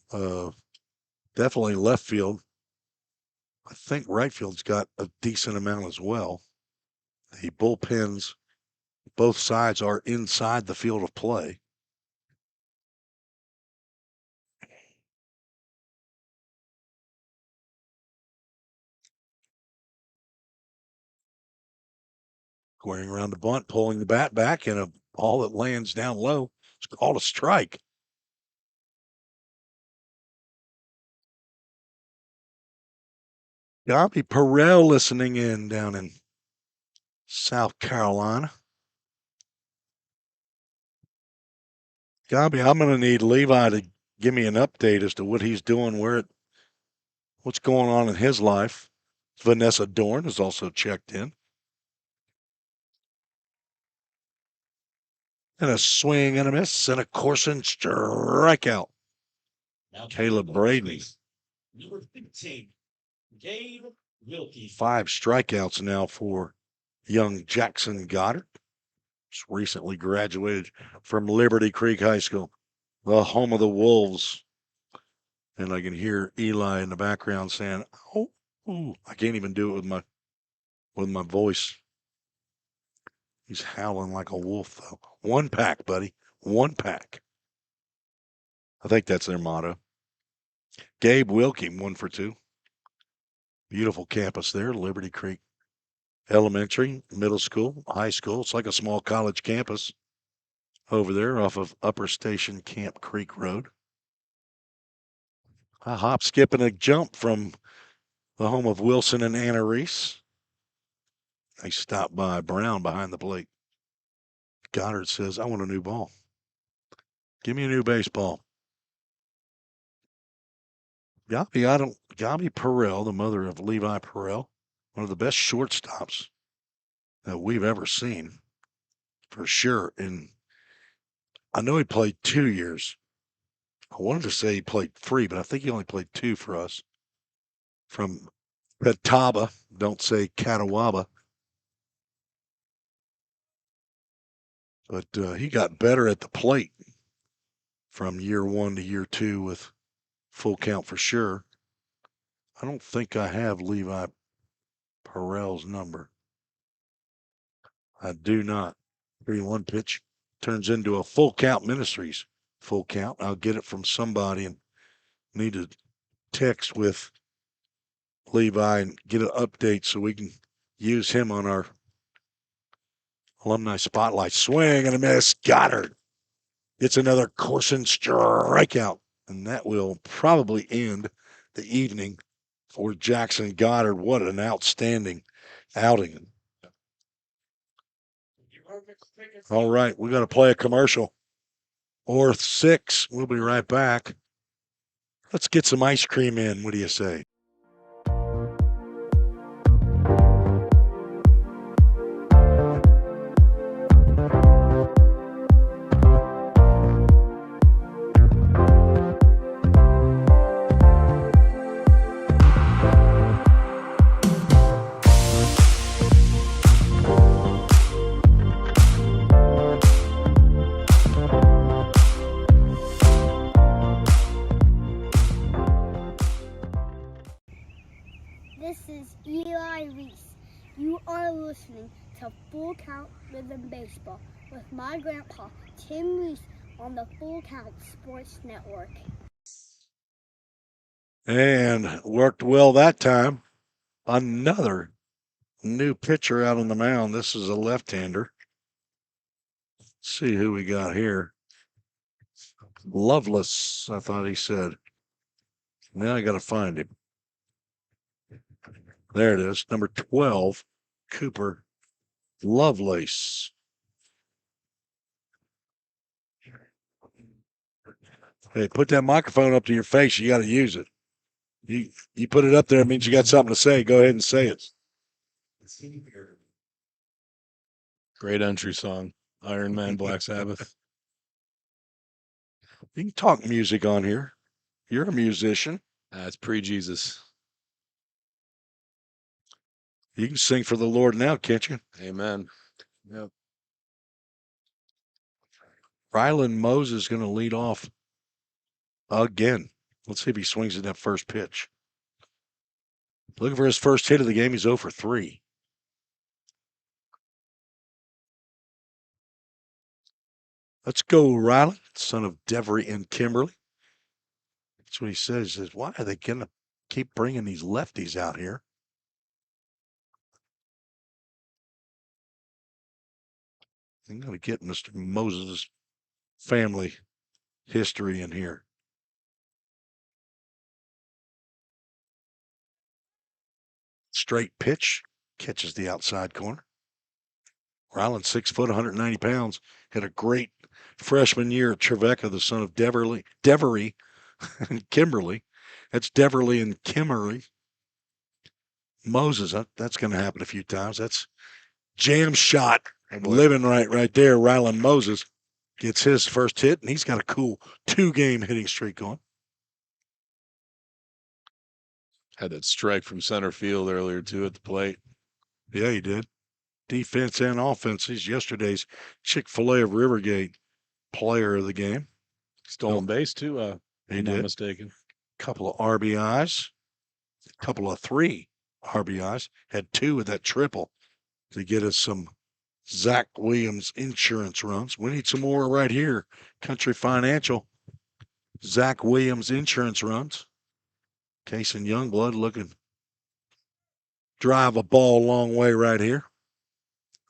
Definitely left field. I think right field's got a decent amount as well. The bullpens, both sides are inside the field of play. Squaring around the bunt, pulling the bat back, and a ball that lands down low. It's called a strike. Gabby Perrell listening in down in South Carolina. Gabby, I'm going to need Levi to give me an update as to what he's doing, what's going on in his life. Vanessa Dorn has also checked in. And a swing and a miss and a Corson strikeout. Caleb Braden. Number 15, Gabe Wilkie. 5 strikeouts now for young Jackson Goddard. Just recently graduated from Liberty Creek High School, the home of the Wolves. And I can hear Eli in the background saying, "Oh, ooh." I can't even do it with my voice. He's howling like a wolf, though. One pack, buddy. One pack. I think that's their motto. Gabe Wilkie, 1 for 2. Beautiful campus there, Liberty Creek Elementary, middle school, high school. It's like a small college campus over there off of Upper Station Camp Creek Road. A hop, skip, and a jump from the home of Wilson and Anna Reese. They stop by Brown behind the plate. Goddard says, "I want a new ball. Give me a new baseball." Gabi Perrell, the mother of Levi Perrell, one of the best shortstops that we've ever seen, for sure. And I know he played 2 years. I wanted to say he played 3, but I think he only played 2 for us. From Catawba, don't say Catawaba. But he got better at the plate from year 1 to year 2 with Full Count for sure. I don't think I have Levi Perrell's number. I do not. 3-1 pitch turns into a Full Count Ministries full count. I'll get it from somebody and need to text with Levi and get an update so we can use him on our alumni spotlight. Swing and a miss. Goddard. It's another Corson strikeout, and that will probably end the evening for Jackson Goddard. What an outstanding outing. All right, we got to play a commercial or 6. We'll be right back. Let's get some ice cream in. What do you say? This is Eli Reese. You are listening to Full Count Rhythm Baseball with my grandpa, Tim Reese, on the Full Count Sports Network. And worked well that time. Another new pitcher out on the mound. This is a left-hander. Let's see who we got here. Loveless, I thought he said. Now I got to find him. There it is, number 12, Cooper Lovelace. Hey, put that microphone up to your face. You got to use it. You put it up there, it means you got something to say. Go ahead and say it. Great entry song, Iron Man, Black Sabbath. You can talk music on here. You're a musician. That's pre-Jesus. You can sing for the Lord now, can't you? Amen. Yep. Rylan Moses is going to lead off again. Let's see if he swings at that first pitch. Looking for his first hit of the game. He's 0 for 3. Let's go, Rylan, son of Devery and Kimberly. That's what he says. He says, why are they going to keep bringing these lefties out here? I'm going to get Mr. Moses' family history in here. Straight pitch, catches the outside corner. Rylan, 6 foot, 190 pounds, had a great freshman year at Trevecca, the son of Devery and Kimberly. That's Deverly and Kimberly. Moses, that's going to happen a few times. That's jam shot living right there. Rylan Moses gets his first hit, and he's got a cool 2-game hitting streak on. Had that strike from center field earlier, too, at the plate. Yeah, he did. Defense and offense. He's yesterday's Chick-fil-A of Rivergate player of the game. Stolen base, too, he if I'm did. not mistaken. Couple of RBIs, couple of 3 RBIs, had 2 with that triple to get us some Zach Williams insurance runs. We need some more right here. Country Financial, Zach Williams insurance runs. Case and Youngblood looking drive a ball a long way right here.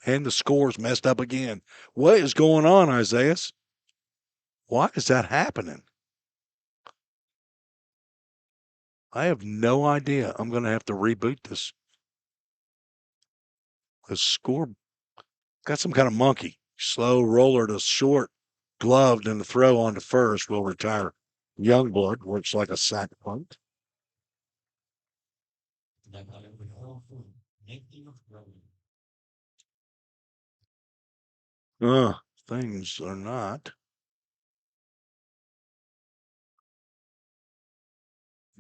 And the score's messed up again. What is going on, Isaiah? Why is that happening? I have no idea. I'm going to have to reboot this. The score got some kind of monkey. Slow roller to short, gloved, and the throw on to first will retire. Youngblood works like a sack punt. Things are not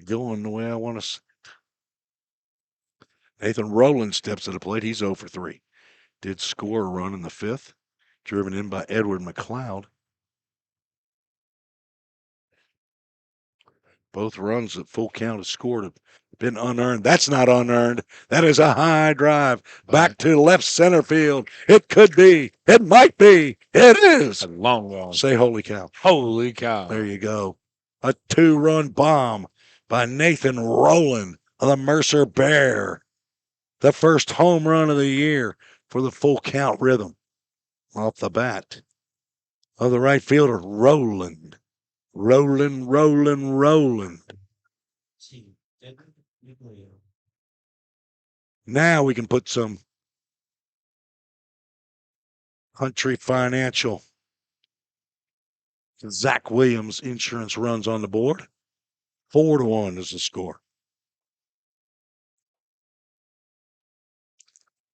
going the way I want to. Nathan Rowland steps to the plate. He's 0 for 3. Did score a run in the 5th, driven in by Edward McLeod. Both runs at full count have scored have been unearned. That's not unearned. That is a high drive back to left center field. It could be. It might be. It is. A long one. Say holy cow. Holy cow. There you go. A 2-run bomb by Nathan Rowland of the Mercer Bear. The first home run of the year for the full count rhythm off the bat of the right fielder, Rowland. Rowland. Now we can put some Country Financial Zach Williams insurance runs on the board. 4-1 is the score.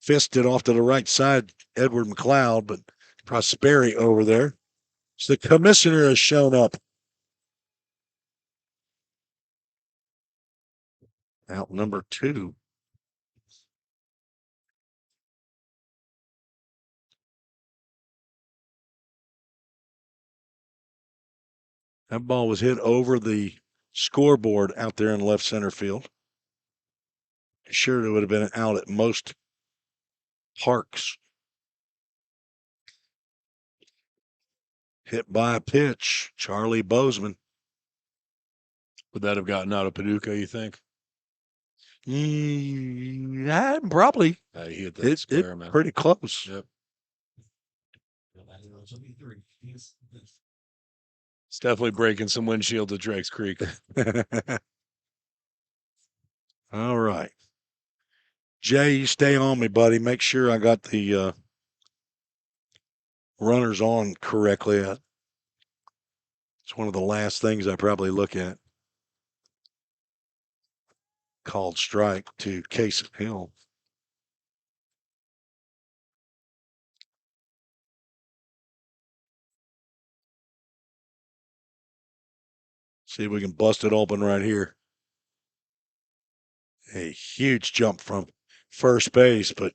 Fisted off to the right side, Edward McLeod, but Prosperi over there. So the commissioner has shown up. Out number 2. That ball was hit over the scoreboard out there in left center field. Sure, it would have been out at most parks. Hit by a pitch, Charlie Bozeman. Would that have gotten out of Paducah, you think? Yeah, probably. He hit that square, man. Pretty close. Yep. It's definitely breaking some windshield at Drake's Creek. All right. Jay, you stay on me, buddy. Make sure I got the runners on correctly. It's one of the last things I probably look at. Called strike to Case Hill. See if we can bust it open right here. A huge jump from first base, but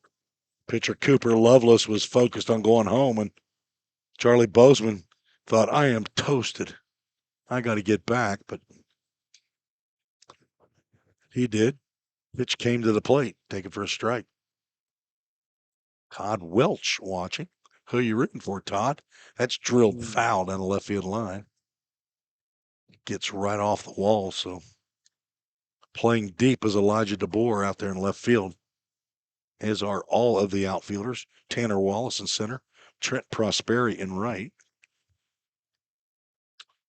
pitcher Cooper Lovelace was focused on going home, and Charlie Bozeman thought, I am toasted. I got to get back, but he did. Pitch came to the plate, taken for a strike. Todd Welch watching. Who are you rooting for, Todd? That's drilled foul down the left field line. Gets right off the wall, so playing deep is Elijah DeBoer out there in left field, as are all of the outfielders. Tanner Wallace in center, Trent Prosperi in right.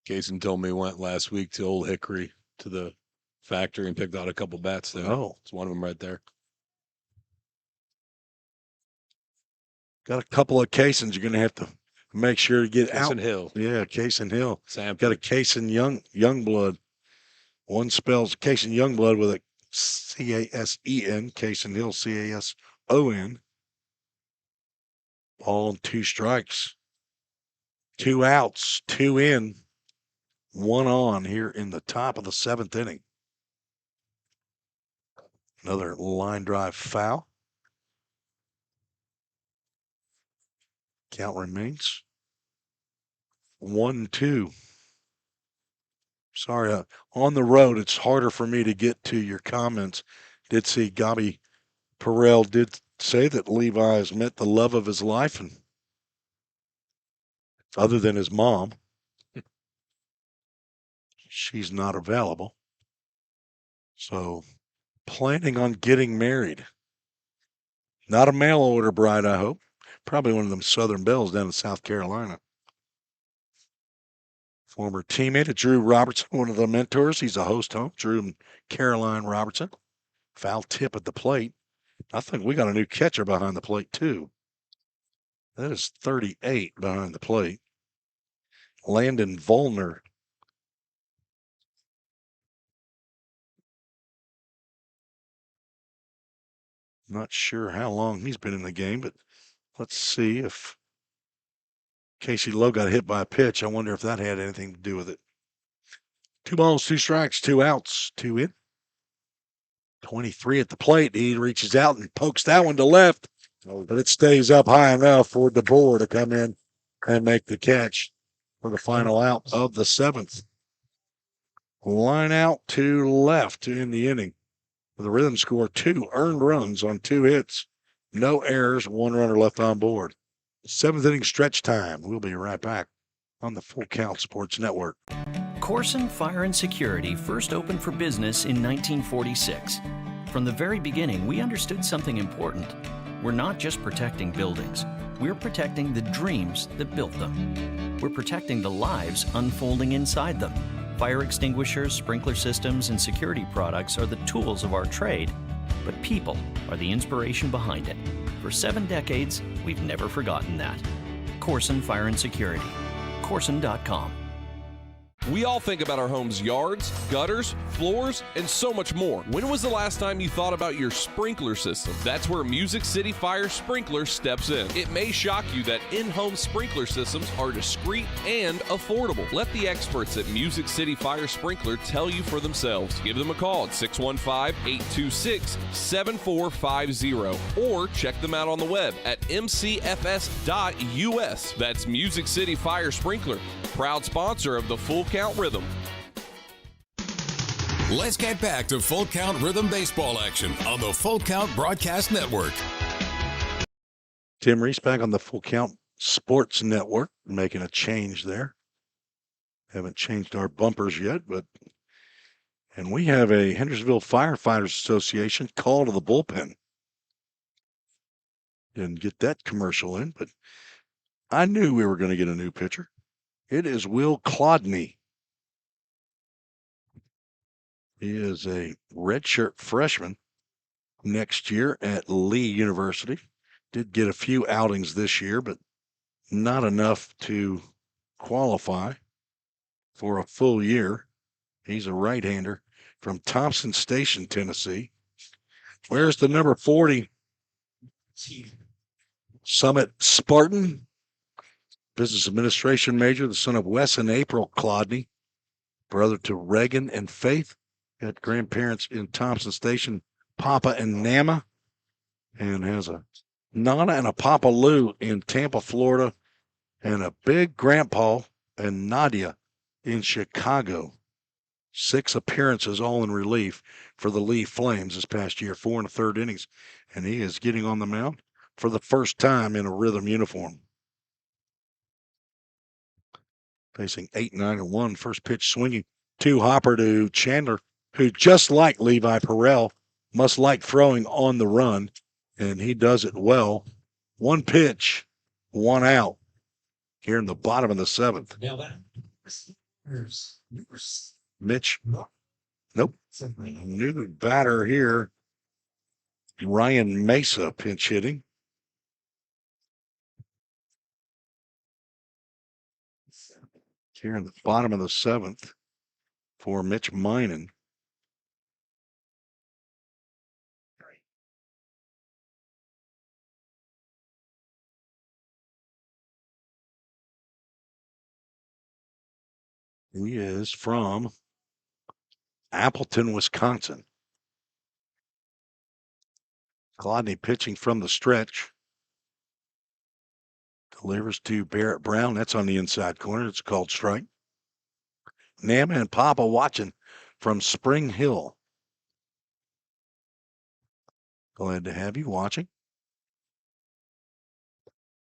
Jason told me he went last week to Old Hickory to the factory and picked out a couple bats there. Oh. It's one of them right there. Got a couple of casings you're going to have to make sure to get out. Case and Hill. Yeah, Case and Hill. Sam. Got a Case and Youngblood. One spells Case and Youngblood with a C-A-S-E-N. Case and Hill, C-A-S-O-N. Ball and 2 strikes. 2 outs, 2 in, 1 on here in the top of the 7th inning. Another line drive foul. Count remains 1-2. Sorry, on the road, it's harder for me to get to your comments. Did see Gabi Perel did say that Levi has met the love of his life, and other than his mom, she's not available. So, planning on getting married. Not a mail order bride, I hope. Probably one of them Southern Belles down in South Carolina. Former teammate of Drew Robertson, one of the mentors. He's a host home. Drew and Caroline Robertson. Foul tip at the plate. I think we got a new catcher behind the plate, too. That is 38 behind the plate. Landon Volner. Not sure how long he's been in the game, but let's see if Casey Lowe got hit by a pitch. I wonder if that had anything to do with it. 2 balls, 2 strikes, 2 outs, 2 in. 23 at the plate. He reaches out and pokes that one to left, but it stays up high enough for DeBoer to come in and make the catch for the final out of the 7th. Line out to left in the inning. The Rhythm score 2 earned runs on 2 hits. No errors, 1 runner left on board. 7th inning stretch time. We'll be right back on the Full Count Sports Network. Corson Fire and Security first opened for business in 1946. From the very beginning, we understood something important. We're not just protecting buildings. We're protecting the dreams that built them. We're protecting the lives unfolding inside them. Fire extinguishers, sprinkler systems, and security products are the tools of our trade, but people are the inspiration behind it. For 7 decades, we've never forgotten that. Corson Fire and Security. Corson.com. We all think about our home's yards, gutters, floors, and so much more. When was the last time you thought about your sprinkler system? That's where Music City Fire Sprinkler steps in. It may shock you that in-home sprinkler systems are discreet and affordable. Let the experts at Music City Fire Sprinkler tell you for themselves. Give them a call at 615-826-7450 or check them out on the web at mcfs.us. That's Music City Fire Sprinkler, proud sponsor of the Full Count Rhythm. Let's get back to Full Count Rhythm baseball action on the Full Count Broadcast Network. Tim Reese back on the Full Count Sports Network, making a change there. Haven't changed our bumpers yet, and we have a Hendersonville Firefighters Association call to the bullpen. Didn't get that commercial in, but I knew we were going to get a new pitcher. It is Will Clodney. He is a redshirt freshman next year at Lee University. Did get a few outings this year, but not enough to qualify for a full year. He's a right-hander from Thompson Station, Tennessee. Where's the number 40? Summit Spartan. Business administration major, the son of Wes and April Clodney, brother to Reagan and Faith. Got grandparents in Thompson Station, Papa and Nama, and has a Nana and a Papa Lou in Tampa, Florida, and a big grandpa and Nadia in Chicago. 6 appearances, all in relief for the Lee Flames this past year, 4 1/3 innings, and he is getting on the mound for the first time in a Rhythm uniform. Facing 8-9-1, first pitch swinging. 2 hopper to Chandler, who just like Levi Perel, must like throwing on the run, and he does it well. 1 pitch, 1 out here in the bottom of the 7th. Mitch, nope. New batter here, Ryan Mesa pinch hitting. Here in the bottom of the 7th for Mitch Minen. He is from Appleton, Wisconsin. Clodney pitching from the stretch. Delivers to Barrett Brown. That's on the inside corner. It's called strike. Nana and Papa watching from Spring Hill. Glad to have you watching.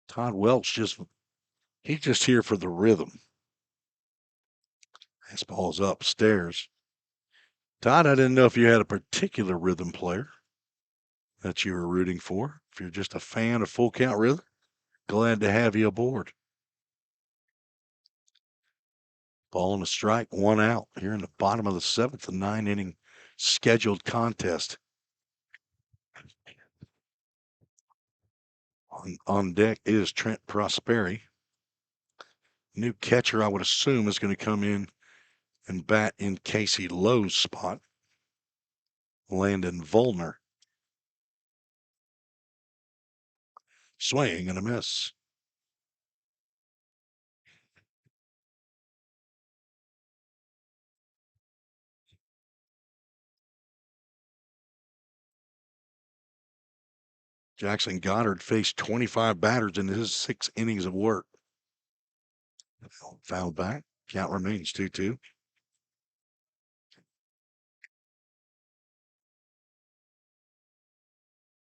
Todd Welch he's just here for the rhythm. This ball's upstairs. Todd, I didn't know if you had a particular rhythm player that you were rooting for. If you're just a fan of Full Count Rhythm, glad to have you aboard. Ball and a strike, 1 out here in the bottom of the 7th, a 9-inning scheduled contest. On deck is Trent Prosperi. New catcher, I would assume, is going to come in and bat in Casey Lowe's spot. Landon Volner. Swing and a miss. Jackson Goddard faced 25 batters in his 6 innings of work. Fouled back. Count remains 2-2.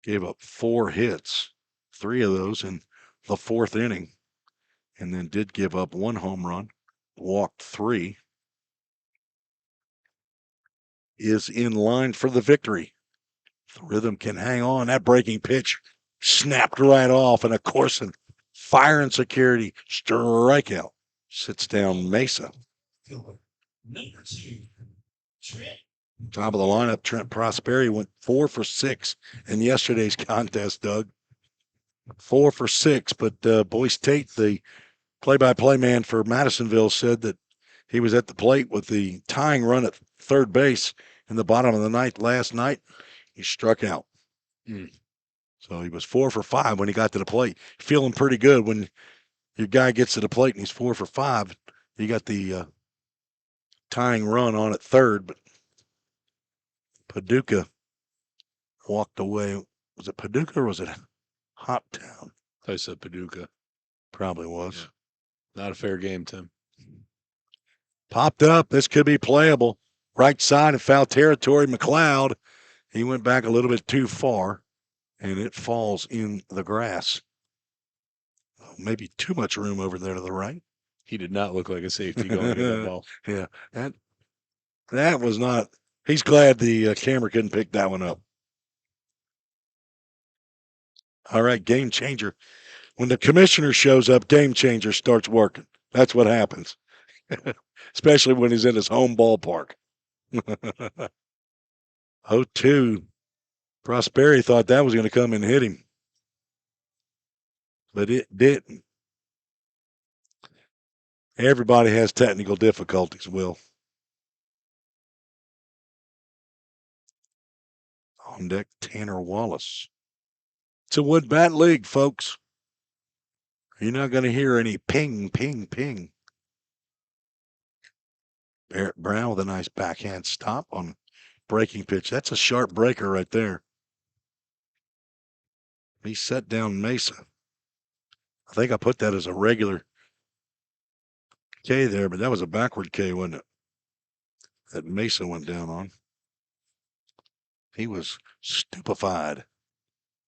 Gave up 4 hits, 3 of those in the 4th inning, and then did give up 1 home run, walked 3. Is in line for the victory. The Rhythm can hang on. That breaking pitch snapped right off, and of course, fire and security strikeout. Sits down Mesa. Number 2, Trent. Top of the lineup, Trent Prosperi went 4 for 6 in yesterday's contest, Doug. 4 for 6, but Boyce Tate, the play-by-play man for Madisonville, said that he was at the plate with the tying run at third base in the bottom of the ninth last night. He struck out. So he was 4 for 5 when he got to the plate. Feeling pretty good when your guy gets to the plate and he's 4 for 5. You got the tying run on at third, but Paducah walked away. Was it Paducah or was it Hoptown? I said Paducah. Probably was. Yeah. Not a fair game, Tim. Popped up. This could be playable. Right side in foul territory. McLeod, he went back a little bit too far, and it falls in the grass. Maybe too much room over there to the right. He did not look like a safety going to that ball. Yeah, that was not. He's glad the camera couldn't pick that one up. All right, game changer. When the commissioner shows up, game changer starts working. That's what happens, especially when he's in his home ballpark. 0-2. Prosperi thought that was going to come and hit him, but it didn't. Everybody has technical difficulties, Will. On deck, Tanner Wallace. It's a wood bat league, folks. You're not going to hear any ping, ping, ping. Barrett Brown with a nice backhand stop on breaking pitch. That's a sharp breaker right there. He set down Mesa. I think I put that as a regular K there, but that was a backward K, wasn't it? That Mesa went down on. He was stupefied.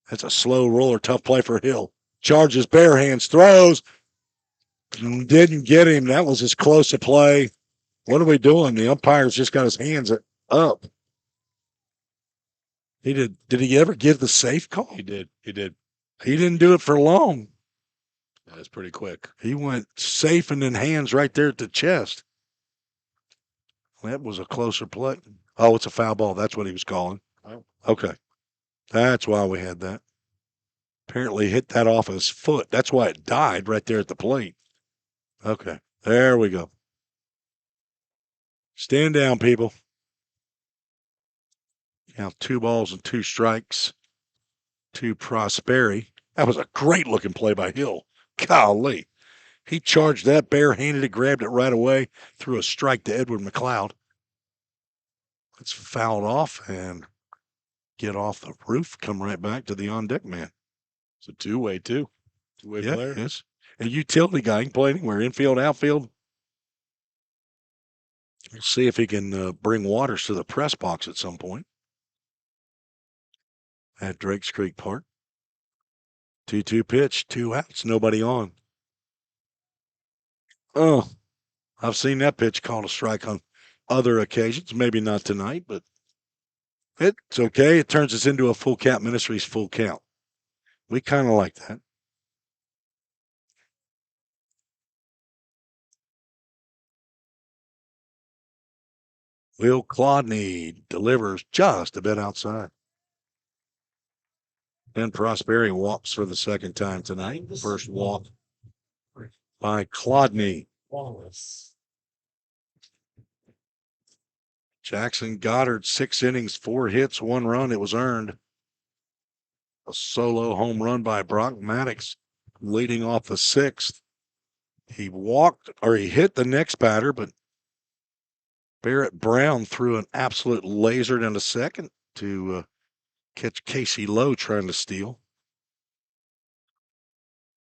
That's a slow roller, tough play for Hill. Charges, bare hands, throws. Didn't get him. That was as close a play. What are we doing? The umpire's just got his hands up. He did. Did he ever give the safe call? He did. He did. He didn't do it for long. That was pretty quick. He went safe and then hands right there at the chest. That was a closer play. Oh, it's a foul ball. That's what he was calling. Oh. Okay. That's why we had that. Apparently hit that off his foot. That's why it died right there at the plate. Okay. There we go. Stand down, people. Now 2 balls and 2 strikes to Prosperi. That was a great looking play by Hill. Golly. He charged that barehanded, grabbed it right away, threw a strike to Edward McLeod. It's fouled off and get off the roof, come right back to the on-deck man. It's a two-way, too. Two-way player. Yes. A utility guy. He can play anywhere, infield, outfield. We'll see if he can bring Waters to the press box at some point at Drakes Creek Park. 2-2 pitch, 2 outs, nobody on. Oh, I've seen that pitch called a strike on other occasions. Maybe not tonight, but it's okay. It turns us into a Full Count Ministries full count. We kind of like that. Will Clodney delivers just a bit outside. And Prosperi walks for the second time tonight. First walk by Clodney. Jackson Goddard, 6 innings, 4 hits, 1 run. It was earned. A solo home run by Brock Maddox leading off the 6th. He hit the next batter, but Barrett Brown threw an absolute laser down to second to catch Casey Lowe trying to steal.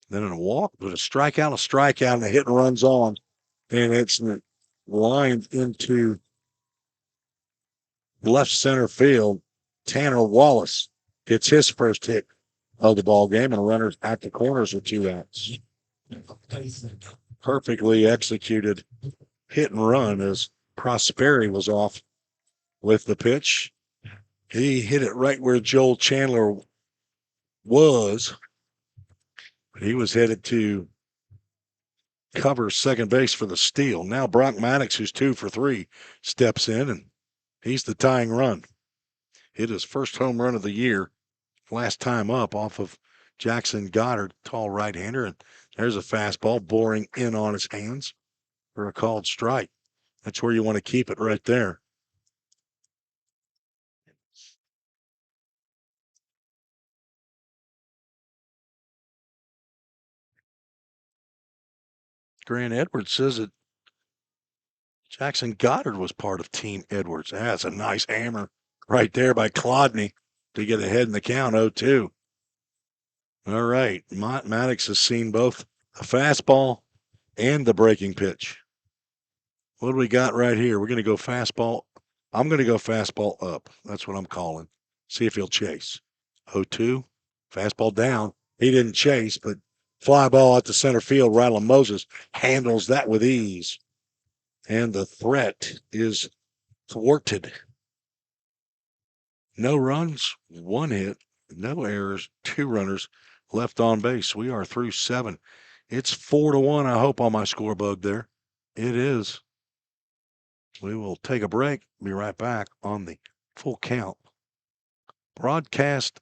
Then in a walk, but a strikeout, and a hit and runs on. And it's lined into left center field. Tanner Wallace gets his first hit of the ball game, and runners at the corners with 2 outs. Perfectly executed hit and run as Prosperi was off with the pitch. He hit it right where Joel Chandler was. He was headed to cover second base for the steal. Now Brock Maddox, who's 2 for 3, steps in, and he's the tying run. Hit his first home run of the year last time up off of Jackson Goddard, tall right-hander, and there's a fastball boring in on his hands for a called strike. That's where you want to keep it, right there. Grant Edwards says that Jackson Goddard was part of Team Edwards. That's a nice hammer right there by Clodney to get ahead in the count, 0-2. All right, Maddox has seen both the fastball and the breaking pitch. What do we got right here? We're going to go fastball. I'm going to go fastball up. That's what I'm calling. See if he'll chase. 0-2, fastball down. He didn't chase, but fly ball out to center field. Rylan Moses handles that with ease. And the threat is thwarted. No runs, 1 hit, no errors, 2 runners left on base. We are through 7. It's 4-1, I hope, on my scorebug there. It is. We will take a break. Be right back on the Full Count broadcast.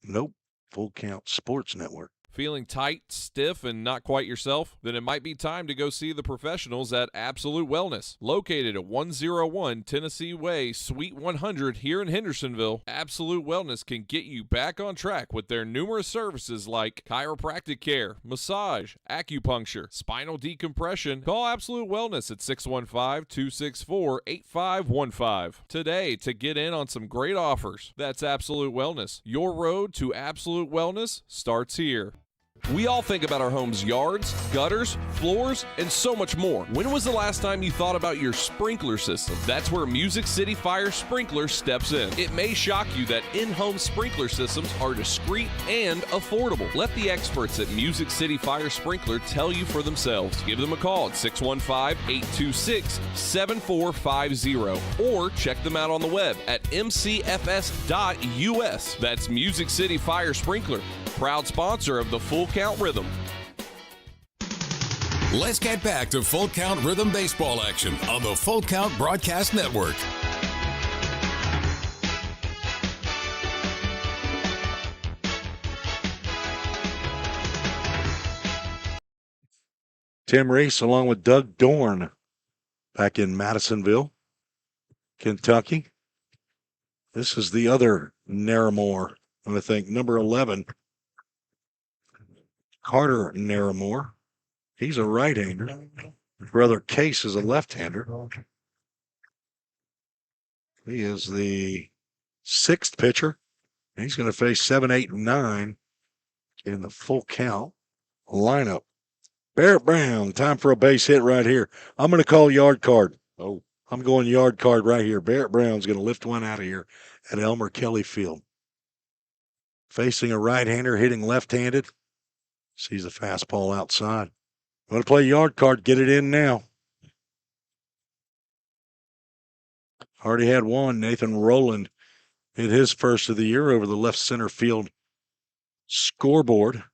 Nope. Full Count Sports Network. Feeling tight, stiff, and not quite yourself? Then it might be time to go see the professionals at Absolute Wellness. Located at 101 Tennessee Way, Suite 100 here in Hendersonville, Absolute Wellness can get you back on track with their numerous services like chiropractic care, massage, acupuncture, spinal decompression. Call Absolute Wellness at 615-264-8515 today to get in on some great offers. That's Absolute Wellness. Your road to absolute wellness starts here. We all think about our home's yards, gutters, floors, and so much more. When was the last time you thought about your sprinkler system? That's where Music City Fire Sprinkler steps in. It may shock you that in-home sprinkler systems are discreet and affordable. Let the experts at Music City Fire Sprinkler tell you for themselves. Give them a call at 615-826-7450 or check them out on the web at mcfs.us. That's Music City Fire Sprinkler, proud sponsor of the Full Count Rhythm. Let's get back to Full Count Rhythm baseball action on the Full Count Broadcast Network. Tim Reese along with Doug Dorn back in Madisonville, Kentucky. This is the other Naramore, I think, number 11. Carter Naramore. He's a right-hander. His brother Case is a left-hander. He is the 6th pitcher. He's going to face 7, 8, and 9 in the Full Count lineup. Barrett Brown, time for a base hit right here. I'm going to call yard card. Oh, I'm going yard card right here. Barrett Brown's going to lift one out of here at Elmer Kelly Field. Facing a right-hander, hitting left-handed. Sees a fastball outside. Want to play yard card, get it in now. Already had one. Nathan Rowland hit his first of the year over the left center field scoreboard.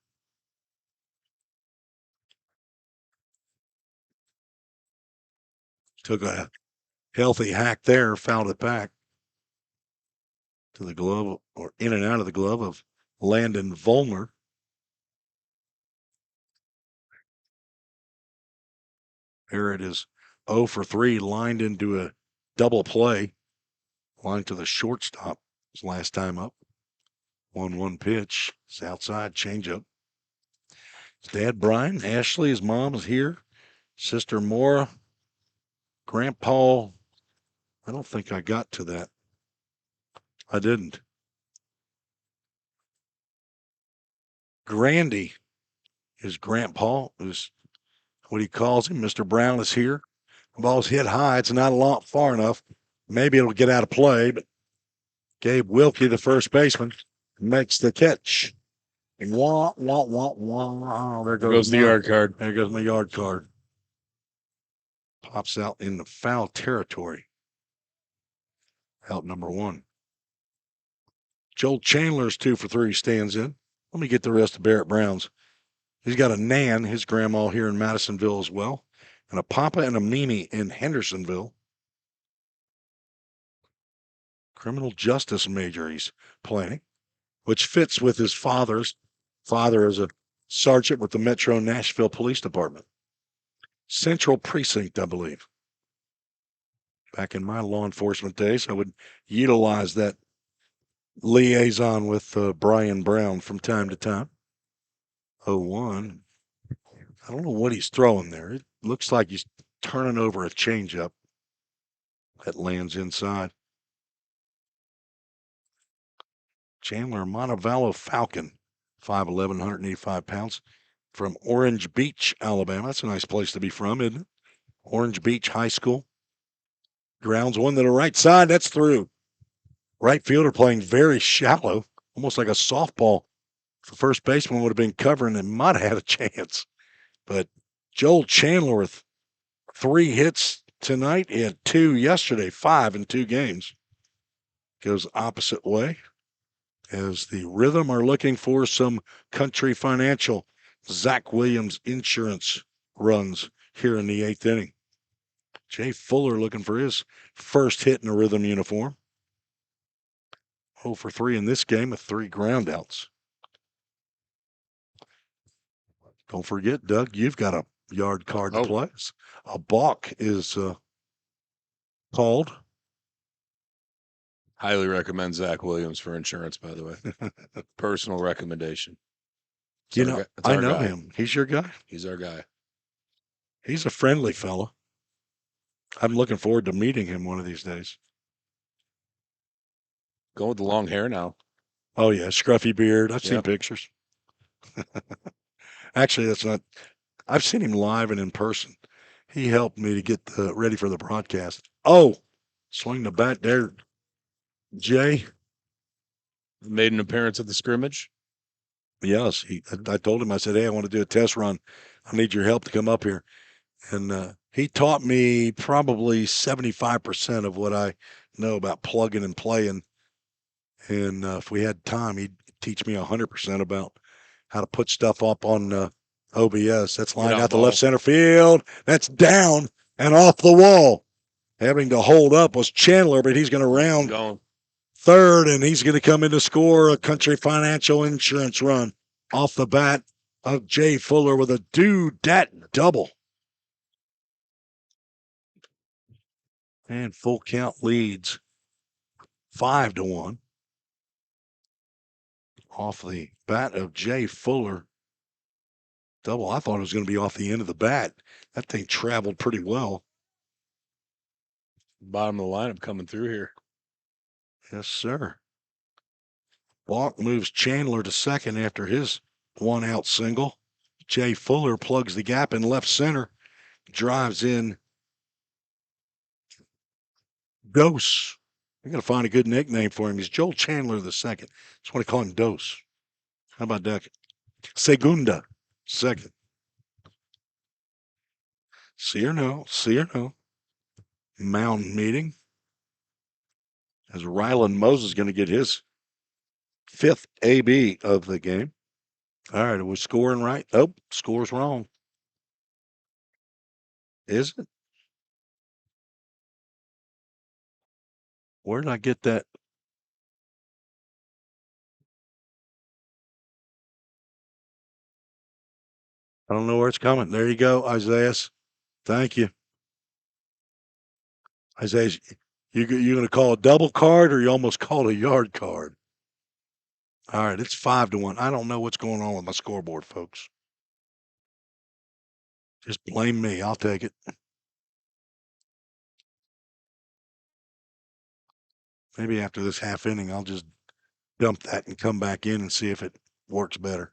Took a healthy hack there, fouled it back to the glove, or in and out of the glove of Landon Vollmer. Barrett is 0 for 3, lined into a double play. Lined to the shortstop his last time up. 1-1 pitch. It's outside, changeup. His dad, Brian, Ashley, his mom is here. Sister Maura. Grandpa, I don't think I got to that. I didn't. Grandy, his grandpa, is what he calls him. Mr. Brown is here. The ball's hit high. It's not a lot far enough. Maybe it'll get out of play, but Gabe Wilkie, the first baseman, makes the catch. Wah, wah, wah, wah. There goes the yard card. There goes my yard card. Pops out in the foul territory. Out number 1. Joel Chandler's 2 for 3, stands in. Let me get the rest of Barrett Brown's. He's got a Nan, his grandma, here in Madisonville as well, and a Papa and a Mimi in Hendersonville. Criminal justice major he's playing, which fits with his father's. Father is a sergeant with the Metro Nashville Police Department. Central Precinct, I believe. Back in my law enforcement days, I would utilize that liaison with Brian Brown from time to time. 0-1. I don't know what he's throwing there. It looks like he's turning over a changeup that lands inside. Chandler Montevallo Falcon, 5'11", 185 pounds, from Orange Beach, Alabama. That's a nice place to be from, isn't it? Orange Beach High School. Grounds one to the right side. That's through. Right fielder playing very shallow, almost like a softball. The first baseman would have been covering and might have had a chance. But Joel Chandler with 3 hits tonight. He had 2 yesterday, 5 in 2 games. Goes opposite way as the Rhythm are looking for some Country Financial, Zach Williams insurance runs here in the 8th inning. Jay Fuller looking for his first hit in a Rhythm uniform. 0 for 3 in this game with 3 groundouts. Don't forget, Doug, you've got a yard card to play. A balk is called. Highly recommend Zach Williams for insurance, by the way. Personal recommendation. I know him. He's your guy? He's our guy. He's a friendly fella. I'm looking forward to meeting him one of these days. Going with the long hair now. Oh, yeah, scruffy beard. I've seen pictures. Actually, that's not. I've seen him live and in person. He helped me to get ready for the broadcast. Oh, swing the bat there. Jay made an appearance at the scrimmage. Yes, I told him. I said, "Hey, I want to do a test run. I need your help to come up here." And he taught me probably 75% of what I know about plugging and playing. And if we had time, he'd teach me 100% about how to put stuff up on OBS. That's lined out the left center field. That's down and off the wall. Having to hold up was Chandler, but he's going to round third, and he's going to come in to score a Country Financial insurance run off the bat of Jay Fuller with a do-dat double. And full count leads 5-1 off the bat of Jay Fuller. Double. I thought it was going to be off the end of the bat. That thing traveled pretty well. Bottom of the lineup coming through here. Yes, sir. Walk moves Chandler to second after his 1-out single. Jay Fuller plugs the gap in left center, drives in Dose. I'm going to find a good nickname for him. He's Joel Chandler II. Just want to call him Dose. How about that? Segunda, second. See or no. Mound meeting. As Rylan Moses is going to get his 5th AB of the game. All right, we're scoring right. Oh, score's wrong. Is it? Where did I get that? I don't know where it's coming. There you go, Isaiah. Thank you. Isaiah, you going to call a double card or you almost called a yard card? All right, it's 5-1. I don't know what's going on with my scoreboard, folks. Just blame me. I'll take it. Maybe after this half inning, I'll just dump that and come back in and see if it works better.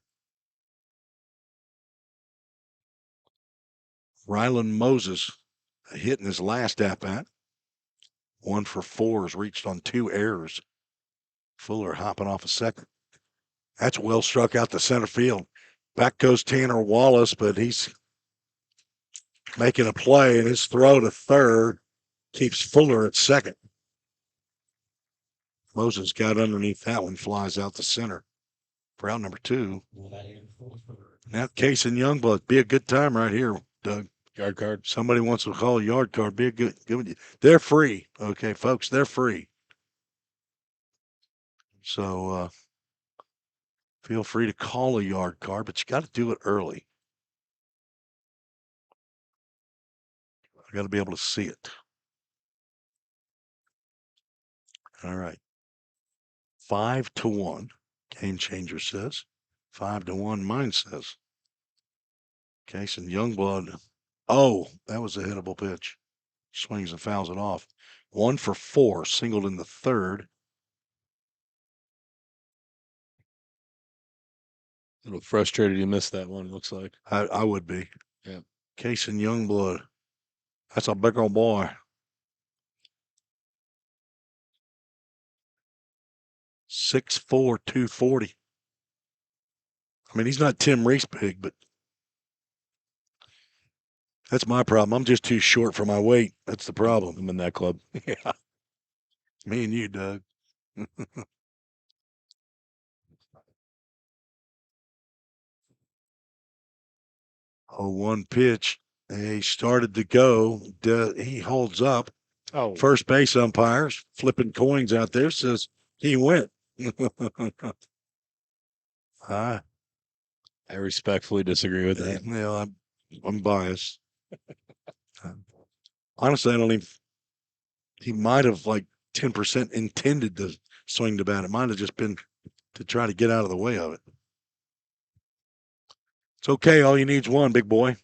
Rylan Moses hitting his last at-bat. 1 for 4 has reached on 2 errors. Fuller hopping off a second. That's well struck out to center field. Back goes Tanner Wallace, but he's making a play, and his throw to third keeps Fuller at second. Moses got underneath that one, flies out to center for out number 2. Now, Case and Youngblood, be a good time right here, Doug. Yard card. Somebody wants to call a yard card. Be a good. They're free. Okay, folks, they're free. So feel free to call a yard card, but you got to do it early. I got to be able to see it. All right. 5-1. Game Changer says. 5-1. Mine says. Case and Youngblood. Oh, that was a hittable pitch. Swings and fouls it off. 1 for 4, singled in the third. A little frustrated you missed that one, looks like. I would be. Yeah. Case and Youngblood. That's a big old boy. 6'4", 240. I mean, he's not Tim Reese big, but that's my problem. I'm just too short for my weight. That's the problem. I'm in that club. Yeah. Me and you, Doug. 0-1 pitch. He started to go. He holds up. Oh. First base umpires flipping coins out there says he went. I respectfully disagree with that. Yeah, I'm biased. Honestly, I don't even. He might have like 10% intended to swing the bat. It might have just been to try to get out of the way of it. It's okay. All you need is one, big boy.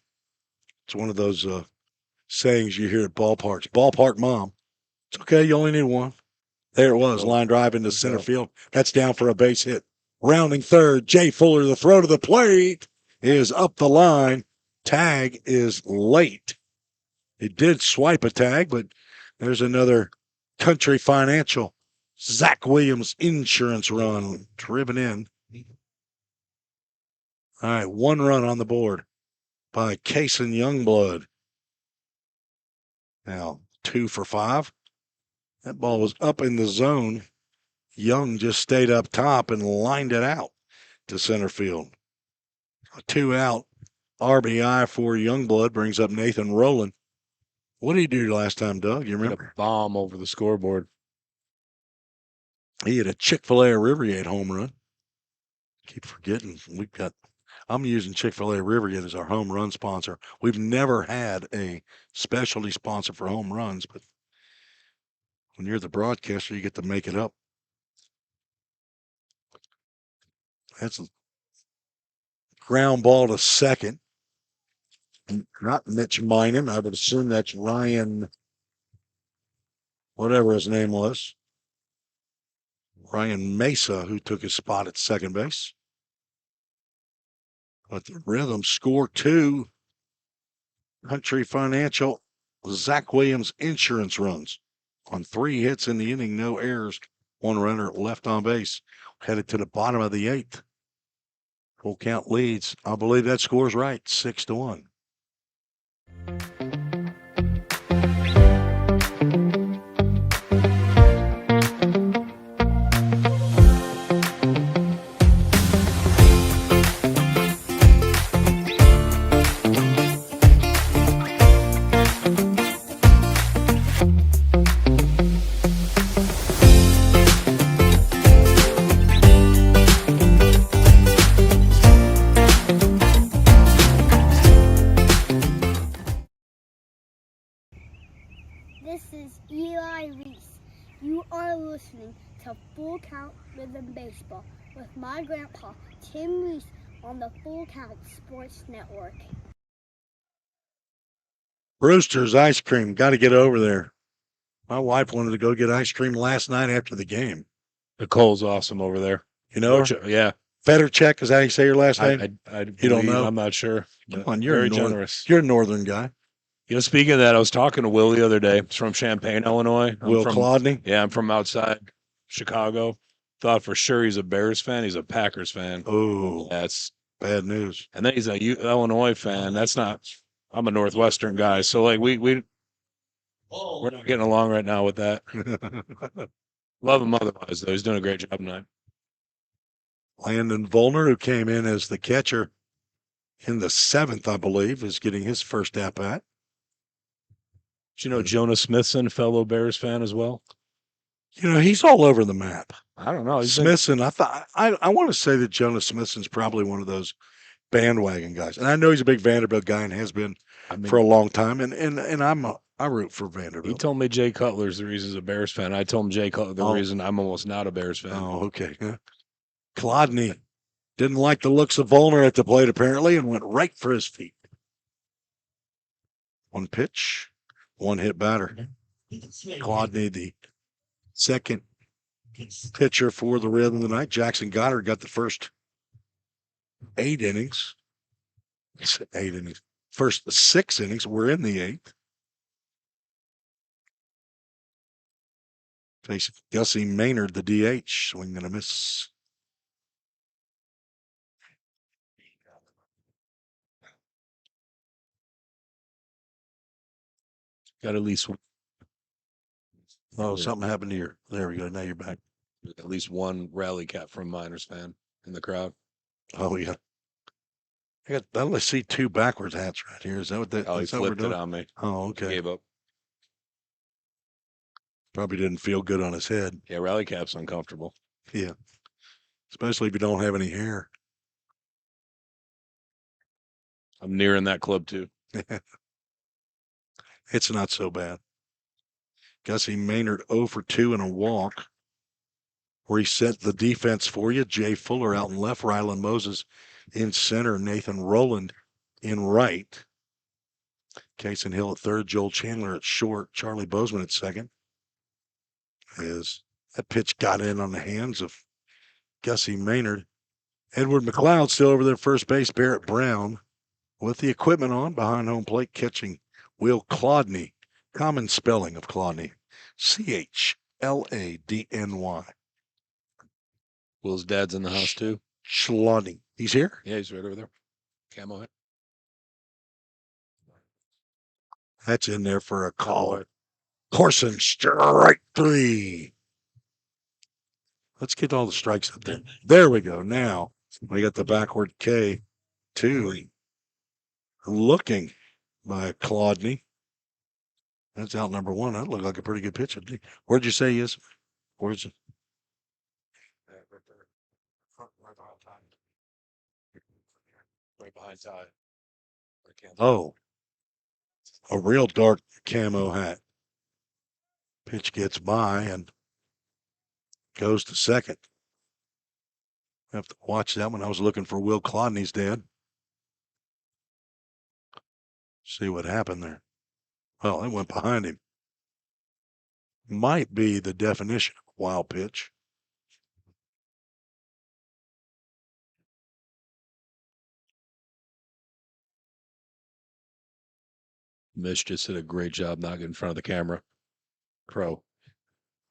It's one of those sayings you hear at ballparks. Ballpark mom. It's okay. You only need one. There it was. Line drive into center field. That's down for a base hit. Rounding third, Jay Fuller. The throw to the plate is up the line. Tag is late. It did swipe a tag, but there's another Country Financial Zach Williams insurance run driven in. All right, 1 run on the board by Case and Youngblood. Now 2 for 5. That ball was up in the zone. Young just stayed up top and lined it out to center field. A 2 out RBI for Youngblood brings up Nathan Rowland. What did he do last time, Doug? You remember? A bomb over the scoreboard. He had a Chick-fil-A Rivergate home run. Keep forgetting I'm using Chick-fil-A Rivergate as our home run sponsor. We've never had a specialty sponsor for home runs, but when you're the broadcaster, you get to make it up. That's a ground ball to second. Not Mitch Minor. I would assume that's Ryan, whatever his name was. Ryan Mesa, who took his spot at second base. But the Rhythm score 2. Country Financial, Zach Williams insurance runs on 3 hits in the inning, no errors, 1 runner left on base. Headed to the bottom of the 8th. Full Count leads. I believe that score's right, 6-1. This is Eli Reese. You are listening to Full Count Rhythm Baseball with my grandpa, Tim Reese, on the Full Count Sports Network. Brewster's Ice Cream, got to get over there. My wife wanted to go get ice cream last night after the game. Nicole's awesome over there. You know her? Yeah. Federcheck, is how you say your last name? I You don't believe- know? I'm not sure. Come on, you're very a northern, generous. You're a northern guy. You know, speaking of that, I was talking to Will the other day. He's from Champaign, Illinois. Will Clodney? Yeah, I'm from outside Chicago. Thought for sure he's a Bears fan. He's a Packers fan. Oh, That's bad news. and then he's a Illinois fan. That's not. I'm a Northwestern guy, so like we're not getting along right now with that. Love him otherwise, though. He's doing a great job tonight. Landon Volner, who came in as the catcher in the 7th, I believe, is getting his first at-bat. Do you know Jonah Smithson, fellow Bears fan as well? You know, he's all over the map. I don't know. Smithson, I want to say that Jonas Smithson's probably one of those bandwagon guys. And I know he's a big Vanderbilt guy and has been for a long time. And I root for Vanderbilt. He told me Jay Cutler's the reason he's a Bears fan. I told him Jay Cutler the reason I'm almost not a Bears fan. Oh, okay. Yeah. Clodney didn't like the looks of Volner at the plate, apparently, and went right for his feet. 1 pitch, 1 hit batter. Clodney, the second pitcher for the Rhythm tonight. Jackson Goddard got the first 8 innings. 8 innings. First 6 innings. We're in the 8th. Facing Gussie Maynard, the DH, swinging and a miss. Got at least Oh, something happened to your. There we go. Now you're back. at least one rally cap from Miners fan in the crowd. Oh, yeah. I only see 2 backwards hats right here. Is that what that? Oh, he is that what we're flipped it doing? on me. Oh, okay. Gave up. Probably didn't feel good on his head. Yeah, rally cap's uncomfortable. Yeah. Especially if you don't have any hair. I'm nearing that club too. It's not so bad. Gussie Maynard 0 for 2 and a walk. Reset the defense for you. Jay Fuller out in left, Rylan Moses in center, Nathan Rowland in right. Kason Hill at third, Joel Chandler at short, Charlie Bozeman at second. As that pitch got in on the hands of Gussie Maynard. Edward McLeod still over there first base. Barrett Brown with the equipment on behind home plate catching Will Clodney. Common spelling of Clodney. Chladny. Will's dad's in the house too. Chlodney. He's here? Yeah, he's right over there. Camo hat. That's in there for a call. Corson, strike 3. Let's get all the strikes up there. There we go. Now we got the backward K. 2. Looking by Clodney. That's out number 1. That looked like a pretty good pitch. Where'd you say he is? Where's it? Right behind Ty. Oh, a real dark camo hat. Pitch gets by and goes to second. I have to watch that one. I was looking for Will Clodney's dad. See what happened there. Well, it went behind him. Might be the definition of a wild pitch. Mish just did a great job not getting in front of the camera. Pro.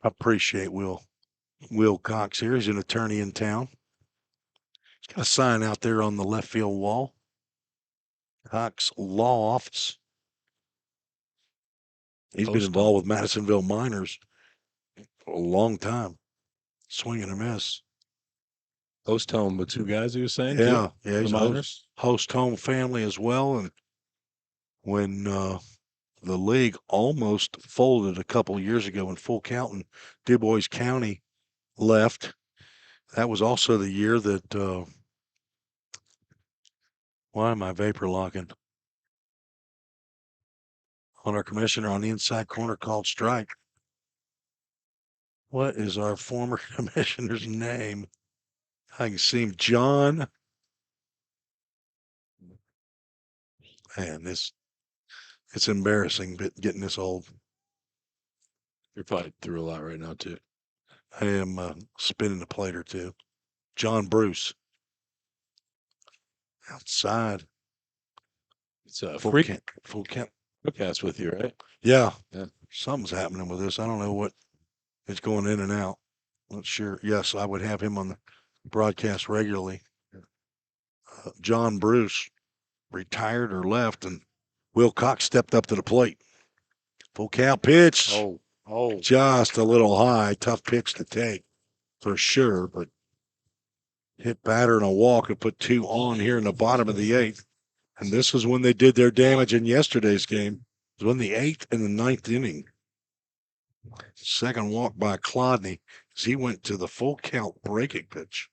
I appreciate Will Cox here. He's an attorney in town. He's got a sign out there on the left field wall. Cox Law Office. He's been involved with Madisonville Miners for a long time. Swing and a miss. Host home with two guys, you were saying? Yeah, too? yeah, he's The a Miners? host home family as well. And when the league almost folded a couple years ago when Full Count and DuBois County left, that was also the year that why am I vapor locking? On our commissioner on the inside corner called strike. What is our former commissioner's name? I can see him, John. Man, it's embarrassing getting this old. You're probably through a lot right now, too. I am spinning a plate or two. John Bruce. Outside. It's a Full freak count. forecast with you, right? Yeah. Yeah. Something's happening with this. I don't know what. It's going in and out. Not sure. Yes, I would have him on the broadcast regularly. John Bruce retired or left, and Will Cox stepped up to the plate. Full count pitch. Oh. Just a little high. Tough pitch to take for sure, but hit batter and a walk and put 2 on here in the bottom of the 8th. And this was when they did their damage in yesterday's game. It was in the 8th and the 9th inning. Second walk by Clodney as he went to the full count breaking pitch.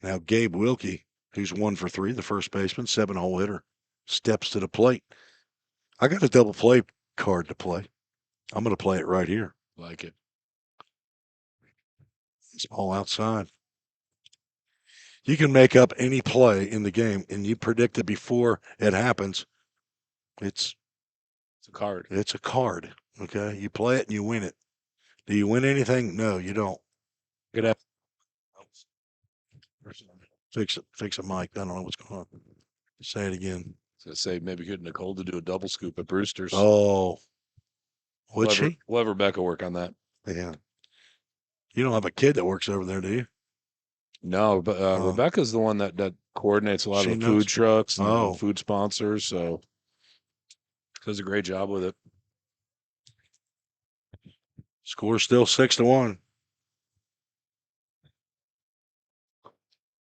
Now Gabe Wilkie, who's 1 for 3, the first baseman, 7-hole hitter, steps to the plate. I got a double play card to play. I'm going to play it right here. Like it. It's all outside. You can make up any play in the game, and you predict it before it happens. It's a card. It's a card. Okay, you play it and you win it. Do you win anything? No, you don't. Good afternoon. Fix a mic. I don't know what's going on. Say it again. So say maybe get Nicole to do a double scoop at Brewster's. Oh, would she? We'll have Rebecca work on that. Yeah. You don't have a kid that works over there, do you? No, but Rebecca's the one that coordinates a lot She of the knows. food trucks and Oh. food sponsors. So does a great job with it. Score's still 6-1.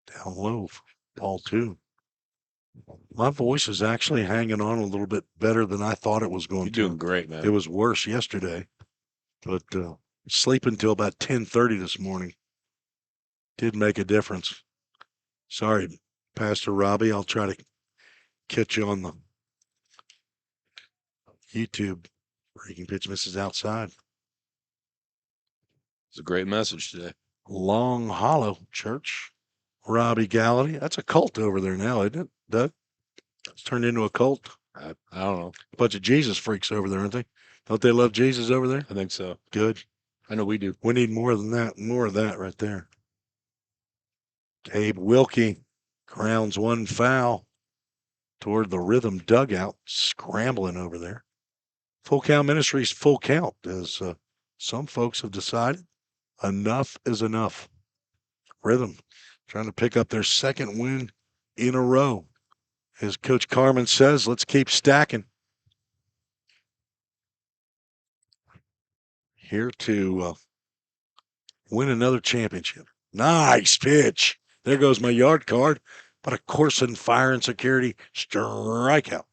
Down low, ball 2. My voice is actually hanging on a little bit better than I thought it was going You're to. doing great, man. It was worse yesterday, but sleeping till about 10:30 this morning did make a difference. Sorry, Pastor Robbie. I'll try to catch you on the YouTube. Breaking pitch misses outside. It's a great message today. Long Hollow Church. Robbie Gallaty. That's a cult over there now, isn't it, Doug? It's turned into a cult. I don't know. A bunch of Jesus freaks over there, aren't they? Don't they love Jesus over there? I think so. Good. I know we do. We need more than that. More of that right there. Gabe Wilkie grounds one foul toward the Rhythm dugout, scrambling over there. Full Count Ministries full count, as some folks have decided. Enough is enough. Rhythm trying to pick up their second win in a row. As Coach Carmen says, let's keep stacking. Here to win another championship. Nice pitch. There goes my yard card. But a Corson Fire and Security strikeout.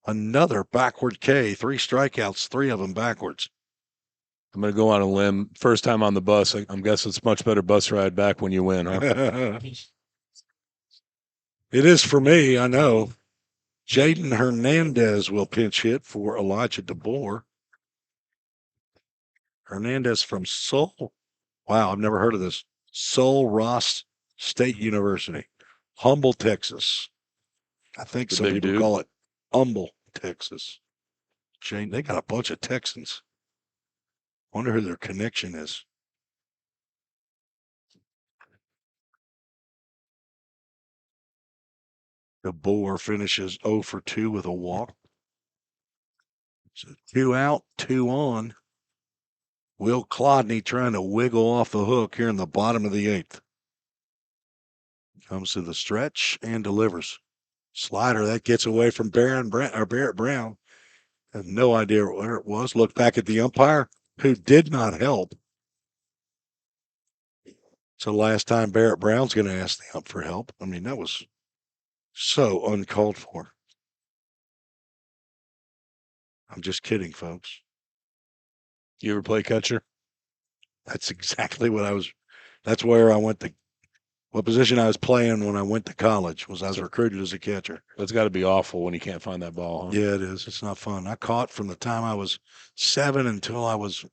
Another backward K. 3 strikeouts, 3 of them backwards. I'm going to go on a limb. First time on the bus. I'm guessing it's much better bus ride back when you win, huh? It is for me, I know. Jaden Hernandez will pinch hit for Elijah DeBoer. Hernandez from Seoul. Wow, I've never heard of this. Seoul Ross State University. Humble, Texas. I think some people call it Humble, Texas. Jane, they got a bunch of Texans. Wonder who their connection is. DeBoer finishes 0 for 2 with a walk. So 2 out, 2 on. Will Clodney trying to wiggle off the hook here in the bottom of the 8th. Comes to the stretch and delivers. Slider that gets away from Barrett Brown. Has no idea where it was. Look back at the umpire, who did not help. So last time Barrett Brown's going to ask the ump for help. I mean, that was so uncalled for. I'm just kidding, folks. You ever play catcher? That's exactly what I was. That's where I went to. What position I was playing when I went to college was I was recruited as a catcher. It's got to be awful when you can't find that ball, huh? Yeah, it is. It's not fun. I caught from the time I was 7 until I was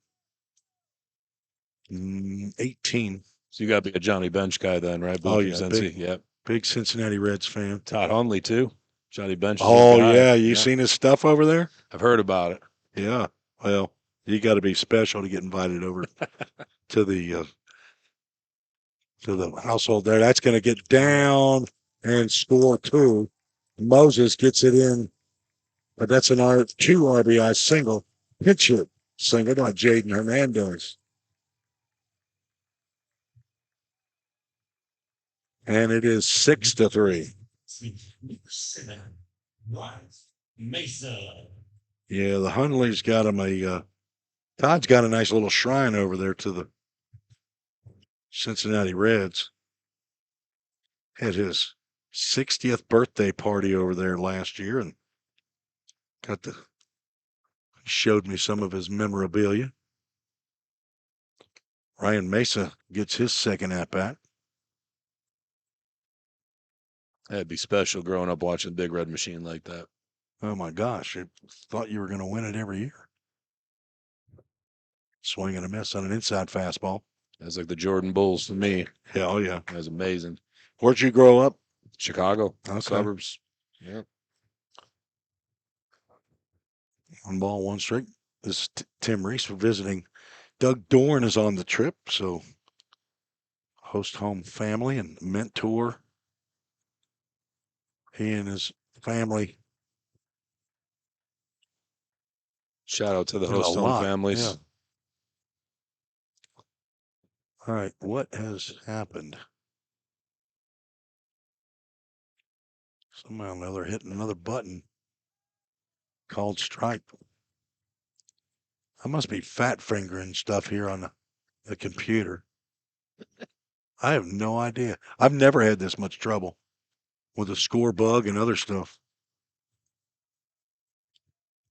18. So you got to be a Johnny Bench guy then, right? Oh, Blue yeah, Cincy. Yep. Big Cincinnati Reds fan. Todd Hundley too. Johnny Bench. Oh yeah, you seen his stuff over there? I've heard about it. Yeah. Well, you got to be special to get invited over to the household there. That's going to get down and score 2. Moses gets it in, but that's an 2 RBI single. Pitch hit single by Jaden Hernandez. And it is 6-3. Mesa. Yeah, the Hunley's got him Todd's got a nice little shrine over there to the Cincinnati Reds. Had his 60th birthday party over there last year and showed me some of his memorabilia. Ryan Mesa gets his second at bat. That'd be special growing up watching Big Red Machine like that. Oh my gosh, I thought you were going to win it every year. Swing and a miss on an inside fastball. That's like the Jordan Bulls to me. Yeah, oh yeah. That's amazing. Where'd you grow up? Chicago. Okay. Suburbs. Yeah. 1 ball, 1 strike. This is Tim Reese visiting. Doug Dorn is on the trip, so host home family and mentor. He and his family. Shout out to the host home families. Yeah. All right, what has happened? Somehow or another hitting another button called strike. I must be fat fingering stuff here on the computer. I have no idea. I've never had this much trouble with a score bug and other stuff.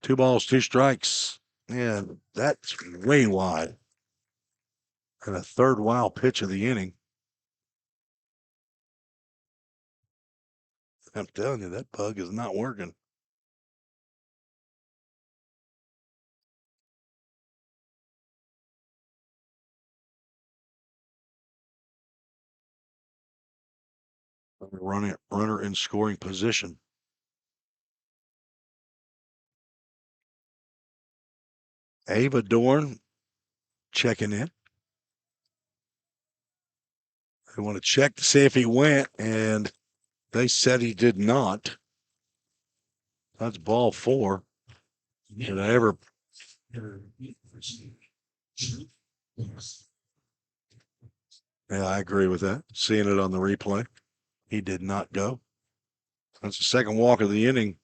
2 balls, 2 strikes. Yeah, that's way wide. And a third wild pitch of the inning. I'm telling you, that bug is not working. Runner in scoring position. Ava Dorn checking in. They want to check to see if he went, and they said he did not. That's ball 4. Did I ever? Yeah, I agree with that. Seeing it on the replay, he did not go. That's the second walk of the inning.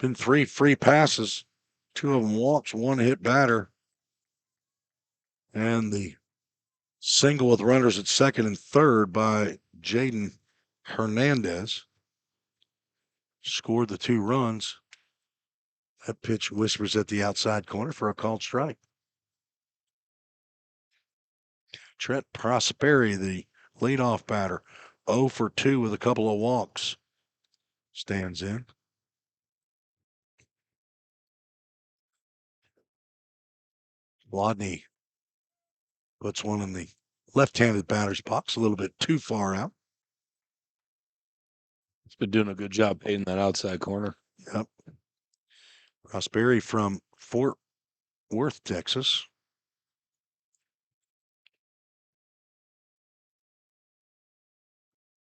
Been 3 free passes, 2 of them walks, 1 hit batter. And the single with runners at second and third by Jaden Hernandez. Scored the 2 runs. That pitch whispers at the outside corner for a called strike. Trent Prosperi, the leadoff batter, 0 for 2 with a couple of walks. Stands in. Lodney puts one in the left-handed batter's box, a little bit too far out. He's been doing a good job hitting that outside corner. Yep. Prosperi from Fort Worth, Texas.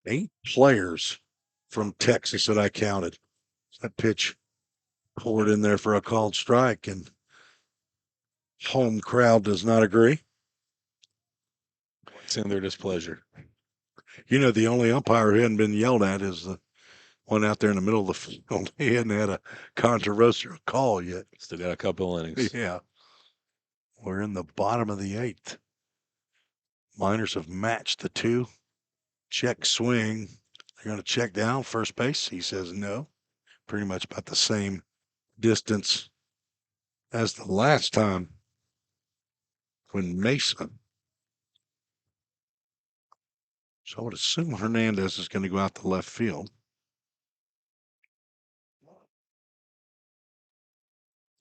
Eight players from Texas that I counted. That pitch poured in there for a called strike, and home crowd does not agree. It's in their displeasure. You know, the only umpire who hadn't been yelled at is the one out there in the middle of the field. He hadn't had a controversial call yet. Still got a couple innings. Yeah. We're in the bottom of the 8th. Miners have matched the 2. Check swing. They're going to check down first base. He says no. Pretty much about the same distance as the last time when Mason. So I would assume Hernandez is going to go out to left field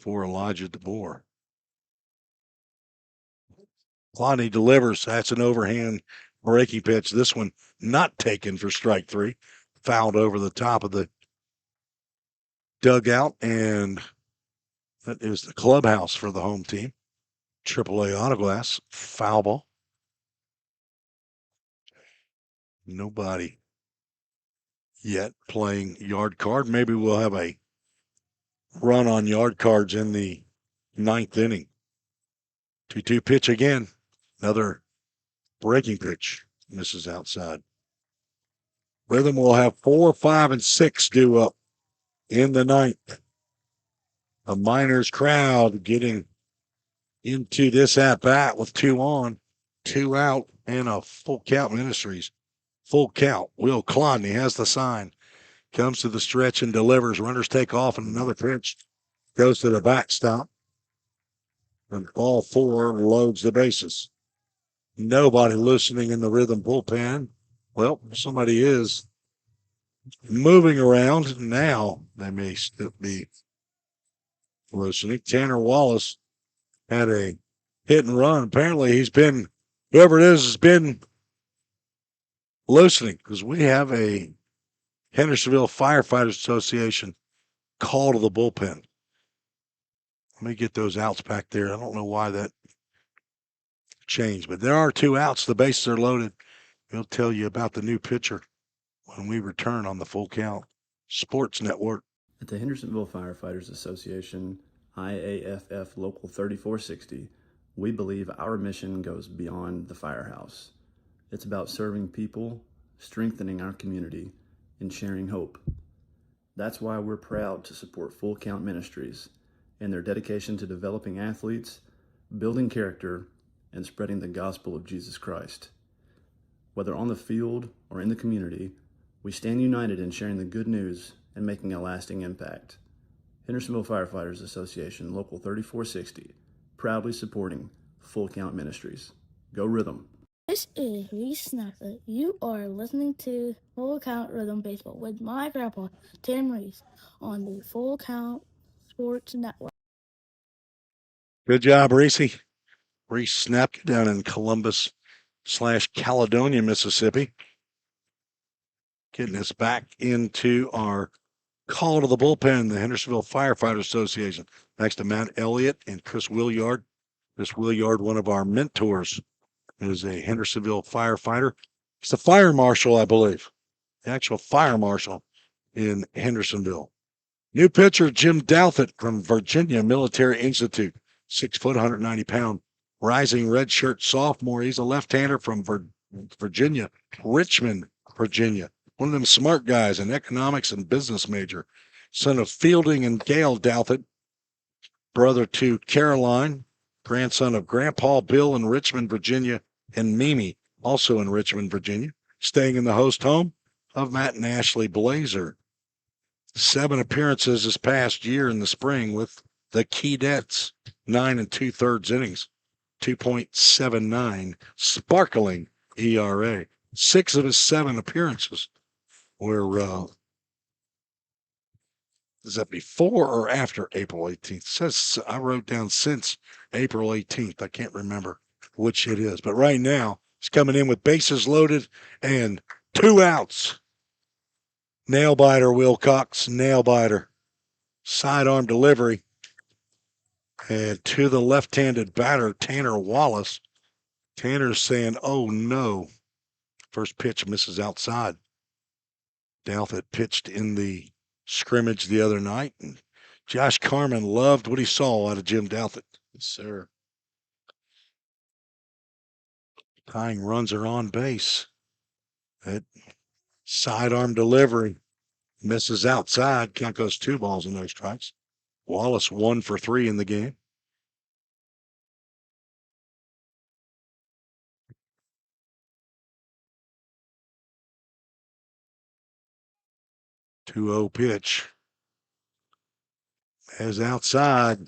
for Elijah DeBoer. Clowney delivers. That's an overhand breaking pitch. This one not taken for strike 3. Fouled over the top of the dugout, and that is the clubhouse for the home team. AAA Autoglass. Foul ball. Nobody yet playing yard card. Maybe we'll have a run on yard cards in the 9th inning. 2-2 pitch again. Another breaking pitch. Misses outside. Rhythm will have 4, 5, and 6 due up in the 9th. A Miners crowd getting into this at-bat with 2 on, 2 out, and a full count Ministries. Full count. Will Clowney has the sign. Comes to the stretch and delivers. Runners take off, and another pitch goes to the backstop. And ball 4 loads the bases. Nobody loosening in the Rhythm bullpen. Well, somebody is moving around. Now they may still be loosening. Tanner Wallace had a hit and run. Apparently he's been, whoever it is, has been loosening, because we have a Hendersonville Firefighters Association call to the bullpen. Let me get those outs back there. I don't know why that changed, but there are 2 outs. The bases are loaded. We'll tell you about the new pitcher when we return on the Full Count Sports Network. At the Hendersonville Firefighters Association, IAFF Local 3460, we believe our mission goes beyond the firehouse. It's about serving people, strengthening our community, and sharing hope. That's why we're proud to support Full Count Ministries and their dedication to developing athletes, building character, and spreading the gospel of Jesus Christ. Whether on the field or in the community, we stand united in sharing the good news and making a lasting impact. Hendersonville Firefighters Association, Local 3460, proudly supporting Full Count Ministries. Go Rhythm! This is Reese Snapper. You are listening to Full Count Rhythm Baseball with my grandpa, Tim Reese, on the Full Count Sports Network. Good job, Reese. Reese snapped down in Columbus/Caledonia, Mississippi. Getting us back into our call to the bullpen, the Hendersonville Firefighters Association. Thanks to Matt Elliott and Chris Williard. Chris Williard, one of our mentors, is a Hendersonville firefighter. He's the fire marshal, I believe. The actual fire marshal in Hendersonville. New pitcher, Jim Douthit from Virginia Military Institute. 6 foot, 190 pound, rising redshirt sophomore. He's a left-hander from Virginia, Richmond, Virginia. One of them smart guys, an economics and business major. Son of Fielding and Gail Douthit. Brother to Caroline. Grandson of Grandpa Bill in Richmond, Virginia, and Mimi, also in Richmond, Virginia. Staying in the host home of Matt and Ashley Blazer. 7 appearances this past year in the spring with the Keydets. 9 2/3 innings. 2.79 sparkling ERA. 6 of his 7 appearances were, is that before or after April 18th? It says, I wrote down since April 18th. I can't remember which it is. But right now, he's coming in with bases loaded and 2 outs. Nail biter, Wilcox, nail biter. Sidearm delivery. And to the left-handed batter, Tanner Wallace. Tanner's saying, oh no. First pitch misses outside. Dalfett pitched in the scrimmage the other night, and Josh Carman loved what he saw out of Jim Dalfett. Yes, sir. Tying runs are on base. That sidearm delivery misses outside. Count goes 2 balls and no strikes. Wallace 1 for 3 in the game. Two-0 pitch. As outside,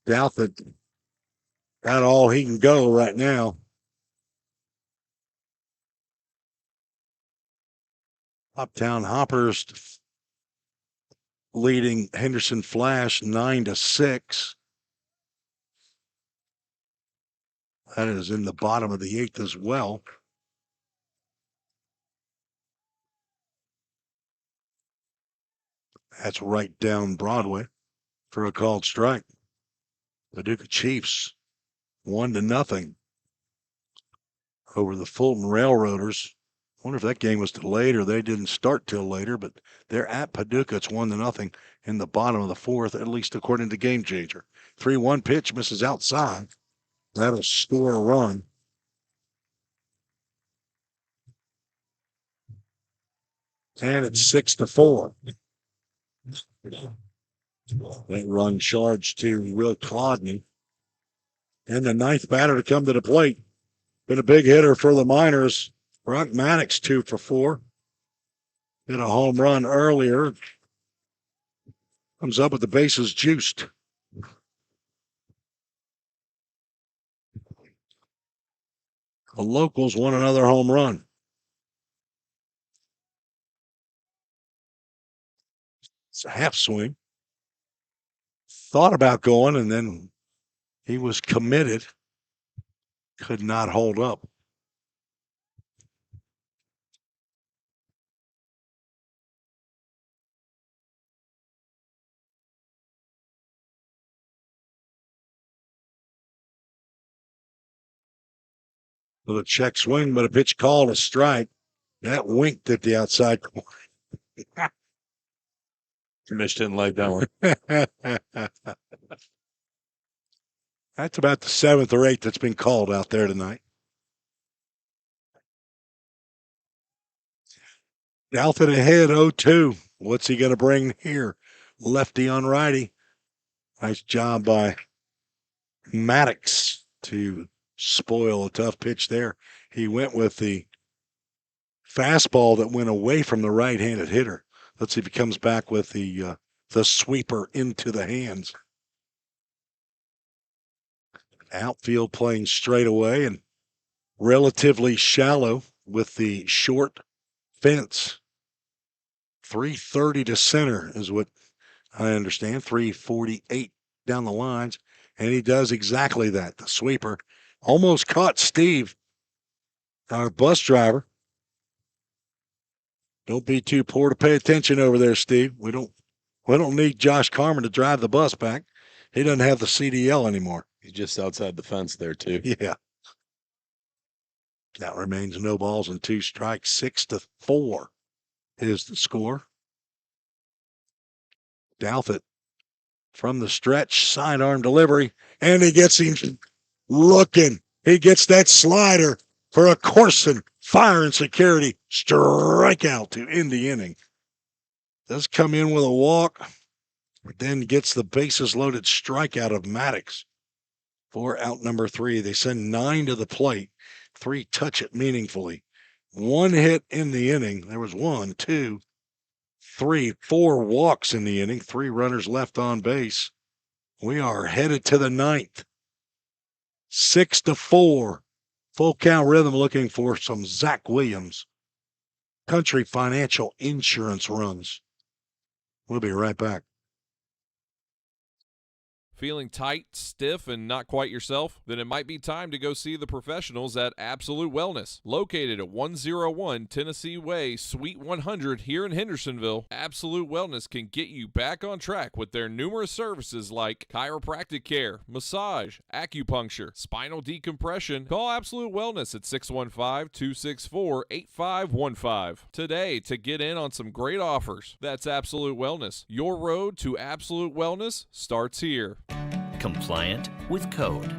Dalfett got all he can go right now. Uptown Hoppers leading Henderson Flash 9-6. That is in the bottom of the 8th as well. That's right down Broadway for a called strike. Paducah Chiefs 1-0 over the Fulton Railroaders. I wonder if that game was delayed or they didn't start till later, but they're at Paducah. It's 1-0 in the bottom of the 4th, at least according to Game Changer. 3-1 pitch misses outside. That'll score a run. And it's 6-4. That run charged to Will Clodney. And the 9th batter to come to the plate. Been a big hitter for the Miners. Brock Maddox 2 for 4. Hit a home run earlier. Comes up with the bases juiced. The locals won another home run. It's a half swing. Thought about going, and then he was committed. Could not hold up. With a check swing, but a pitch called a strike. That winked at the outside corner. Mitch didn't like that one. That's about the 7th or 8th that's been called out there tonight. Dalfett ahead 0-2. What's he going to bring here? Lefty on righty. Nice job by Maddox to spoil a tough pitch there. He went with the fastball that went away from the right-handed hitter. Let's see if he comes back with the sweeper into the hands. Outfield playing straight away and relatively shallow with the short fence. 330 to center is what I understand. 348 down the lines. And he does exactly that. The sweeper almost caught Steve, our bus driver. Don't be too poor to pay attention over there, Steve. We don't need Josh Carman to drive the bus back. He doesn't have the CDL anymore. He's just outside the fence there, too. Yeah. That remains no balls and 2 strikes. 6-4 is the score. Dalfett from the stretch, sidearm delivery, and he gets him looking. He gets that slider for a Corson fire and security strikeout to end the inning. Does come in with a walk, but then gets the bases loaded strikeout of Maddox for out number 3. They send 9 to the plate. 3 touch it meaningfully. 1 hit in the inning. There was 1, 2, 3, 4 walks in the inning. 3 runners left on base. We are headed to the 9th. 6-4. Full count rhythm looking for some Zach Williams. Country Financial Insurance runs. We'll be right back. Feeling tight, stiff, and not quite yourself? Then it might be time to go see the professionals at Absolute Wellness. Located at 101 Tennessee Way, Suite 100 here in Hendersonville, Absolute Wellness can get you back on track with their numerous services like chiropractic care, massage, acupuncture, spinal decompression. Call Absolute Wellness at 615-264-8515 today to get in on some great offers. That's Absolute Wellness. Your road to absolute wellness starts here. Compliant with code.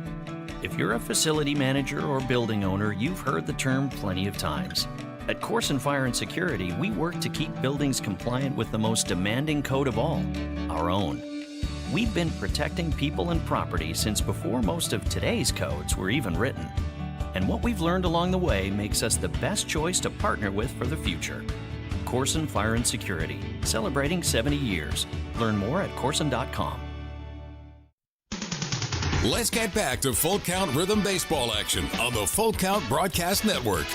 If you're a facility manager or building owner, you've heard the term plenty of times. At Corson Fire and Security, we work to keep buildings compliant with the most demanding code of all, our own. We've been protecting people and property since before most of today's codes were even written. And what we've learned along the way makes us the best choice to partner with for the future. Corson Fire and Security, celebrating 70 years. Learn more at corson.com. Let's get back to Full Count Rhythm Baseball action on the Full Count Broadcast Network.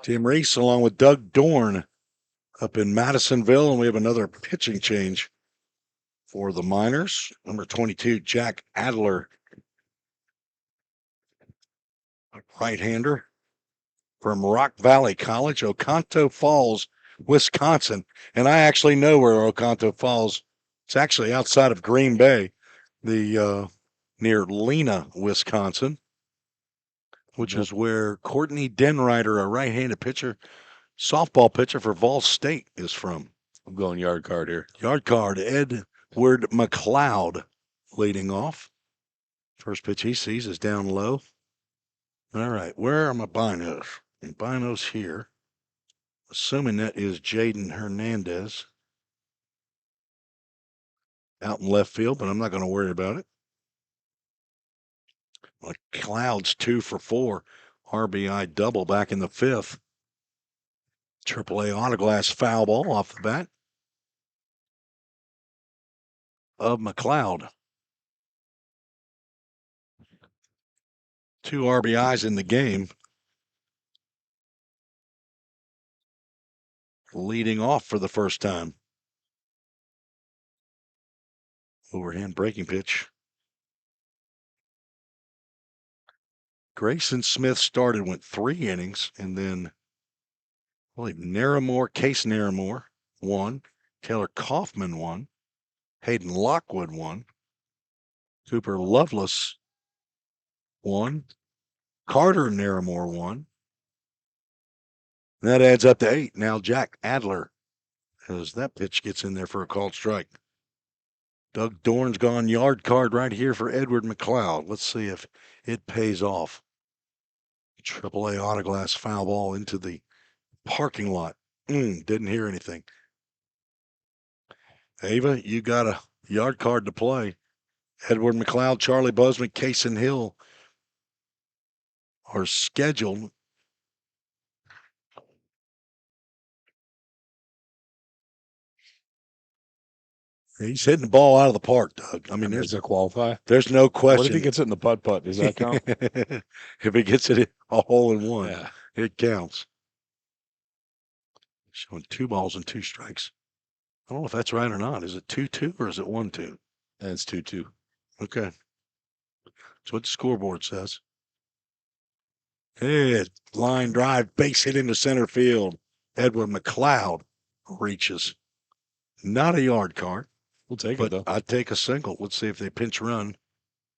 Tim Reese along with Doug Dorn up in Madisonville, and we have another pitching change for the Miners. Number 22, Jack Adler, a right-hander from Rock Valley College, Oconto Falls, Wisconsin. And I actually know where Oconto Falls. It's actually outside of Green Bay, near Lena, Wisconsin, which is where Courtney Denrider, a right-handed pitcher, softball pitcher for Vol State, is from. I'm going yard card here. Yard card, Edward McLeod leading off. First pitch he sees is down low. All right, where are my binos? And binos here. Assuming that is Jaden Hernandez out in left field, but I'm not going to worry about it. McLeod's 2 for 4. RBI double back in the fifth. AAA autoglass foul ball off the bat of McLeod. 2 RBIs in the game. Leading off for the first time. Overhand breaking pitch. Grayson Smith started, went 3 innings, and then Case Narramore won. Taylor Kaufman won. Hayden Lockwood won. Cooper Lovelace won. Carter Narramore won. And that adds up to 8. Now Jack Adler, as that pitch gets in there for a called strike. Doug Dorn's gone yard card right here for Edward McLeod. Let's see if it pays off. AAA autoglass foul ball into the parking lot. Didn't hear anything. Ava, you got a yard card to play. Edward McLeod, Charlie Bozeman, Kaysen Hill are scheduled. He's hitting the ball out of the park, Doug. I mean, does it qualify? There's no question. What if he gets it in the putt-putt? Does that count? If he gets it a hole in one, Yeah. it counts. Showing 2 balls and 2 strikes. I don't know if that's right or not. Is it 2-2 or is it 1-2? And it's 2-2. Okay. That's what the scoreboard says. Hey, line drive, base hit into center field. Edward McLeod reaches. Not a yard card. We'll take but it, though. I'd take a single. Let's see if they pinch run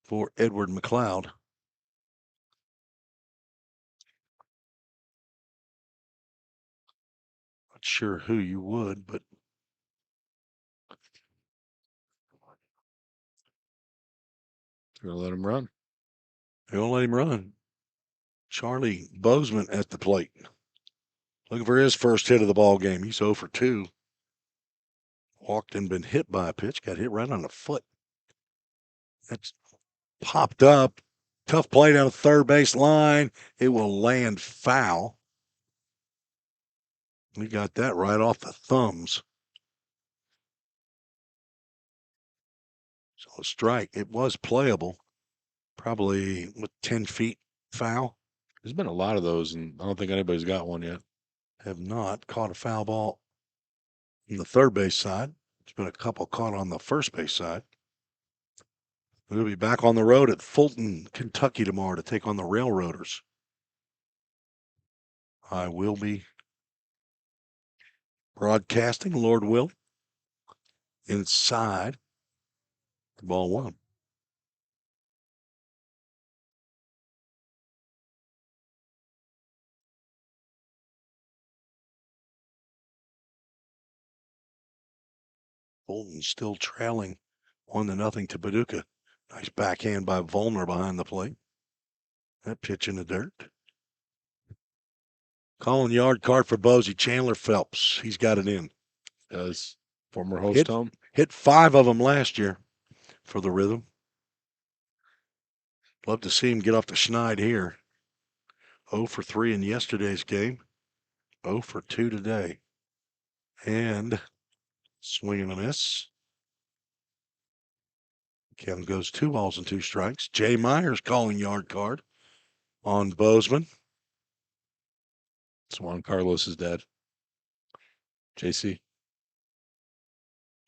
for Edward McLeod. Not sure who you would, but You're going to let him run. they won't let him run. Charlie Bozeman at the plate. Looking for his first hit of the ball game. He's 0 for 2. Walked and been hit by a pitch. Got hit right on the foot. That's popped up. Tough play down the third base line. It will land foul. We got that right off the thumbs. So a strike. It was playable. Probably with 10 feet foul. There's been a lot of those, and I don't think anybody's got one yet. Have not caught a foul ball on the third base side. There's been a couple caught on the first base side. We'll be back on the road at Fulton, Kentucky tomorrow to take on the Railroaders. I will be broadcasting, Lord will, inside ball one. Fulton still trailing 1-0 to Paducah. Nice backhand by Volner behind the plate. That pitch in the dirt. Calling yard card for Bosie. Chandler Phelps. He's got it in. As former host home. Hit 5 of them last year for the Rhythm. Love to see him get off the schneid here. 0 for 3 in yesterday's game. 0 for 2 today. And swing and a miss. Count goes 2 balls and 2 strikes. Jay Myers calling yard card on Bozeman. It's Juan Carlos' dad. JC.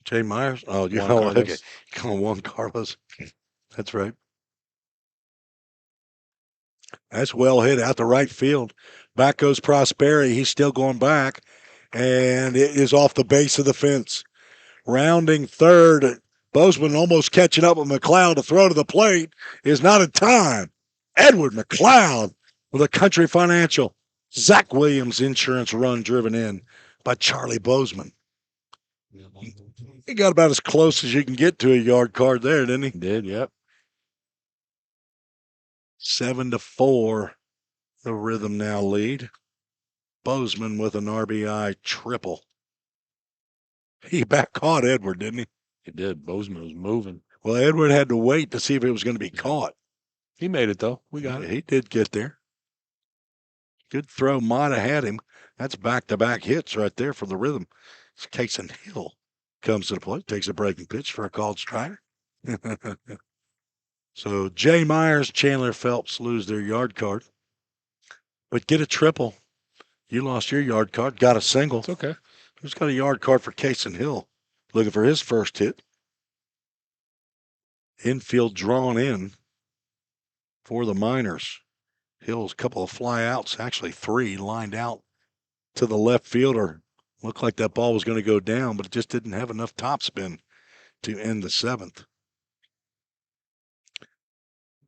Jay Myers? Oh, you Juan Carlos. Okay. Calling Juan Carlos. That's right. That's well hit out to right field. Back goes Prosperi. He's still going back. And it is off the base of the fence. Rounding third. Bozeman almost catching up with McLeod to throw to the plate is not in time. Edward McLeod with a Country Financial. Zach Williams insurance run driven in by Charlie Bozeman. He got about as close as you can get to a yard card there, didn't he? Did, yep. 7-4, the Rhythm now lead. Bozeman with an RBI triple. He back caught Edward, didn't he? He did. Bozeman was moving. Well, Edward had to wait to see if it was going to be caught. He made it, though. We got it. He did get there. Good throw. Mata had him. That's back-to-back hits right there for the Rhythm. It's Kason Hill comes to the plate, takes a breaking pitch for a called strike. So Jay Myers, Chandler Phelps lose their yard card. But get a triple. You lost your yard card, got a single. It's okay. Who's got a yard card for Kason Hill? Looking for his first hit. Infield drawn in for the Miners. Hill's couple of fly outs, actually 3 lined out to the left fielder. Looked like that ball was going to go down, but it just didn't have enough topspin to end the 7th.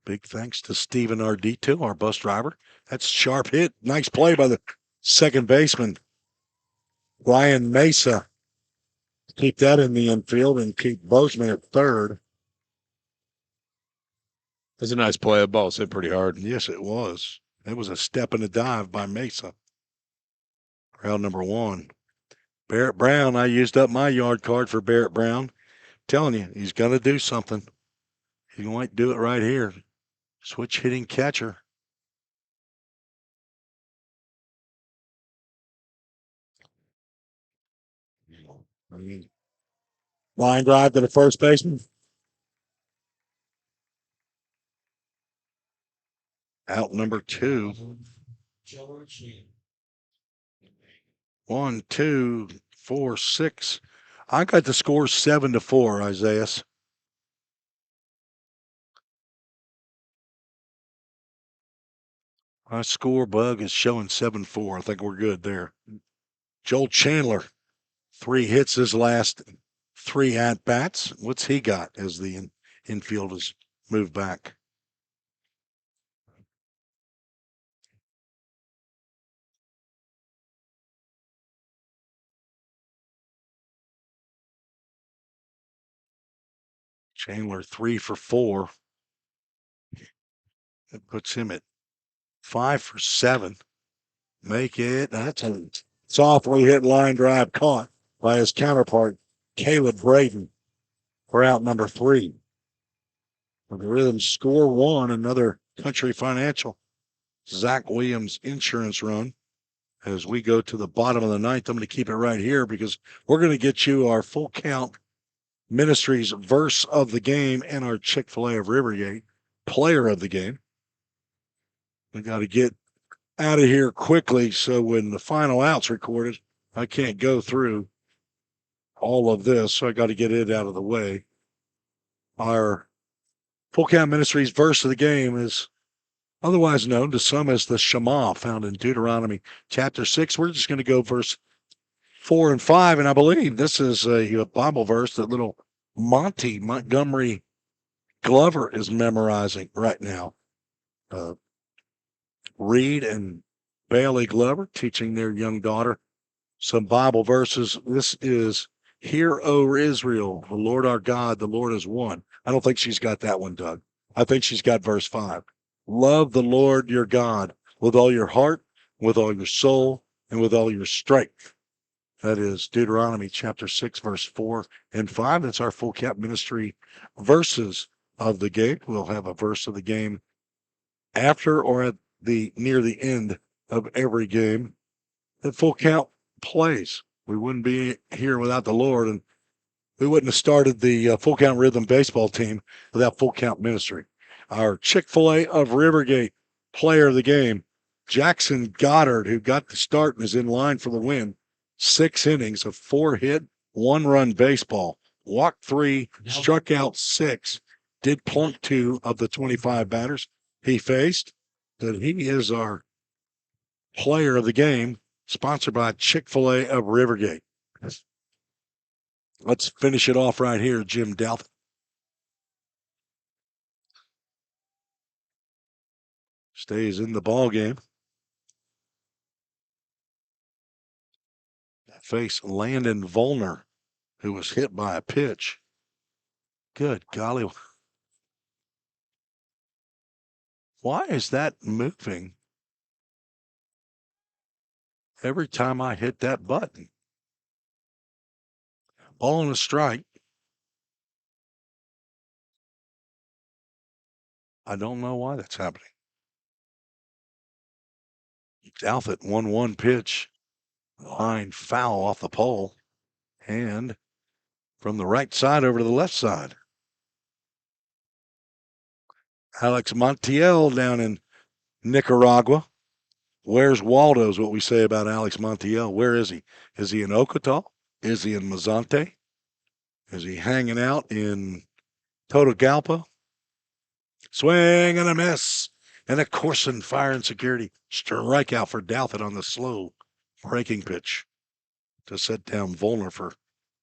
Big thanks to Steven Ardito, our bus driver. That's sharp hit. Nice play by the second baseman, Ryan Mesa. Keep that in the infield and keep Bozeman at third. That's a nice play. The ball's hit pretty hard. Yes, it was. It was a step and a dive by Mesa. Round number 1. Barrett Brown, I used up my yard card for Barrett Brown. Telling you, he's going to do something. He might do it right here. Switch hitting catcher. Line drive to the first baseman. Out number 2. 1, 2, 4, 6. I got the score 7-4, Isaiah. My score bug is showing 7-4. I think we're good there. Joel Chandler, 3 hits his last 3 at-bats. What's he got as the infield has moved back? Chandler 3 for 4. That puts him at 5 for 7. Make it. That's a softly hit line drive caught by his counterpart, Caleb Braden, for out number 3. The Rhythm score 1, another Country Financial. Zach Williams insurance run. As we go to the bottom of the 9th, I'm going to keep it right here because we're going to get you our Full Count Ministries verse of the game and our Chick-fil-A of Rivergate player of the game. We got to get out of here quickly so when the final out's recorded, I can't go through all of this, so I got to get it out of the way. Our Full Count Ministries verse of the game is otherwise known to some as the Shema, found in Deuteronomy chapter 6. We're just going to go verse 4 and 5, and I believe this is a Bible verse that little Monty Montgomery Glover is memorizing right now. Reed and Bailey Glover teaching their young daughter some Bible verses. This is Hear, O Israel, the Lord our God, the Lord is one. I don't think she's got that one, Doug. I think she's got verse 5. Love the Lord your God with all your heart, with all your soul, and with all your strength. That is Deuteronomy chapter 6, verse 4 and 5. That's our Full Count Ministry verses of the game. We'll have a verse of the game after or at the near the end of every game that Full Count plays. We wouldn't be here without the Lord, and we wouldn't have started the Full Count Rhythm baseball team without Full Count Ministry. Our Chick-fil-A of Rivergate player of the game, Jackson Goddard, who got the start and is in line for the win. 6 innings of 4-hit, 1-run baseball. Walked 3, struck out 6, did plunk 2 of the 25 batters he faced. That he is our player of the game, sponsored by Chick-fil-A of Rivergate. Let's finish it off right here, Jim Douthit. Stays in the ball game. Face Landon Volner, who was hit by a pitch. Good golly. Why is that moving every time I hit that button? Ball and a strike. I don't know why that's happening. Douthit 1-1 pitch. Line foul off the pole. And from the right side over to the left side. Alex Montiel down in Nicaragua. Where's Waldo is what we say about Alex Montiel. Where is he? Is he in Okata? Is he in Mazante? Is he hanging out in Totogalpa? Swing and a miss. And a Corson fire and security. Strikeout for Douthit on the slow breaking pitch to set down Volner for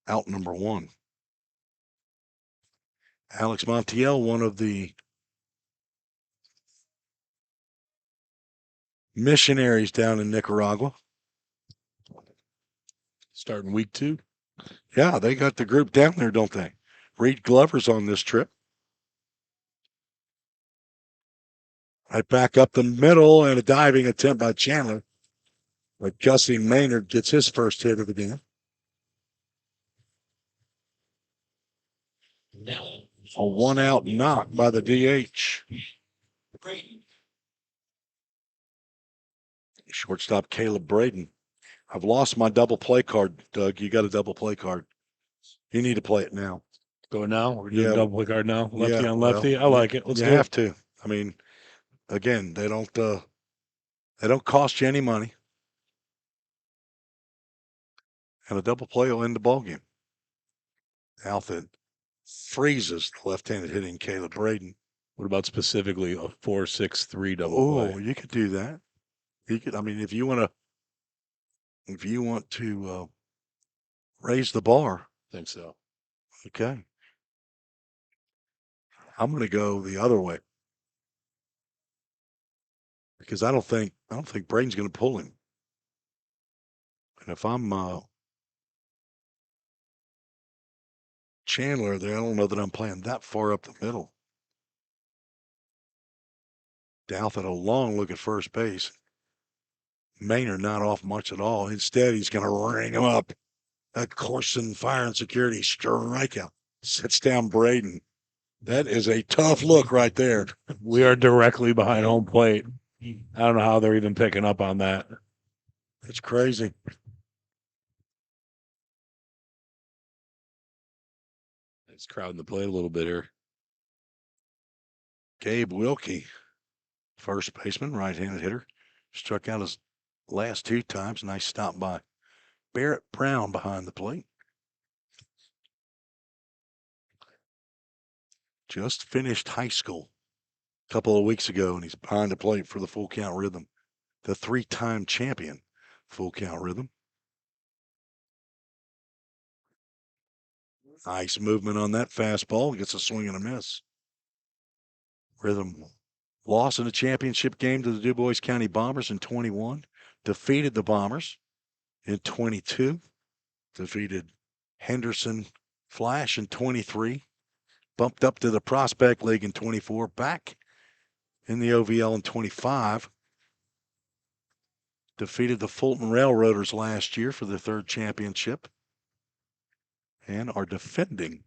out number 1. Alex Montiel, one of the missionaries down in Nicaragua. Starting week 2. Yeah, they got the group down there, don't they? Reed Glover's on this trip. Right back up the middle and a diving attempt by Chandler. But Gussie Maynard gets his first hit of the game. A 1-out knock by the DH. Shortstop Caleb Braden. I've lost my double play card, Doug. You got a double play card. You need to play it now. Go now? We're doing double play card now? Lefty on lefty? Well, I like it. Let's you do have it. to. I mean, again, they don't cost you any money. And a double play will end the ball game. Douthit freezes the left-handed hitting Caleb Braden. What about specifically a 4-6-3 double Oh, play? you could do that. You could. I mean, if you want to raise the bar. I think so. Okay. I'm going to go the other way because I don't think Braden's going to pull him. And if I'm Chandler there, I don't know that I'm playing that far up the middle. Douthit a long look at first base. Maynard not off much at all. Instead, he's going to ring him up. A Corson fire and security strikeout. Sits down Braden. That is a tough look right there. We are directly behind home plate. I don't know how they're even picking up on that. It's crazy. It's crowding the plate a little bit here. Gabe Wilkie, first baseman, right-handed hitter. Struck out his last 2 times. Nice stop by Barrett Brown behind the plate. Just finished high school a couple of weeks ago, and he's behind the plate for the Full Count Rhythm, the 3-time champion Full Count Rhythm. Nice movement on that fastball. Gets a swing and a miss. Rhythm lost in the championship game to the DuBois County Bombers in 21. Defeated the Bombers in 22. Defeated Henderson Flash in 23. Bumped up to the Prospect League in 24. Back in the OVL in 25. Defeated the Fulton Railroaders last year for their 3rd championship. And are defending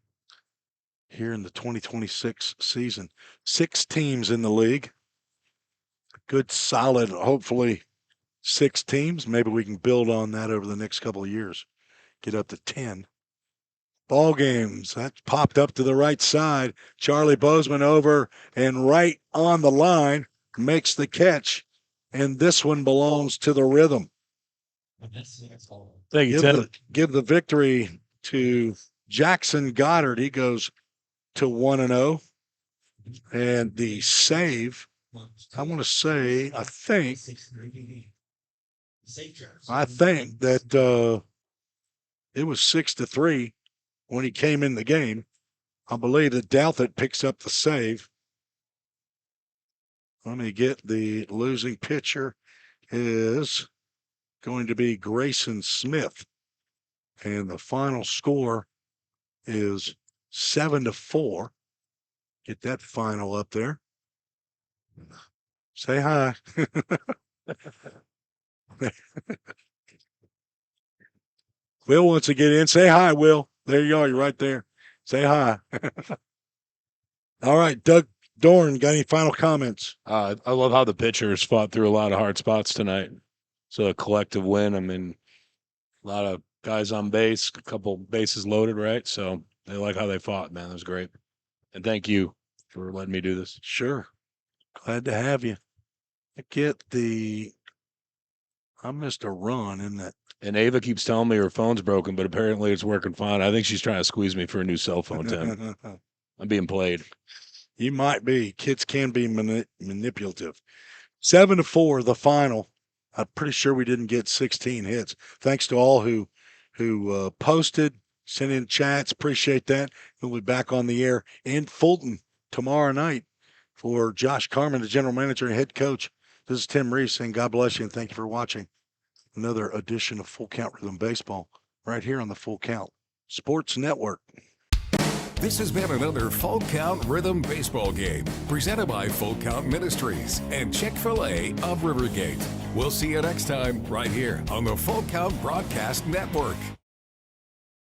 here in the 2026 season. 6 teams in the league. Good, solid, hopefully 6 teams. Maybe we can build on that over the next couple of years. Get up to 10. Ball games. That popped up to the right side. Charlie Bozeman over and right on the line. Makes the catch. And this one belongs to the Rhythm. Thank you, Ted. Give the victory to Jackson Goddard. He goes to 1-0. And the save, I want to say, I think that it was 6-3 when he came in the game. I believe that Douthit picks up the save. Let me get the losing pitcher is going to be Grayson Smith. And the final score is 7-4. Get that final up there. Say hi. Will wants to get in. Say hi, Will. There you are. You're right there. Say hi. All right, Doug Dorn, got any final comments? I love how the pitchers fought through a lot of hard spots tonight. So a collective win. I mean, a lot of guys on base, a couple bases loaded, right? So they like how they fought, man. That was great. And thank you for letting me do this. Sure. Glad to have you. I missed a run in that. And Ava keeps telling me her phone's broken, but apparently it's working fine. I think she's trying to squeeze me for a new cell phone, Tim. I'm being played. You might be. Kids can be manipulative. 7-4, the final. I'm pretty sure we didn't get 16 hits. Thanks to all who posted, sent in chats. Appreciate that. We'll be back on the air in Fulton tomorrow night for Josh Carmen, the general manager and head coach. This is Tim Reese saying God bless you and thank you for watching another edition of Full Count Rhythm Baseball right here on the Full Count Sports Network. This has been another Full Count Rhythm Baseball game presented by Full Count Ministries and Chick-fil-A of Rivergate. We'll see you next time right here on the Full Count Broadcast Network.